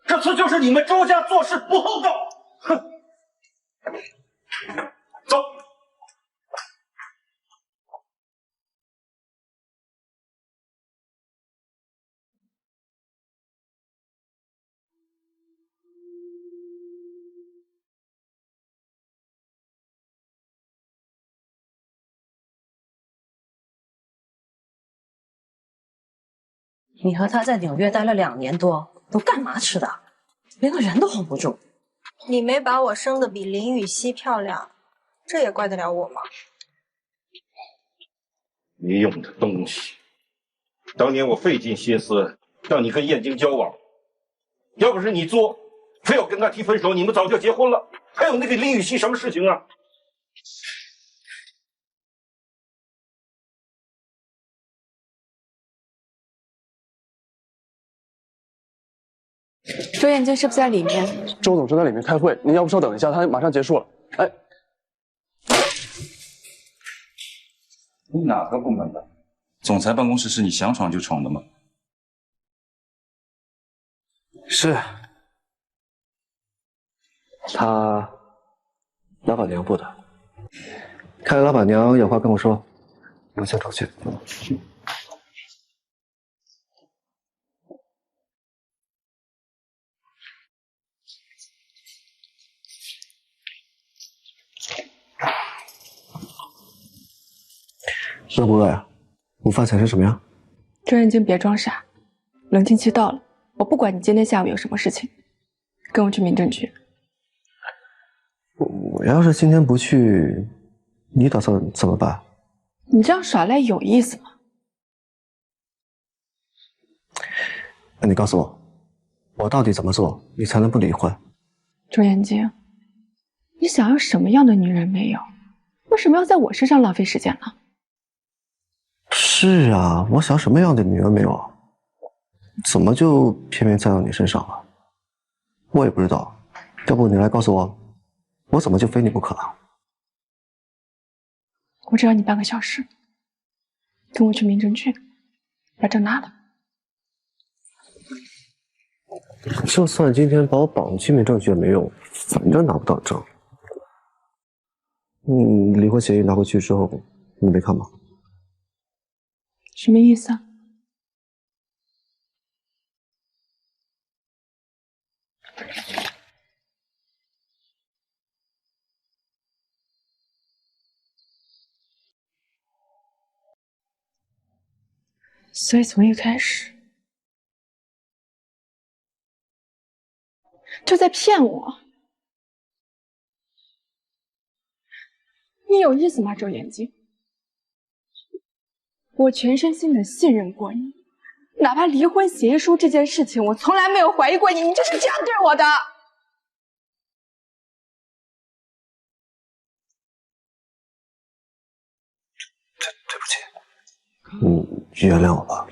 这次就是你们周家做事不厚道。哼！走。你和他在纽约待了2年多，都干嘛吃的？连个人都 hold 不住。你没把我生的比林雨熙漂亮，这也怪得了我吗？没用的东西！当年我费尽心思让你跟燕京交往，要不是你作，非要跟他提分手，你们早就结婚了。还有那个林雨熙什么事情啊？周燕京是不是在里面？周总正在里面开会，您要不稍等一下，他马上结束了。哎，你哪个部门的？总裁办公室是你想闯就闯的吗？是。他老板娘部的。看来老板娘有话跟我说，我先出去。饿不饿呀？午饭想吃什么呀？周燕京，别装傻，冷静期到了，我不管你今天下午有什么事情，跟我去民政局。我要是今天不去，你打算怎么办？你这样耍赖有意思吗？那你告诉我，我到底怎么做，你才能不离婚？周延晶，你想要什么样的女人没有？为什么要在我身上浪费时间呢？是啊，我想什么样的女人没有啊？怎么就偏偏栽到你身上了？我也不知道，要不你来告诉我，我怎么就非你不可了？我只要你半个小时，跟我去民政局把证拿了。就算今天把我绑去民政局也没用，反正拿不到证。离婚协议拿回去之后，你没看吗？什么意思啊？所以从一开始就在骗我，你有意思吗，周延晶？我全身心的信任过你，哪怕离婚协议书这件事情，我从来没有怀疑过你，你就是这样对我的。对不起，原谅我吧。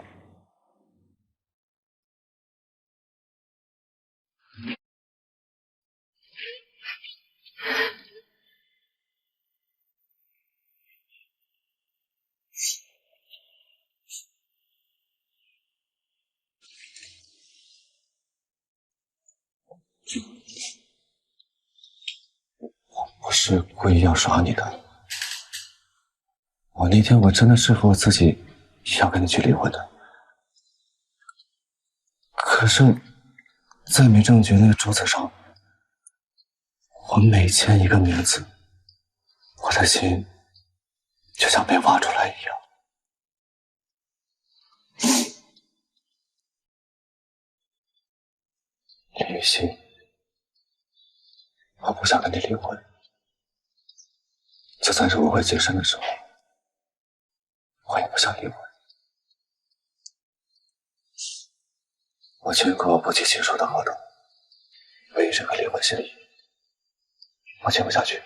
不是故意要耍你的。那天我真的说服我自己要跟你去离婚的。可是，在民政局那个桌子上，我每签一个名字，我的心就像被挖出来一样。林雨欣，我不想跟你离婚。就算是误会结深的时候，我也不想离婚。我签过不计其数的合同，为这个离婚协议，我签不下去。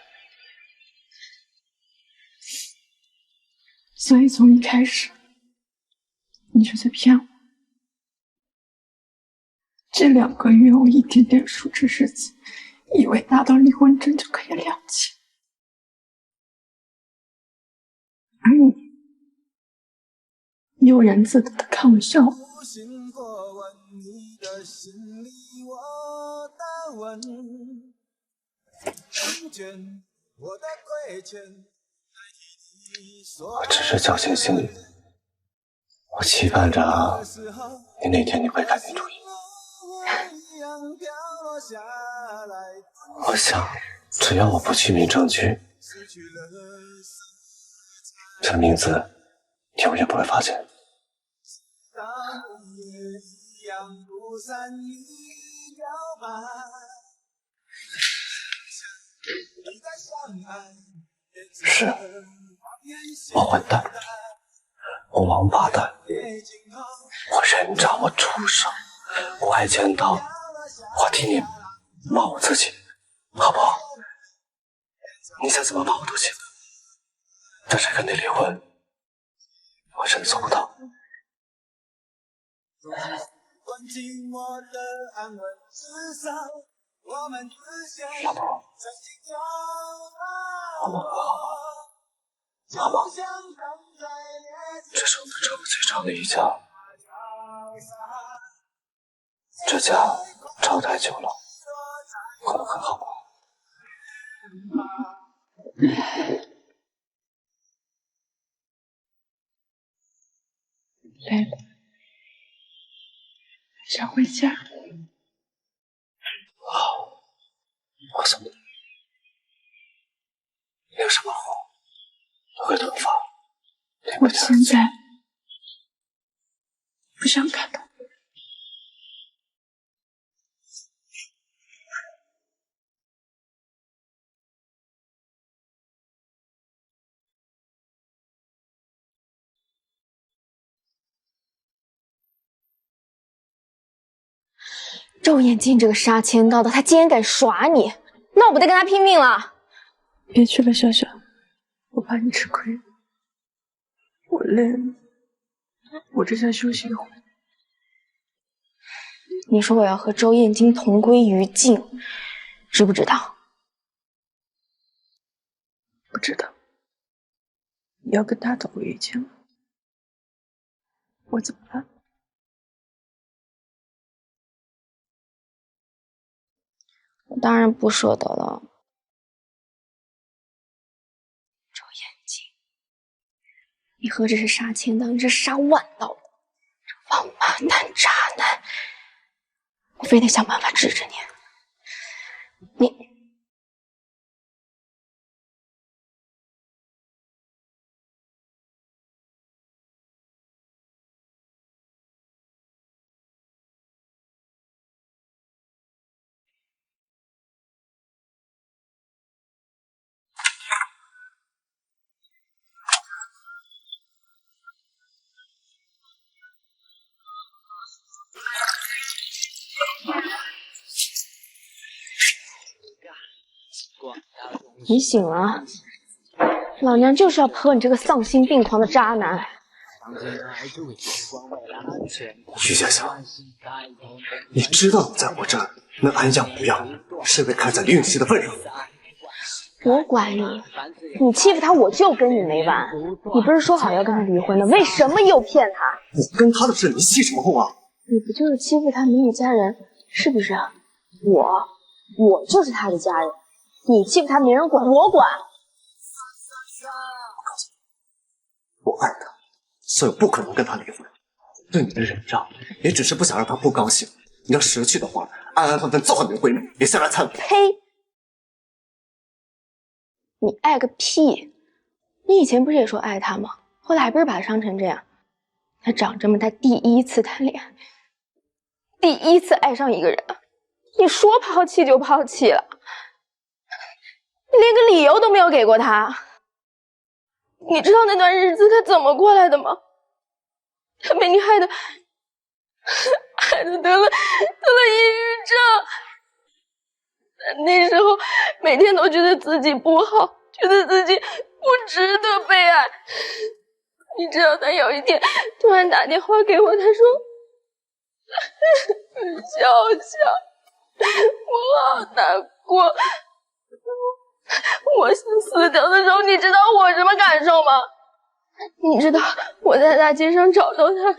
所以从一开始，你就在骗我。这2个月我一点点数着日子，以为拿到离婚证就可以谅解。而你悠然自得的看我笑话。我只是侥幸心理，我期盼着你哪天你会改变主意。我想，只要我不去民政局，这名字你永远不会发现。是，我混蛋，我王八蛋，我人渣，我畜生，我爱检讨，我替你骂我自己，好不好？你再怎么骂我都行，但是跟你离婚，我真的做不到。老婆，我们和好吗？好吗？这是我们这过最长的一家，这家吵太久了，我们和好吗？累了，想回家。好，我送你。你有什么话，留给头发。我现在不想看到。周彦进这个杀千刀的，他竟然敢耍你，那我不得跟他拼命了？别去了，笑笑，我怕你吃亏。我累了，我只想休息一会儿。你说我要和周彦京同归于尽，知不知道？不知道。你要跟他同归于尽了，我怎么办？我当然不舍得了。周彦京，你何止是杀千刀，你是杀万刀的这王八蛋渣男！我非得想办法治治你。你。你醒了，老娘就是要泼你这个丧心病狂的渣男！徐小小，你知道你在我这儿能安样无样，是被看在李允熙的份上。我管你，你欺负他我就跟你没完！你不是说好要跟他离婚的，为什么又骗他？我跟他的事你起什么哄啊？你不就是欺负他没有家人，是不是？我就是他的家人。你欺负他没人管，我管。我告诉你，我爱他，所以不可能跟他离婚。对你的忍让，也只是不想让他不高兴。你要识趣的话，安安分分做好你的闺蜜，别下来掺和。呸！你爱个屁！你以前不是也说爱他吗？后来还不是把他伤成这样？他长这么大第一次谈恋爱，第一次爱上一个人，你说抛弃就抛弃了。你连个理由都没有给过他，你知道那段日子他怎么过来的吗？他被你害得得了抑郁症，那时候每天都觉得自己不好，觉得自己不值得被爱。你知道他有一天突然打电话给我，他说：“笑笑，我好难过。”我想死掉的时候，你知道我什么感受吗？你知道我在大街上找到他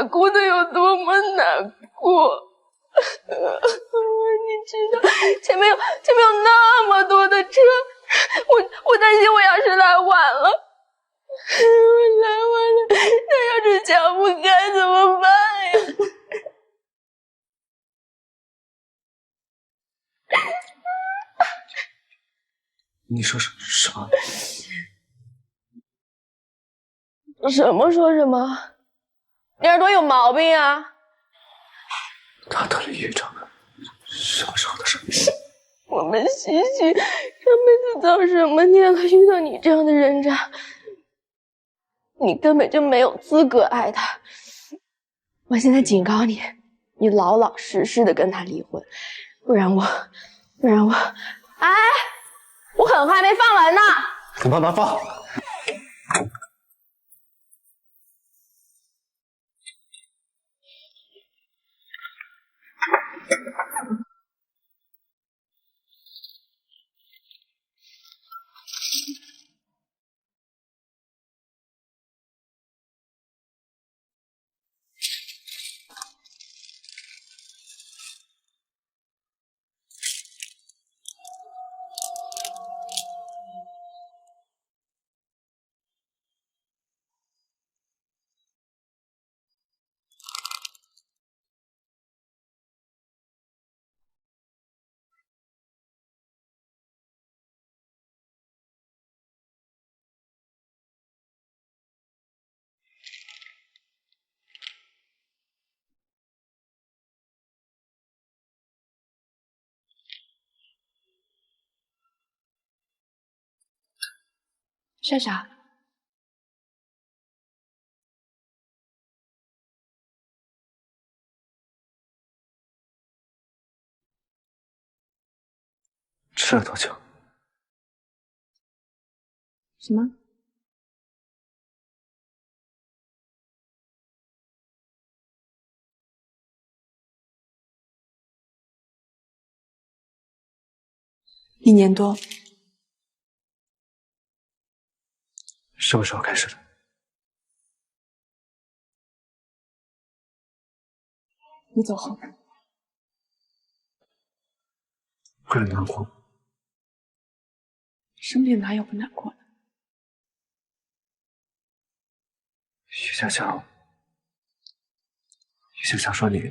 哭得有多么难过？你知道前面有那么多的车，我担心我要是来晚了，我来晚了，他要是抢不开怎么办呀？你说什么？什么说什么？你耳朵有毛病啊！他得了抑郁症，什么时候的事？我们西西上辈子造什么孽了，遇到你这样的人渣，你根本就没有资格爱他。我现在警告你，你老老实实的跟他离婚，不然我，哎，我狠话还没放完呢。你慢慢放。莎莎，吃了多久？什么？1年多。什么时候开始的？你走后。会很难过。生病哪有不难过的？于香香说你有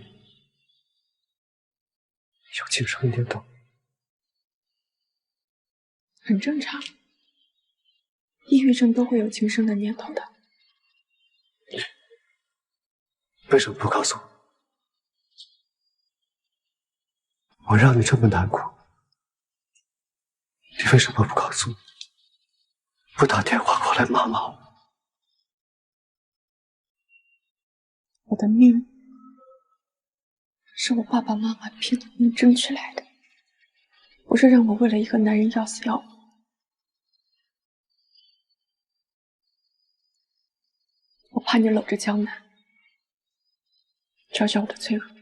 轻生念头，很正常，抑郁症都会有轻生的念头的。为什么不告诉我？我让你这么难过，你为什么不告诉我？不打电话过来骂骂我？我的命是我爸爸妈妈拼了命争取来的，不是让我为了一个男人要死要活。我怕你搂着江南，嘲笑我的脆弱。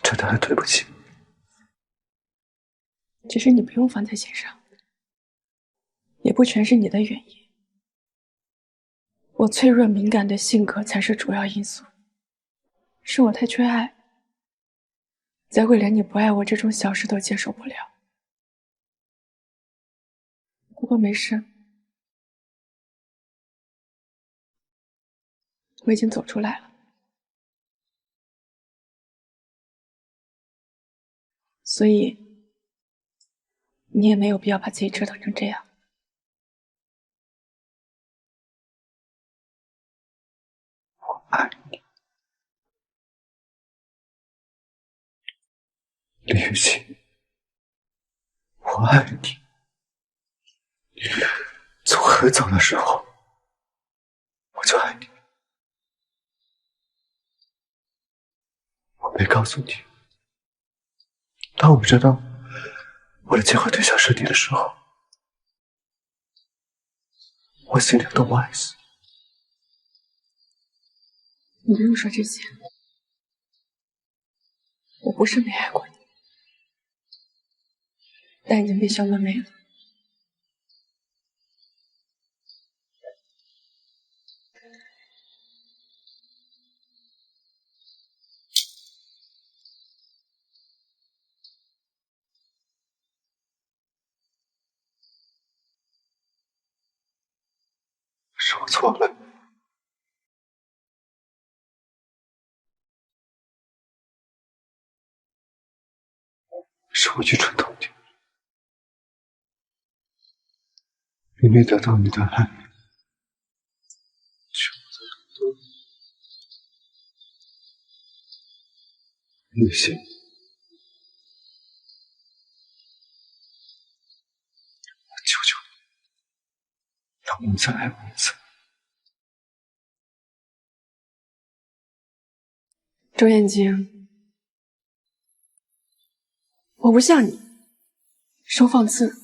真的很对不起。其实你不用放在心上，也不全是你的原因。我脆弱敏感的性格才是主要因素，是我太缺爱，才会连你不爱我这种小事都接受不了。不过没事，我已经走出来了。所以，你也没有必要把自己折腾成这样。我爱你，李雨欣，我爱你。从很早的时候，我就爱你。我没告诉你。当我知道我的结婚对象是你的时候，我心里有多不安心。你不用说这些，我不是没爱过你，但已经被肖文没了。是我错了，是我愚蠢透顶。明明得到你的爱，却不曾得到雨欣，我求求你，让我再爱我一次。周燕京，我不像你收放自如，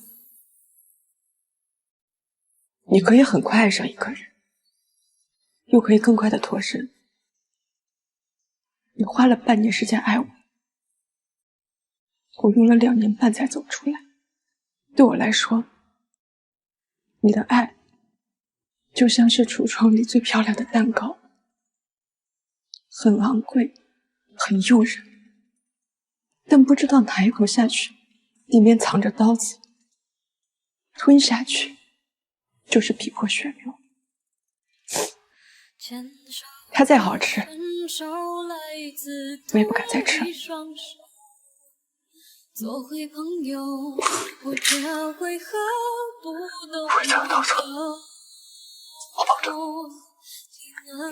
你可以很快爱上一个人，又可以更快的脱身。你花了半年时间爱我，我用了2年半才走出来。对我来说，你的爱就像是橱窗里最漂亮的蛋糕，很昂贵，很诱人，但不知道哪一口下去，里面藏着刀子，吞下去就是皮破血流。它再好吃，我也不敢再吃了。做回朋友，我这回合不能回家逃走，我保证，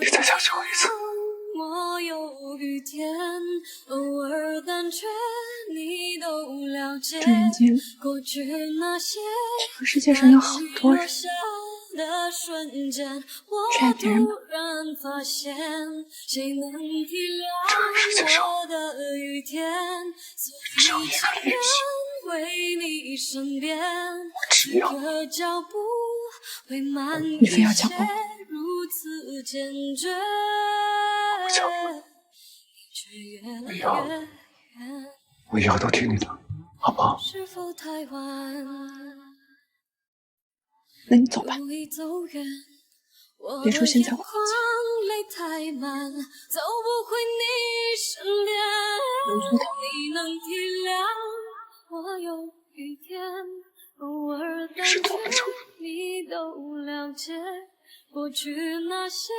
你再相信我一次，我有雨天，偶尔感觉你都了解。郑元京，过去那些这个世界上有好多人，的瞬间，我突然发现，谁能体谅我的雨天？所以情愿为你身边，一个脚步会慢一些，如此坚决，却越来越远。我以后都听你的，好不好？是否太晚？那你走吧，别出现在我面前。你能体谅我有雨天，偶尔感觉你都了解。过去那些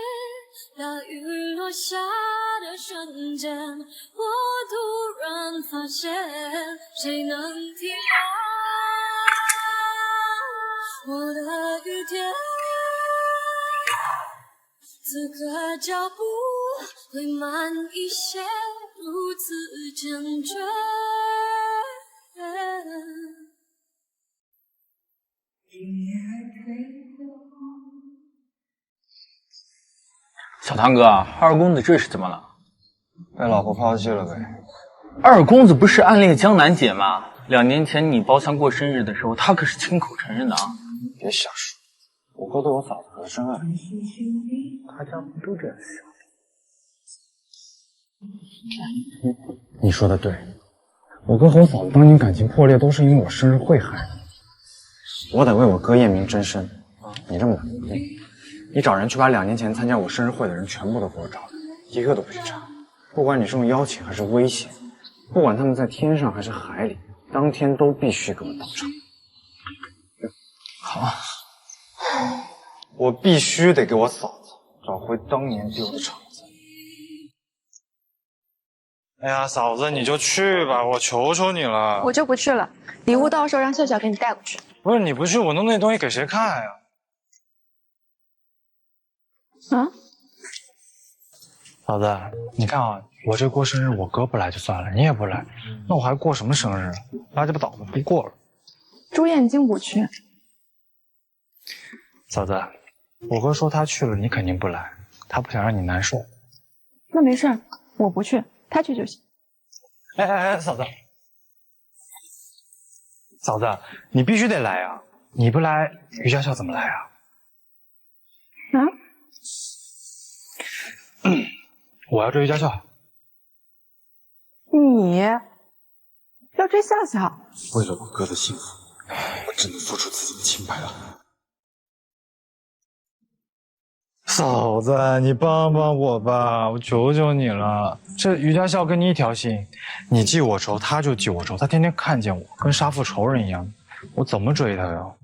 大雨落下的瞬间，我突然发现，谁能体谅我的雨天？此刻脚步会慢一些，如此坚决。小唐哥，二公子这是怎么了？被老婆抛弃了呗。二公子不是暗恋江南姐吗？2年前你包厢过生日的时候，他可是亲口承认的啊！别瞎说，我哥对我嫂子可是真爱。他家不都这样想？你说的对，我哥和我嫂子当年感情破裂，都是因为我生日会害的。我得为我哥验明真身。你这么冷静，你找人去把2年前参加我生日会的人全部都给我找来，一个都不许差。不管你是用邀请还是威胁，不管他们在天上还是海里，当天都必须给我到场。好啊，我必须得给我嫂子找回当年丢的场子。哎呀，嫂子，你就去吧，我求求你了。我就不去了，礼物到时候让笑笑给你带过去。不是你不去，我弄那东西给谁看呀？啊？嫂子，你看啊，我这过生日，我哥不来就算了，你也不来，那我还过什么生日？拉鸡巴倒子不过了。朱燕京不去。嫂子，我哥说他去了，你肯定不来，他不想让你难受。那没事，我不去，他去就行。哎，嫂子，嫂子，你必须得来呀！你不来，于笑笑怎么来啊？我要追于笑笑。你要追笑笑？为了我哥的幸福，我只能付出自己的清白了。嫂子，你帮帮我吧，我求求你了。这于家笑跟你一条心，你记我仇，他就记我仇，他天天看见我跟杀父仇人一样，我怎么追他呀？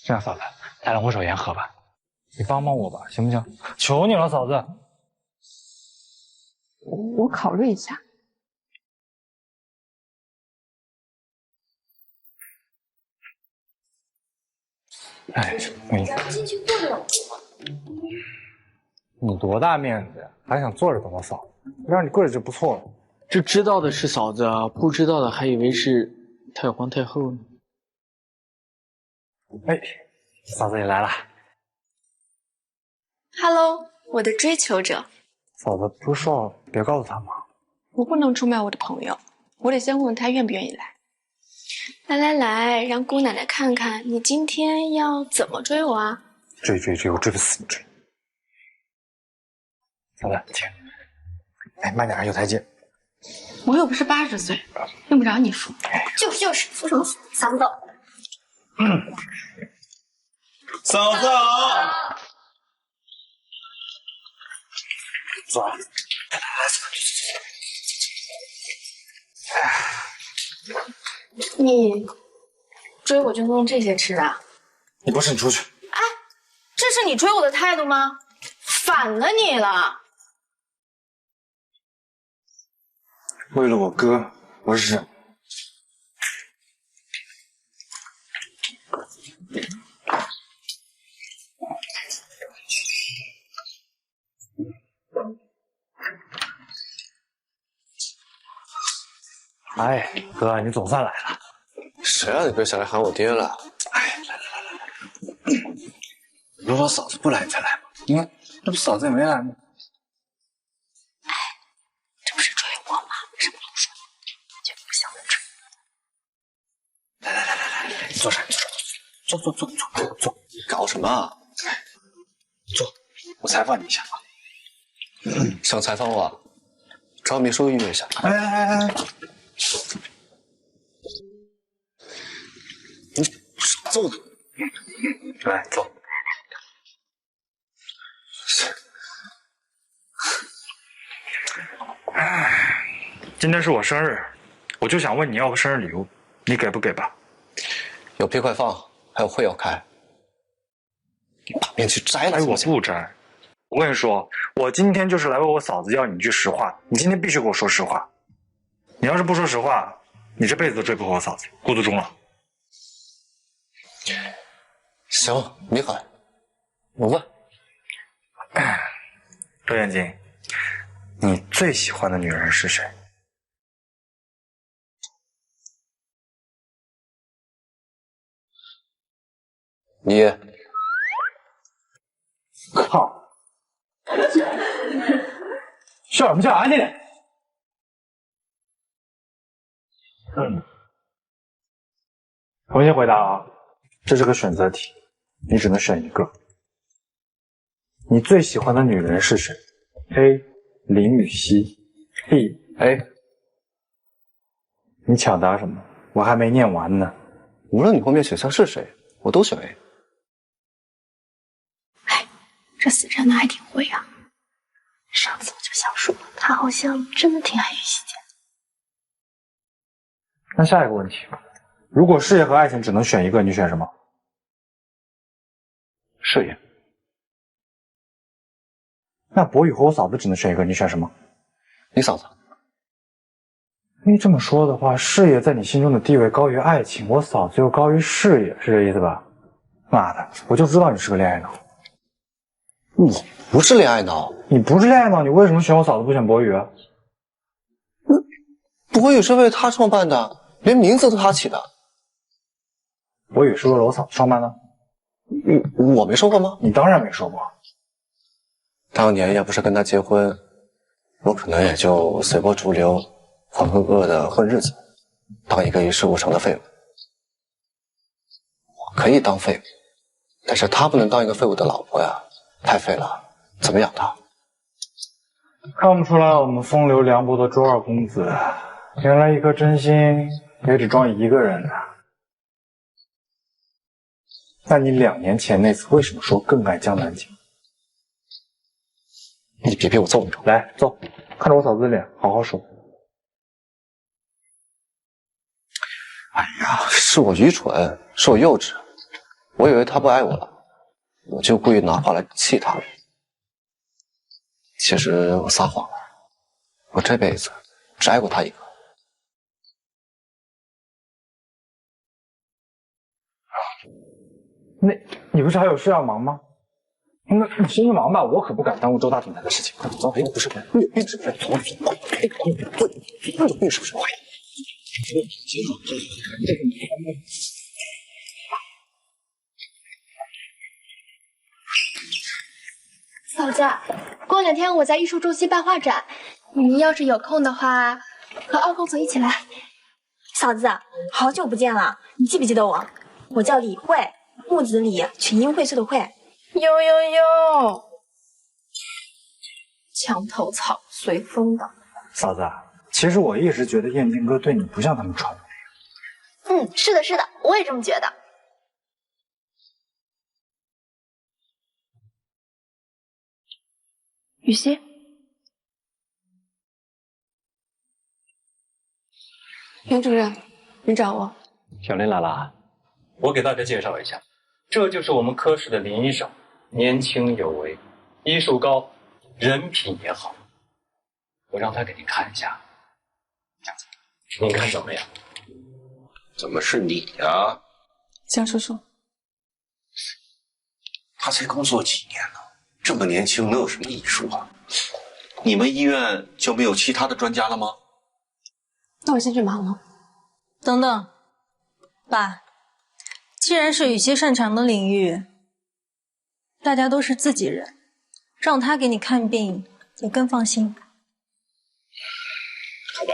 这样，嫂子，咱俩握手言和吧，你帮帮我吧，行不行？求你了，嫂子。我考虑一下。哎，进去坐着。你多大面子呀，还想坐着等我嫂子？让你跪着就不错了。这知道的是嫂子，不知道的还以为是太皇太后呢。哎，嫂子你来了。Hello， 我的追求者。嫂子不是说别告诉他吗？我不能出卖我的朋友，我得先问问他愿不愿意来。来，让姑奶奶看看你今天要怎么追我啊！追，我追不死你追。嫂子，请。哎，慢点，有台阶。我又不是80岁，用不着你扶。就是，扶什么扶？嫂子走。嫂子好。走。你追我就弄这些吃啊？你不是，你出去。哎，这是你追我的态度吗？反了你了！为了我哥，我忍。哎，哥，你总算来了。谁让你哥下来喊我爹了？哎，来，如果嫂子不来，你才来嘛。你看，这不嫂子也没来吗？哎，这不是追我吗？为什么老说就不想追？来，你坐上，坐，搞什么啊？坐，我采访你一下啊。想采访我？找秘书预约一下。哎，你坐，来坐。今天是我生日，我就想问你要个生日礼物，你给不给吧？有屁快放，还有会要开。你把面具摘了。哎，我不摘。我跟你说，我今天就是来为我嫂子要你一句实话，你今天必须给我说实话。你要是不说实话，你这辈子都追不回我嫂子，孤独终老。行，你喊，我问。周眼睛，你最喜欢的女人是谁？你。靠！笑什么笑啊你？重新回答啊，这是个选择题，你只能选一个。你最喜欢的女人是谁 ？A. 林雨熙 B. A。你抢答什么？我还没念完呢。无论你后面选项是谁，我都选 A。这死缠的还挺会啊！上次我就想说，他好像真的挺爱雨熙姐。那下一个问题，如果事业和爱情只能选一个，你选什么？事业。那博宇和我嫂子只能选一个，你选什么？你嫂子。你这么说的话，事业在你心中的地位高于爱情，我嫂子又高于事业，是这意思吧？妈的，我就知道你是个恋爱脑。你不是恋爱脑，你不是恋爱脑，你为什么选我嫂子不选博宇啊？博宇是为他创办的，连名字都他起的。博宇是为了我嫂子创办的？我没说过吗？你当然没说过。当年要不是跟他结婚，我可能也就随波逐流，浑浑噩噩的混日子，当一个一事无成的废物。我可以当废物，但是他不能当一个废物的老婆呀。太废了，怎么养他？看不出来我们风流凉薄的周二公子，原来一颗真心也只装一个人啊。那你2年前那次为什么说更爱江南景？你别逼我揍你！来，走，看着我嫂子的脸，好好说。哎呀，是我愚蠢，是我幼稚，我以为他不爱我了。我就故意拿话来气他了。其实我撒谎了，我这辈子只爱过他一个。那你不是还有事要忙吗？那你先去忙吧，我可不敢耽误周大总裁的事情。走，哎，不是，你是不是走？你是不是？嫂子，过2天我在艺术中心办画展，你要是有空的话，和2公子一起来。嫂子，好久不见了，你记不记得我？我叫李慧，木子李，群英荟萃的荟。哟，墙头草，随风倒。嫂子，其实我一直觉得燕京哥对你不像他们传的那样。是的，是的，我也这么觉得。雨熙，袁主任，你找我。小林来了，我给大家介绍一下，这就是我们科室的林医生，年轻有为，医术高，人品也好。我让他给您看一下，您看怎么样？怎么是你呀？江叔叔，他才工作几年呢，这么年轻，能有什么医术啊？你们医院就没有其他的专家了吗？那我先去忙了。等等，爸，既然是雨熙擅长的领域，大家都是自己人，让他给你看病也更放心。好吧，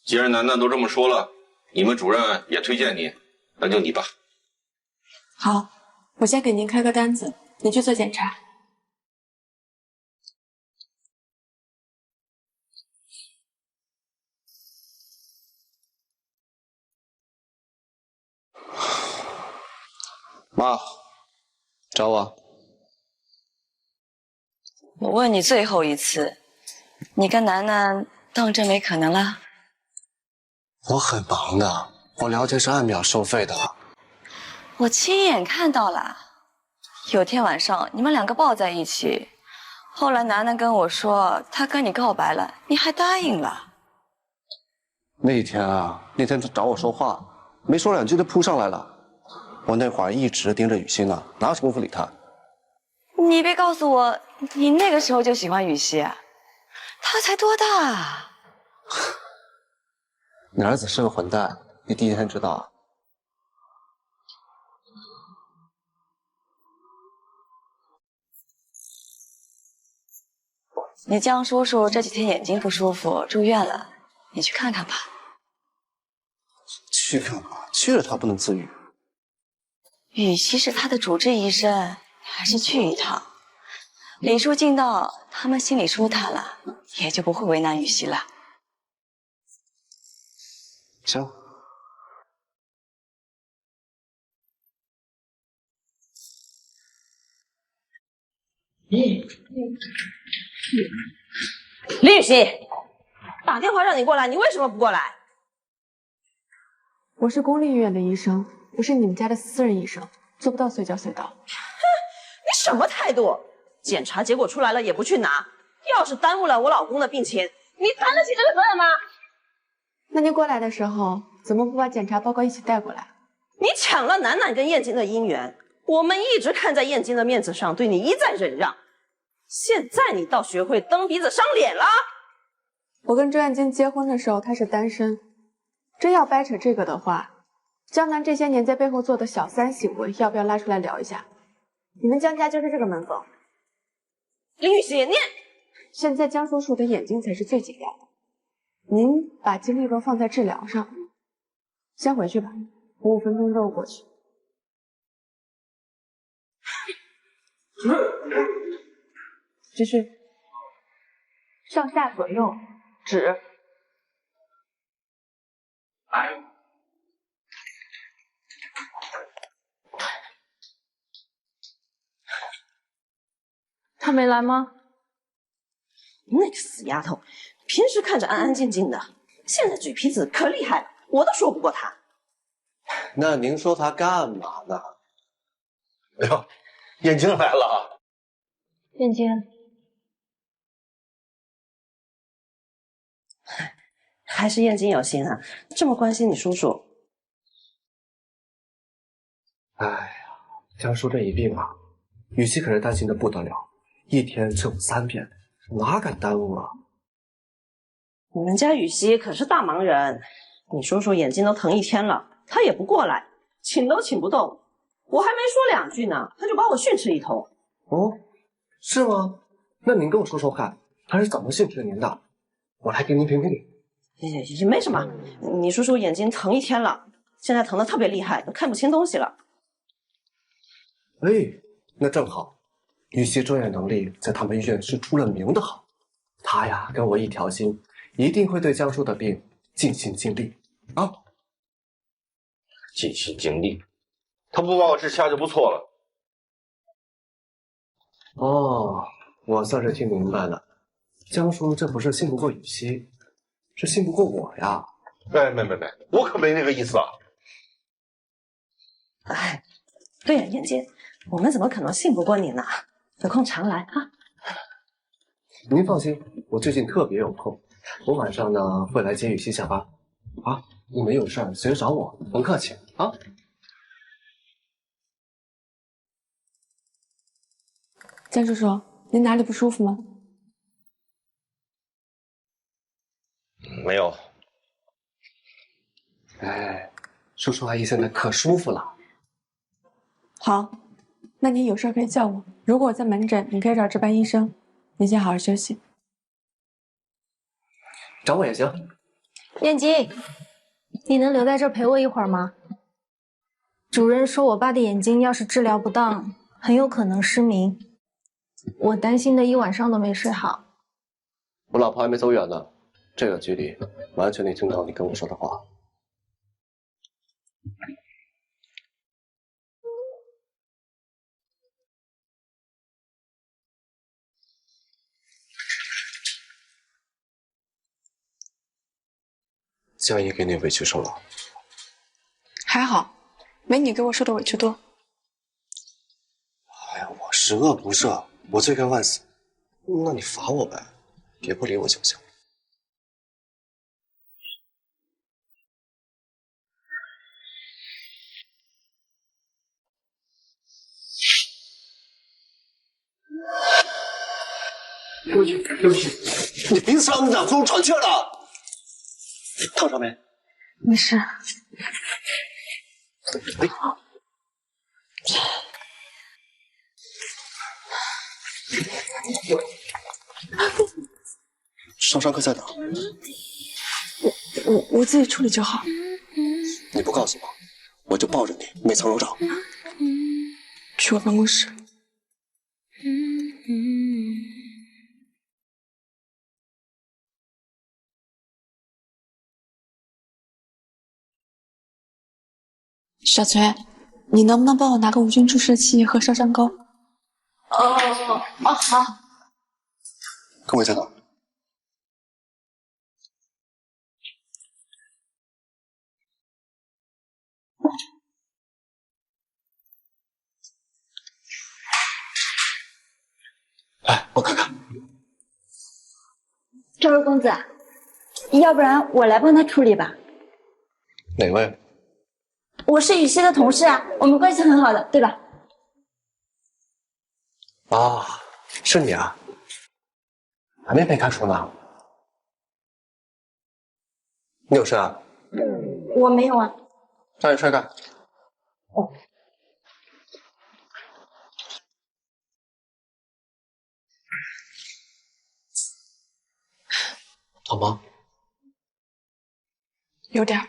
既然楠楠都这么说了，你们主任也推荐你，那就你吧。好，我先给您开个单子，你去做检查。妈，找我。我问你最后一次，你跟楠楠当真没可能了？我很忙的，我了解是按秒收费的。我亲眼看到了，有天晚上你们两个抱在一起，后来楠楠跟我说她跟你告白了，你还答应了。那天他找我说话，没说两句就扑上来了。我那会儿一直盯着雨欣呢，哪有功夫理他？你别告诉我，你那个时候就喜欢雨熙，他才多大？你儿子是个混蛋，你第一天知道。你江叔叔这几天眼睛不舒服，住院了，你去看看吧。去干嘛？去了他不能自愈。雨熙是他的主治医生，还是去一趟。礼数尽到，他们心里舒坦了，也就不会为难雨熙了。行。李雨熙，打电话让你过来，你为什么不过来？我是公立医院的医生，不是你们家的私人医生，做不到随叫随到。哼，你什么态度？检查结果出来了也不去拿，要是耽误了我老公的病情，你担得起这个责任吗？那您过来的时候，怎么不把检查报告一起带过来？你抢了楠楠跟燕京的姻缘，我们一直看在燕京的面子上，对你一再忍让。现在你倒学会蹬鼻子伤脸了。我跟周燕京结婚的时候，他是单身。真要掰扯这个的话，江南这些年在背后做的小三行为，要不要拉出来聊一下？你们江家就是这个门风。林雨熙，你现在江叔叔的眼睛才是最紧要的，您把精力都放在治疗上。先回去吧，我5分钟之后过去。继续，上下左右指。他没来吗？那个死丫头，平时看着安安静静的，现在嘴皮子可厉害了，我都说不过她。那您说他干嘛呢？哎呦，燕京来了。燕京，还是燕京有心啊，这么关心你叔叔。哎呀，江叔这一病啊，雨熙可是担心的不得了，一天吃5、3遍，哪敢耽误啊？你们家雨熙可是大忙人，你叔叔眼睛都疼1天了，他也不过来，请都请不动。我还没说2句呢，他就把我训斥一通。哦，是吗？那您跟我说说看，他是怎么训斥您的？我来给您评评理。也没什么，你叔叔眼睛疼1天了，现在疼得特别厉害，都看不清东西了。哎，那正好，雨熙专业能力在他们医院是出了名的好，他呀跟我一条心，一定会对江叔的病尽心尽力啊。尽心尽力，他不把我治瞎就不错了。哦，我算是听明白了，江叔这不是信不过雨熙，是信不过我呀。没，我可没那个意思啊。哎，对呀，燕京，我们怎么可能信不过你呢？有空常来啊。您放心，我最近特别有空，我晚上呢会来接雨熙下班啊。你们有事儿随时找我，甭客气啊。江叔叔，您哪里不舒服吗？没有，哎，叔叔阿姨现在可舒服了。好，那你有事可以叫我。如果我在门诊，你可以找值班医生。你先好好休息。找我也行。燕京，你能留在这陪我一会儿吗？主任说我爸的眼睛要是治疗不当，很有可能失明。我担心的一晚上都没睡好。我老婆还没走远呢，这个距离完全能听到你跟我说的话。江一给你委屈受了？还好，没你给我受的委屈多。哎呀，我十恶不赦，我罪该万死。那你罚我呗，别不理我行不行？对不起，对不起，你鼻子上哪不喘气了？烫着没？没事。伤科在哪？我自己处理就好。你不告诉我，我就抱着你没藏揉掌。去我办公室。小崔，你能不能帮我拿个无菌注射器和烧伤膏？哦，好。各位在哪？来，我看看。赵二公子，要不然我来帮他处理吧。哪位？我是雨熙的同事啊，我们关系很好的，对吧？啊，是你啊，还没被开除呢。你有事啊？我没有啊。让你踹开。哦。疼吗？有点。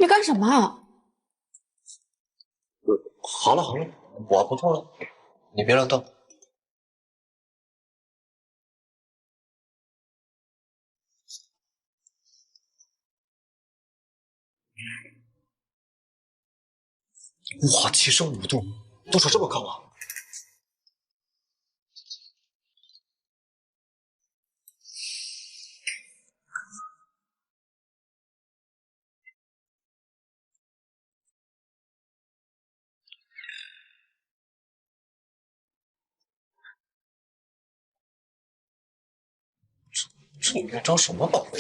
你干什么？好了好了，我不痛了，你别乱动。哇，起身5度，多少这么高啊？这里面装什么宝贝？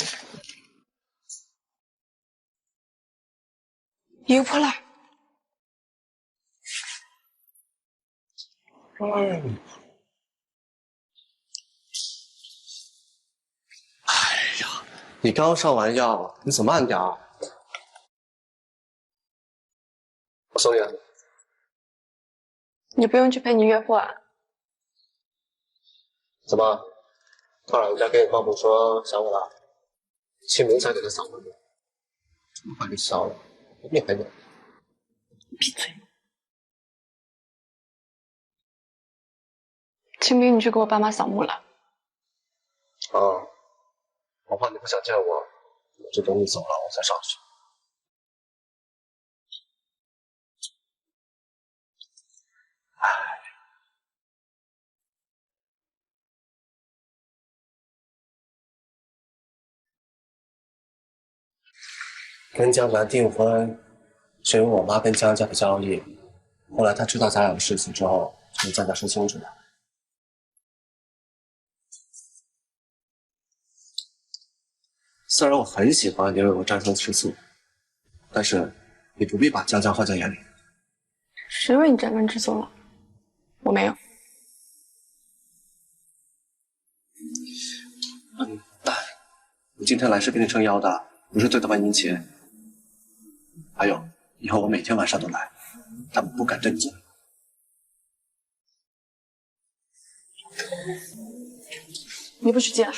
一个破烂。哎呀，你刚上完药，你走慢点儿。我送你。你不用去陪你岳父啊？怎么？他老人家跟你报复说想我了？清明才给他扫完的，这么快就消了，你还能？闭嘴！清明你去给我爸妈扫墓了。啊，我怕你不想见我，我就等你走了我再上去。跟江南订婚，是因为我妈跟江家的交易。后来她知道咱俩的事情之后，就跟江家说清楚的。虽然我很喜欢你为我战胜吃醋，但是你不必把江家放在眼里。谁为你战争吃醋了？我没有。我今天来是给你撑腰的，不是对他们殷勤。还有，以后我每天晚上都来，他们不敢对你做。你不许进来。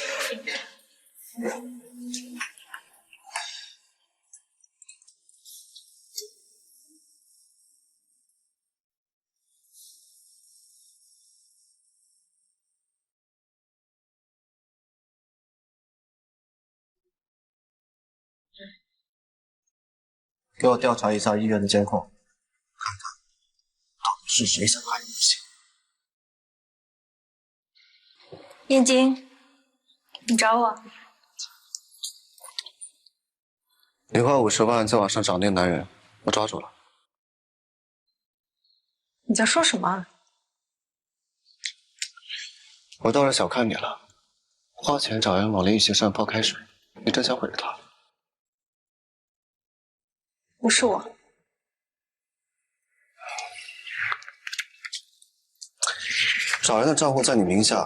给我调查一下医院的监控，看看到底是谁想害雨欣。燕京，你找我？你花50万在网上找那个男人，我抓住了。你在说什么？我当然小看你了，花钱找人往林雨欣身上泼开水，你真想毁了她？不是我。找人的账户在你名下，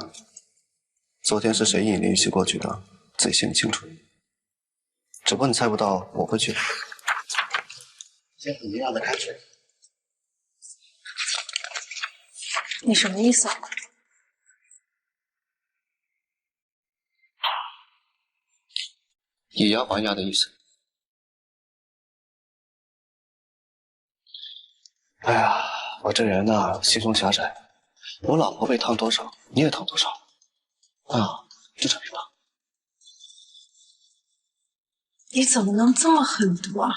昨天是谁引林雨欣过去的，自己心里清楚。只不过你猜不到我会去。先你让他开水。你什么意思？以牙还牙的意思。哎呀，我这人呐，心胸狭窄。我老婆被烫多少，你也烫多少。啊，这场没吧？你怎么能这么狠毒啊？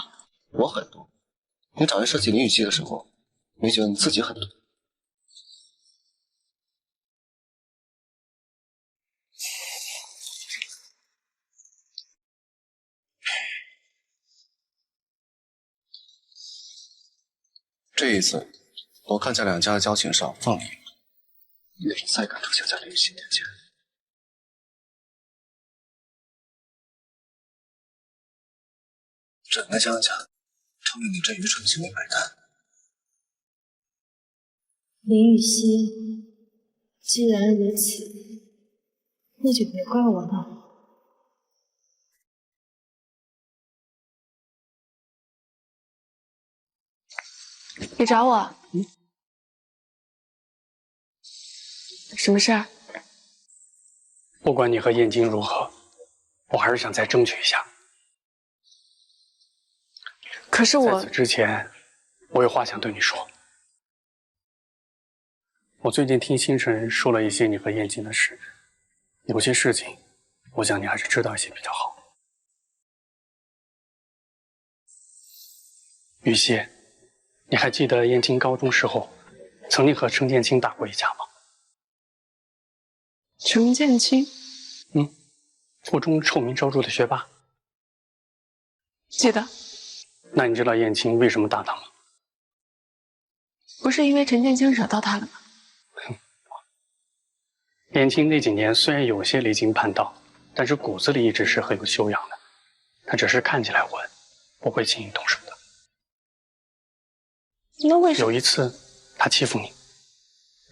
我狠毒。你找人设计林雨熙的时候，没觉得你自己狠毒？这一次，我看在两家的交情上放你一马，也是再敢出现在林雨欣面前。整个江家，成了你这愚蠢的心理摆摊。林雨熙，既然如此，那就别怪我了。你找我？什么事儿？不管你和燕京如何，我还是想再争取一下。可是我……在此之前，我有话想对你说。我最近听星辰说了一些你和燕京的事，有些事情，我想你还是知道一些比较好。雨熙，你还记得燕京高中时候曾经和程剑清打过一架吗？程剑清？附中臭名昭著的学霸。记得。那你知道燕青为什么打他吗？不是因为陈剑清惹到他了吗？燕青那几年虽然有些离经叛道，但是骨子里一直是很有修养的。他只是看起来混，不会轻易动手的。那为什么？有一次，他欺负你，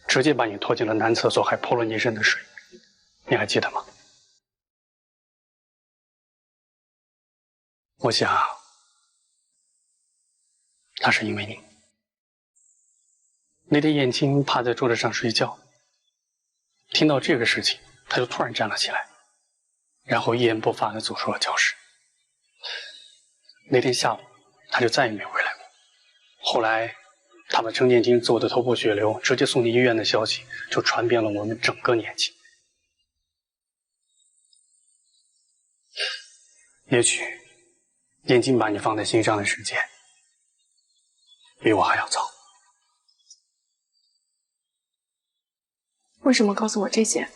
直接把你拖进了男厕所，还泼了你一身的水，你还记得吗？我想，那是因为你。那天燕青趴在桌子上睡觉，听到这个事情，他就突然站了起来，然后一言不发地走出了教室。那天下午，他就再也没回来过。后来，他把程剑清揍得头破血流，直接送进医院的消息就传遍了我们整个年级。也许，燕京把你放在心上的时间，比我还要早。为什么告诉我这些？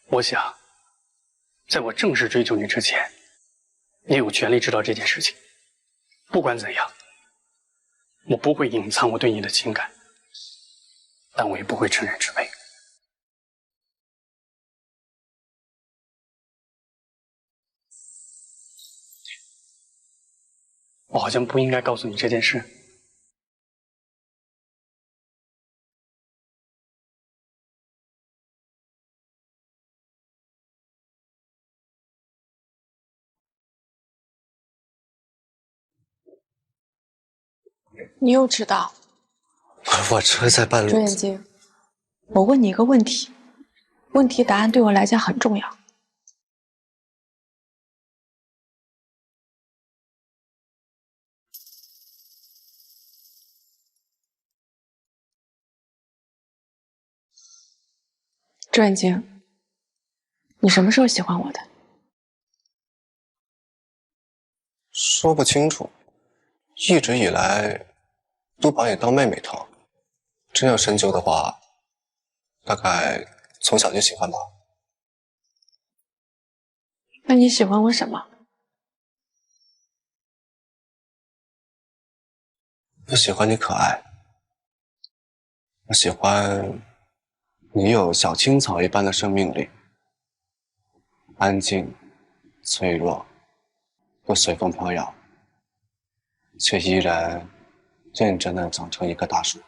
我想，在我正式追求你之前，你有权利知道这件事情。不管怎样，我不会隐藏我对你的情感，但我也不会趁人之危。我好像不应该告诉你这件事。你又迟到。我车在半路。周眼睛，我问你一个问题，问题答案对我来讲很重要。周眼睛，你什么时候喜欢我的？说不清楚，一直以来都把你当妹妹疼。真要深究的话，大概从小就喜欢吧。那你喜欢我什么？不喜欢你可爱，我喜欢你有小青草一般的生命力，安静、脆弱，又随风飘摇，却依然认真地长成一棵大树。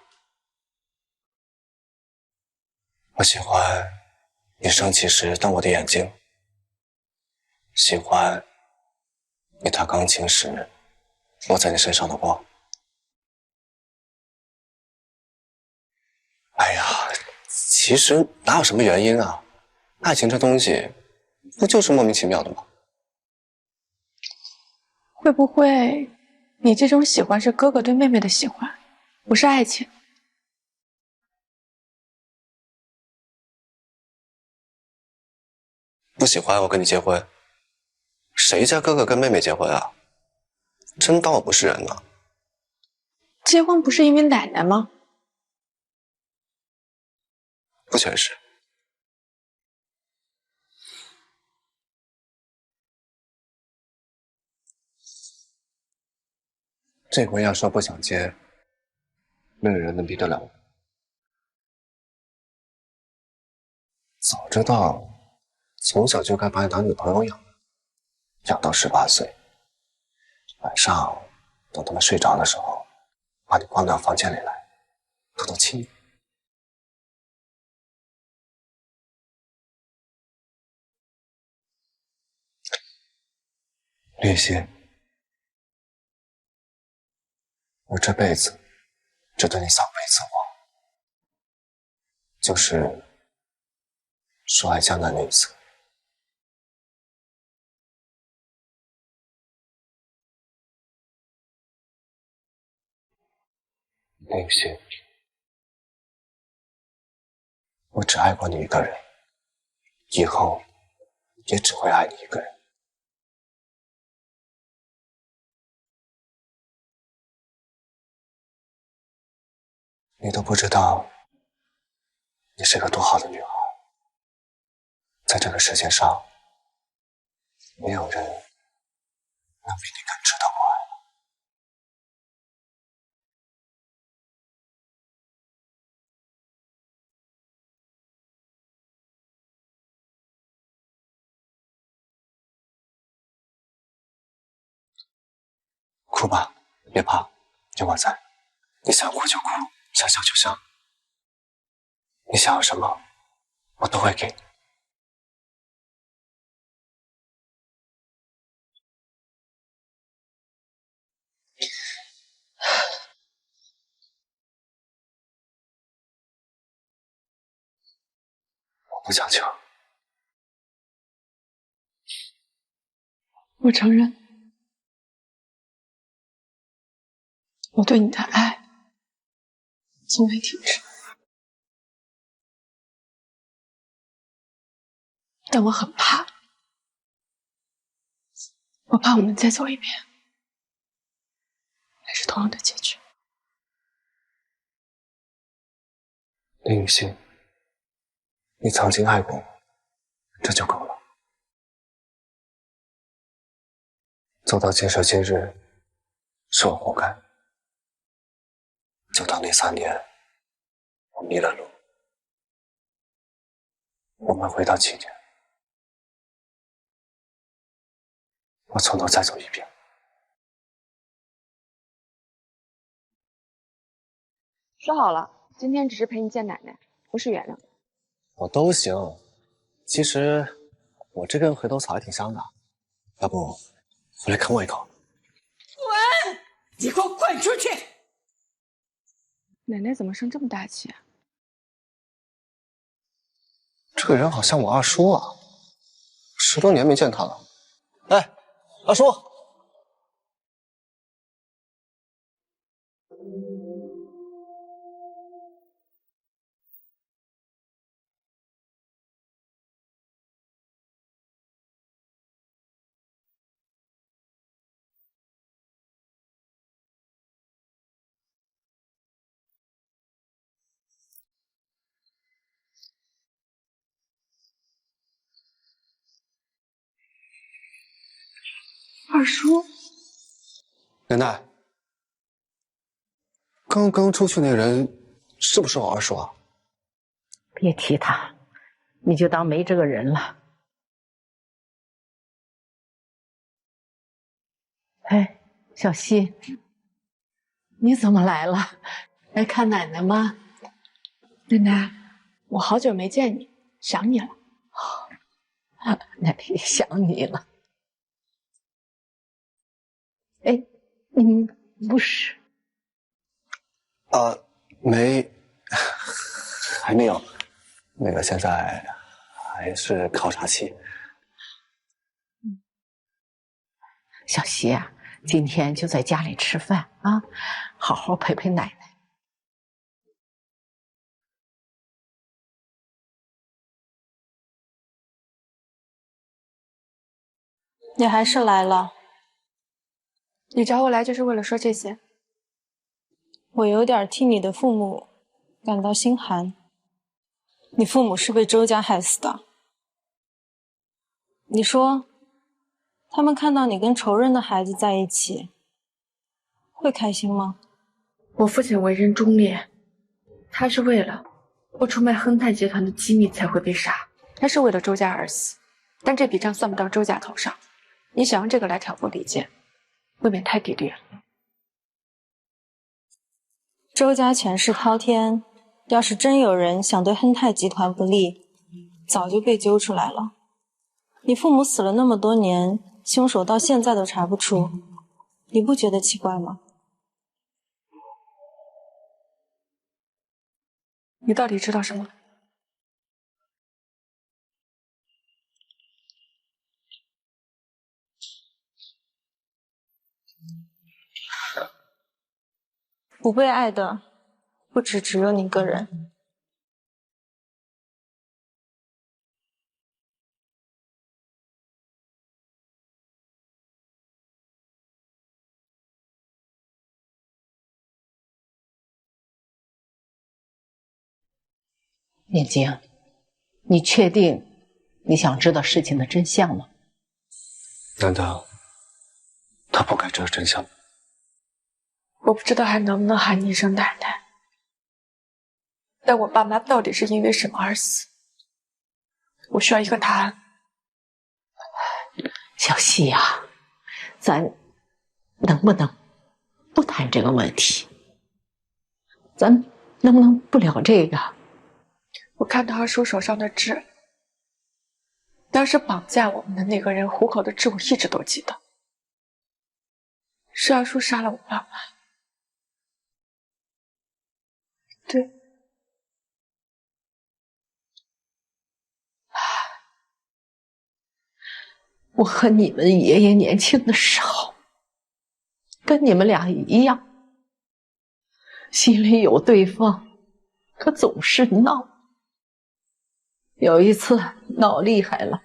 我喜欢你升起时瞪我的眼睛，喜欢你弹钢琴时落在你身上的光。哎呀，其实哪有什么原因啊？爱情这东西，不就是莫名其妙的吗？会不会你这种喜欢是哥哥对妹妹的喜欢，不是爱情？不喜欢我跟你结婚？谁家哥哥跟妹妹结婚啊？真当我不是人呢？结婚不是因为奶奶吗？不全是。这回要说不想结，没有人能逼得了我。早知道，从小就该把你当女朋友养，养到18岁，晚上等他们睡着的时候，把你关到房间里来，偷偷亲你。绿心，我这辈子只对你撒过一次谎，就是说爱江南那一次。绿心，我只爱过你一个人，以后也只会爱你一个人。你都不知道，你是个多好的女孩，在这个世界上，没有人能比你更值得我爱了。哭吧，别怕，有我在。你想哭就哭，想笑就笑。你想要什么，我都会给你。我不强求。我承认，我对你的爱从未停止，但我很怕，我怕我们再走一遍，还是同样的结局。林雨欣，你曾经爱过我，这就够了。走到今时今日，是我活该。就当那3年，我迷了路。我们回到起点，我从头再走一遍。说好了，今天只是陪你见奶奶，不是原谅。我都行。其实我这根回头草还挺香的，要不回来啃我一口？滚！你给我滚出去！奶奶怎么生这么大气啊？这个人好像我二叔啊，10多年没见他了。哎，二叔。二叔，奶奶，刚刚出去那个人是不是我二叔啊？别提他，你就当没这个人了。哎，小希，你怎么来了？来看奶奶吗？奶奶，我好久没见你，想你了。奶奶也想你了。哎，不是？还没有。那个现在还是考察期。小希啊，今天就在家里吃饭啊，好好陪陪奶奶。你还是来了。你找我来就是为了说这些？我有点替你的父母感到心寒。你父母是被周家害死的。你说，他们看到你跟仇人的孩子在一起，会开心吗？我父亲为人忠烈，他是为了不出卖亨泰集团的机密才会被杀，他是为了周家而死，但这笔账算不到周家头上。你想用这个来挑拨离间，未免太低劣了。周家权势滔天，要是真有人想对亨泰集团不利，早就被揪出来了。你父母死了那么多年，凶手到现在都查不出，你不觉得奇怪吗？你到底知道什么？不被爱的不只有你个人。念经，你确定你想知道事情的真相吗？难道他不该知道真相吗？我不知道还能不能喊你一声奶奶，但我爸妈到底是因为什么而死？我需要一个答案。小希呀，咱能不能不谈这个问题？咱能不能不聊这个？我看到二叔手上的痣，当时绑架我们的那个人虎口的痣，我一直都记得。是二叔杀了我爸妈。对。我和你们爷爷年轻的时候，跟你们俩一样，心里有对方，可总是闹。有一次闹厉害了，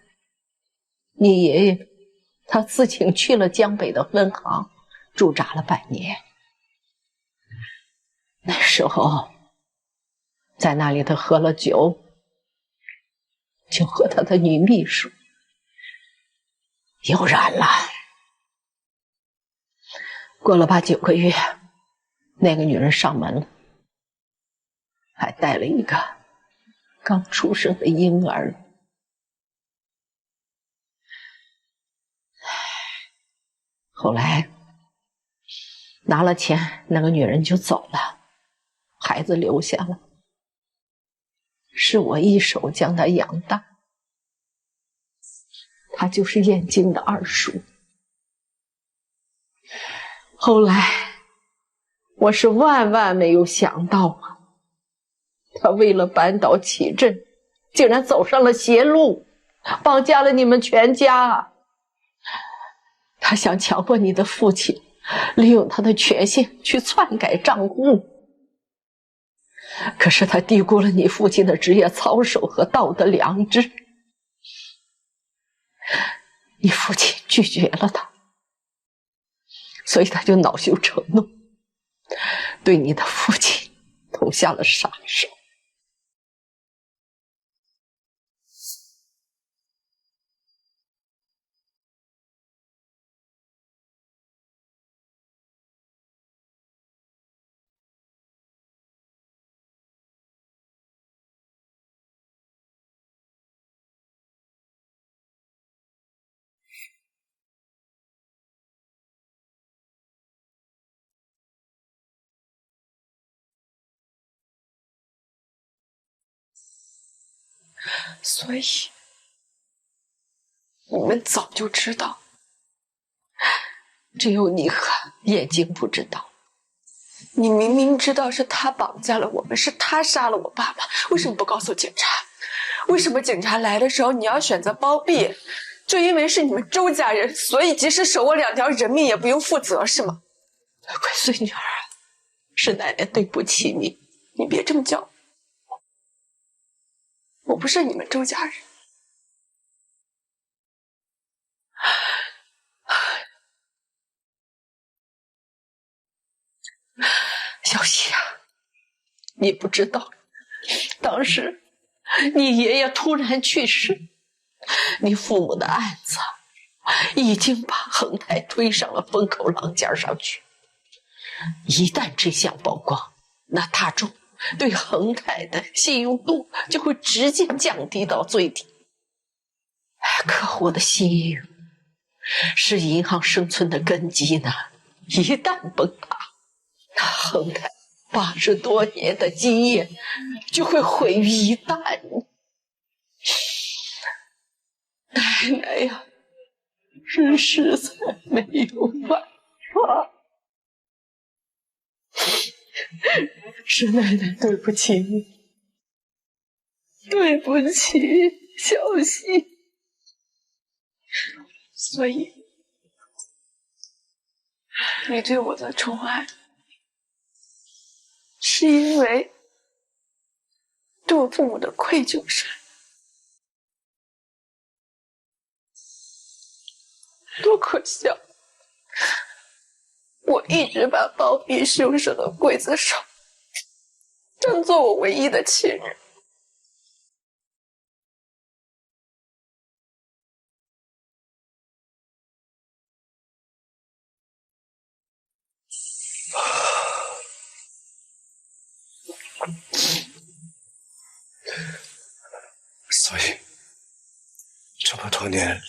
你爷爷他自请去了江北的分行，驻扎了半年。那时候在那里他喝了酒，就和他的女秘书有染了。过了8、9个月，那个女人上门了，还带了一个刚出生的婴儿。后来拿了钱，那个女人就走了，孩子留下了，是我一手将他养大。他就是燕京的二叔。后来我是万万没有想到啊！他为了扳倒启振，竟然走上了邪路，绑架了你们全家。他想强迫你的父亲利用他的权限去篡改账户，可是他低估了你父亲的职业操守和道德良知，你父亲拒绝了他，所以他就恼羞成怒，对你的父亲投下了杀手。所以你们早就知道，只有你和眼睛不知道。你明明知道是他绑架了我们，是他杀了我爸爸，为什么不告诉警察？为什么警察来的时候你要选择包庇？就因为是你们周家人，所以即使守我2条人命也不用负责，是吗？乖孙女儿，是奶奶对不起你，你别这么叫我不是你们周家人。小希啊，你不知道，当时你爷爷突然去世，你父母的案子已经把恒泰推上了风口浪尖上去。一旦真相曝光，那大众对恒泰的信用度就会直接降低到最低。客户的信誉是银行生存的根基呢，一旦崩塌，那恒泰80多年的基业就会毁于一旦。奶奶呀，是实在没有办法。是奶奶对不起你，对不起小希。所以你对我的宠爱是因为对我父母的愧疚深。多可笑，我一直把包庇凶手的刽子手当做我唯一的亲人。所以这么多年，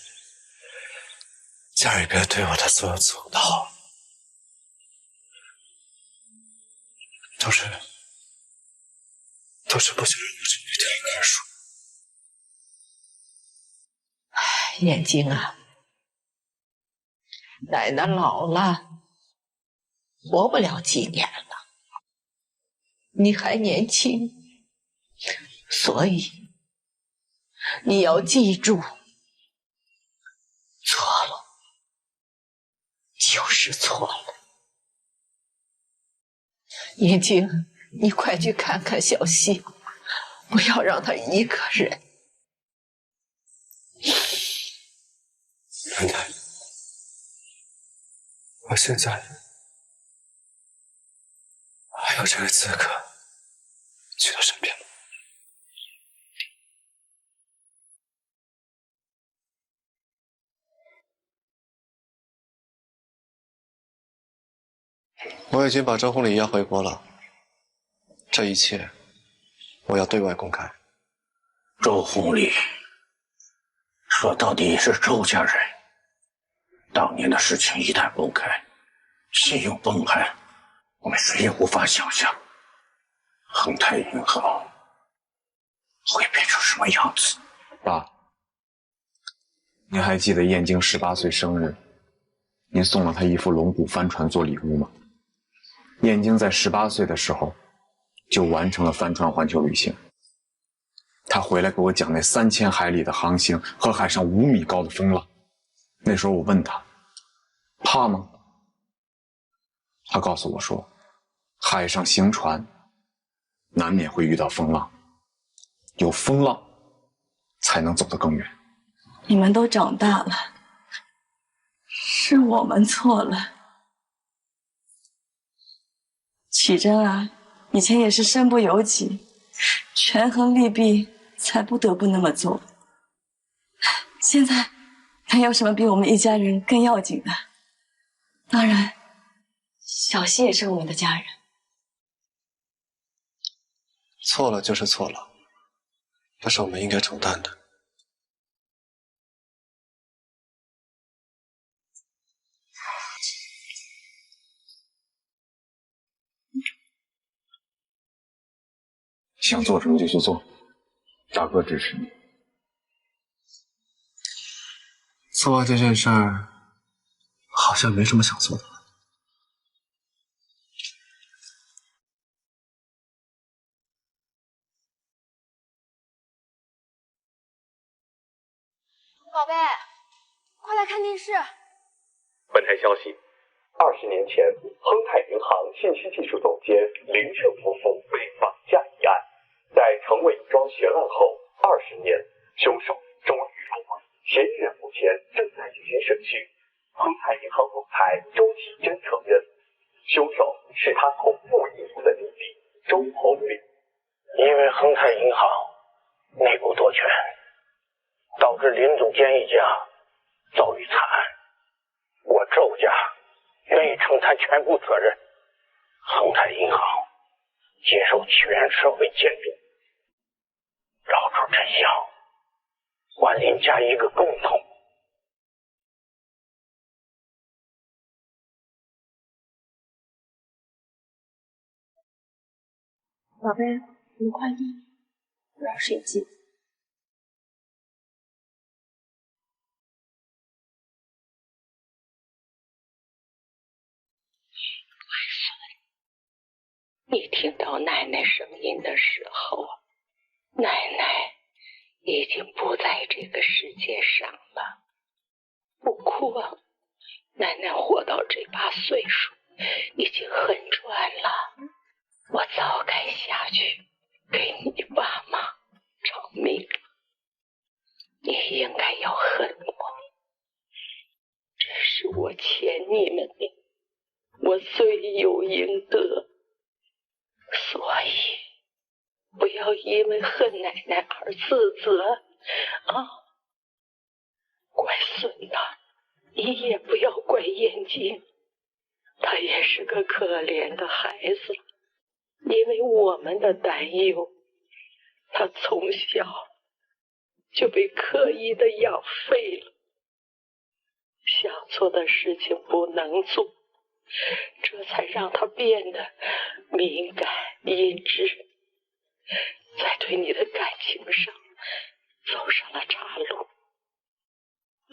家里边对我的所有阻挠，都是不想让我成为这棵树。眼睛啊，奶奶老了，活不了几年了，你还年轻，所以你要记住，错了就是错了。眼睛，你快去看看小希，不要让她一个人。奶奶，我现在还有这个资格去她身边吗？我已经把周红礼押回国了，这一切我要对外公开。周红礼，说到底是周家人，当年的事情一旦公开，信用崩盘，我们谁也无法想象恒泰银行会变成什么样子。爸，你还记得燕京18岁生日，您送了她一副龙骨帆船做礼物吗？燕京在18岁的时候就完成了帆船环球旅行。他回来给我讲那3000海里的航行和海上5米高的风浪。那时候我问他，怕吗？他告诉我说，海上行船难免会遇到风浪，有风浪才能走得更远。你们都长大了，是我们错了。启真啊，以前也是身不由己，权衡利弊，才不得不那么做。现在还有什么比我们一家人更要紧的？当然，小溪也是我们的家人。错了就是错了，这是我们应该承担的。想做什么就去做，大哥支持你。策划这件事儿，好像没什么想做的。宝贝，快来看电视。本台消息，20年前，亨泰银行信息技术总监林胜夫妇被绑架一案，在成伪装悬案后20年，凶手终于入网，嫌疑人目前正在进行审讯。亨泰银行总裁周启珍承认，凶手是他同父异母的弟弟周红林。因为亨泰银行内部夺权，导致林总监一家遭遇惨案，我周家愿意承担全部责任，亨泰银行接受全社会监督，找出真相，还林家一个公道。宝贝，你的快递，我让谁寄？你听到奶奶声音的时候，奶奶已经不在这个世界上了。不哭啊，奶奶活到这把岁数，已经很赚了。我早该下去给你爸妈偿命了。你应该要恨我，这是我欠你们的，我罪有应得。所以，不要因为恨奶奶而自责啊！乖孙呐，你也不要怪燕京，他也是个可怜的孩子，因为我们的担忧，他从小就被刻意的养废了，想做的事情不能做，这才让他变得敏感阴鸷，在对你的感情上走上了岔路。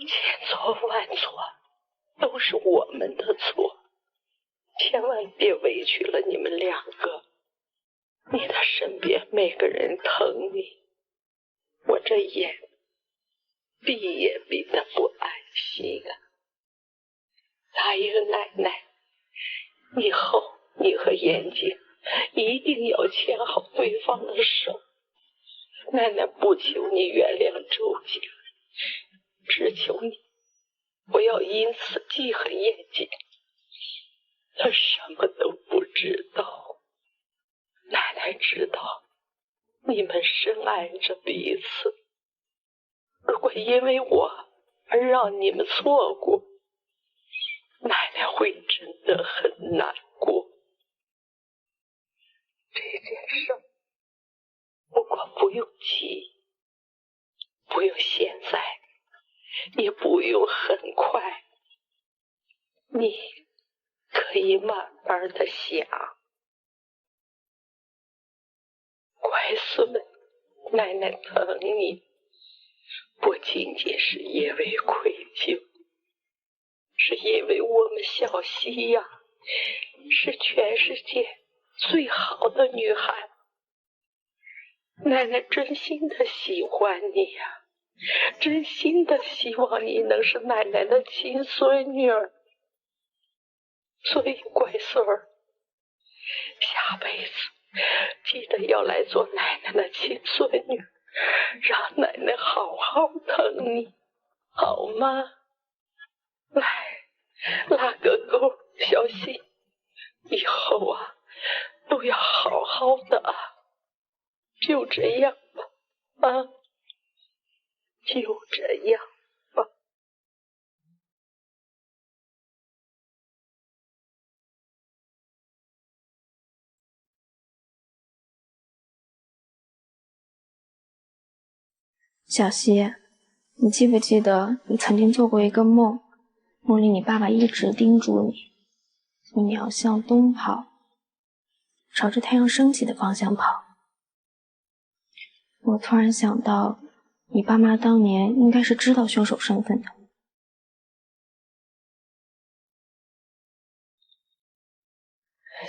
千错万错都是我们的错，千万别委屈了你们两个。你的身边每个人疼你，我这眼闭也闭得不安心啊。答应奶奶，以后你和燕京一定要牵好对方的手。奶奶不求你原谅周家，只求你不要因此记恨燕京。他什么都不知道，奶奶知道你们深爱着彼此。如果因为我而让你们错过，奶奶会真的很难过。这件事不过不用急，不用现在，也不用很快，你可以慢慢的想。乖孙们，奶奶疼你，不仅仅是因为愧疚，是因为我们小溪呀，是全世界最好的女孩，奶奶真心的喜欢你呀，真心的希望你能是奶奶的亲孙女儿。所以乖孙儿，下辈子记得要来做奶奶的亲孙女，让奶奶好好疼你，好吗？来，拉个勾，小心，以后啊都要好好的啊。就这样吧，啊，就这样吧。小溪，你记不记得你曾经做过一个梦，梦里你爸爸一直叮嘱你，说你要向东跑，朝着太阳升起的方向跑。我突然想到，你爸妈当年应该是知道凶手身份的。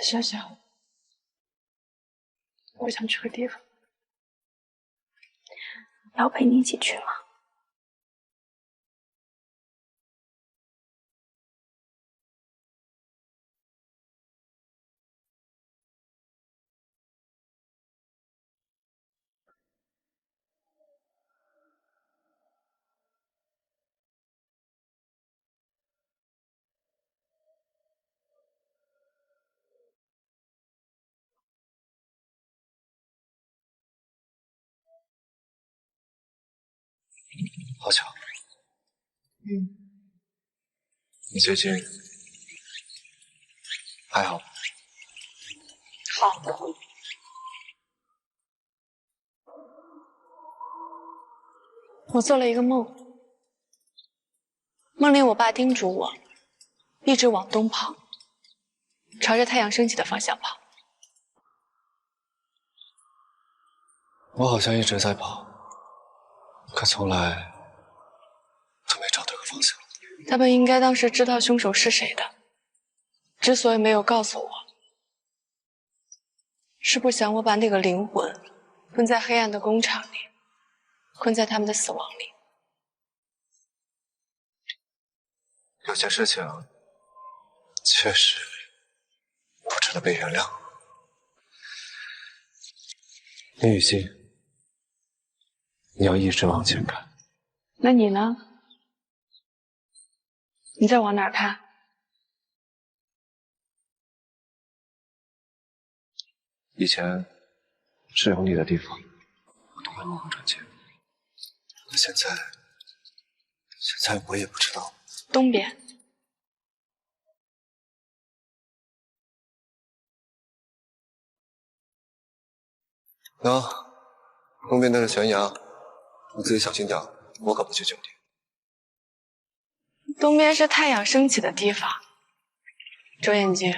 小小，我想去个地方。要陪你一起去吗？好巧。你最近还好吗？好。我做了一个梦，梦里我爸叮嘱我，一直往东跑，朝着太阳升起的方向跑。我好像一直在跑，可从来都没找对个方向。他们应该当时知道凶手是谁的，之所以没有告诉我，是不想我把那个灵魂困在黑暗的工厂里，困在他们的死亡里。有些事情确实不值得被原谅。林雨欣，你要一直往前看。那你呢？你在往哪儿看？以前是有你的地方，我都会忙着去。可现在我也不知道。东边。那东边那是悬崖，你自己小心点，我可不去救你。东边是太阳升起的地方。周眼睛，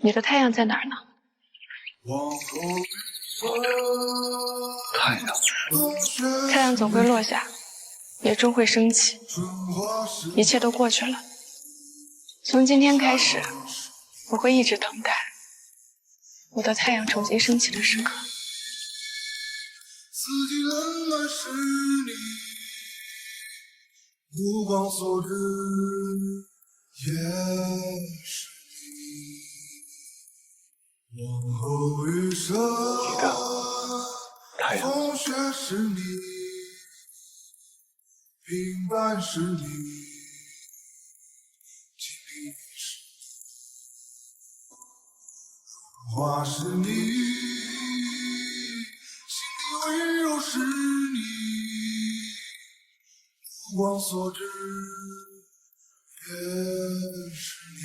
你的太阳在哪儿呢？太阳，太阳总会落下，也终会升起，一切都过去了。从今天开始，我会一直等待我的太阳重新升起的时刻。四季冷暖是你，目光所至也是你，往后余生，风雪是你，平凡是你，经历是花是你，心底温柔是你，目光所至也是你。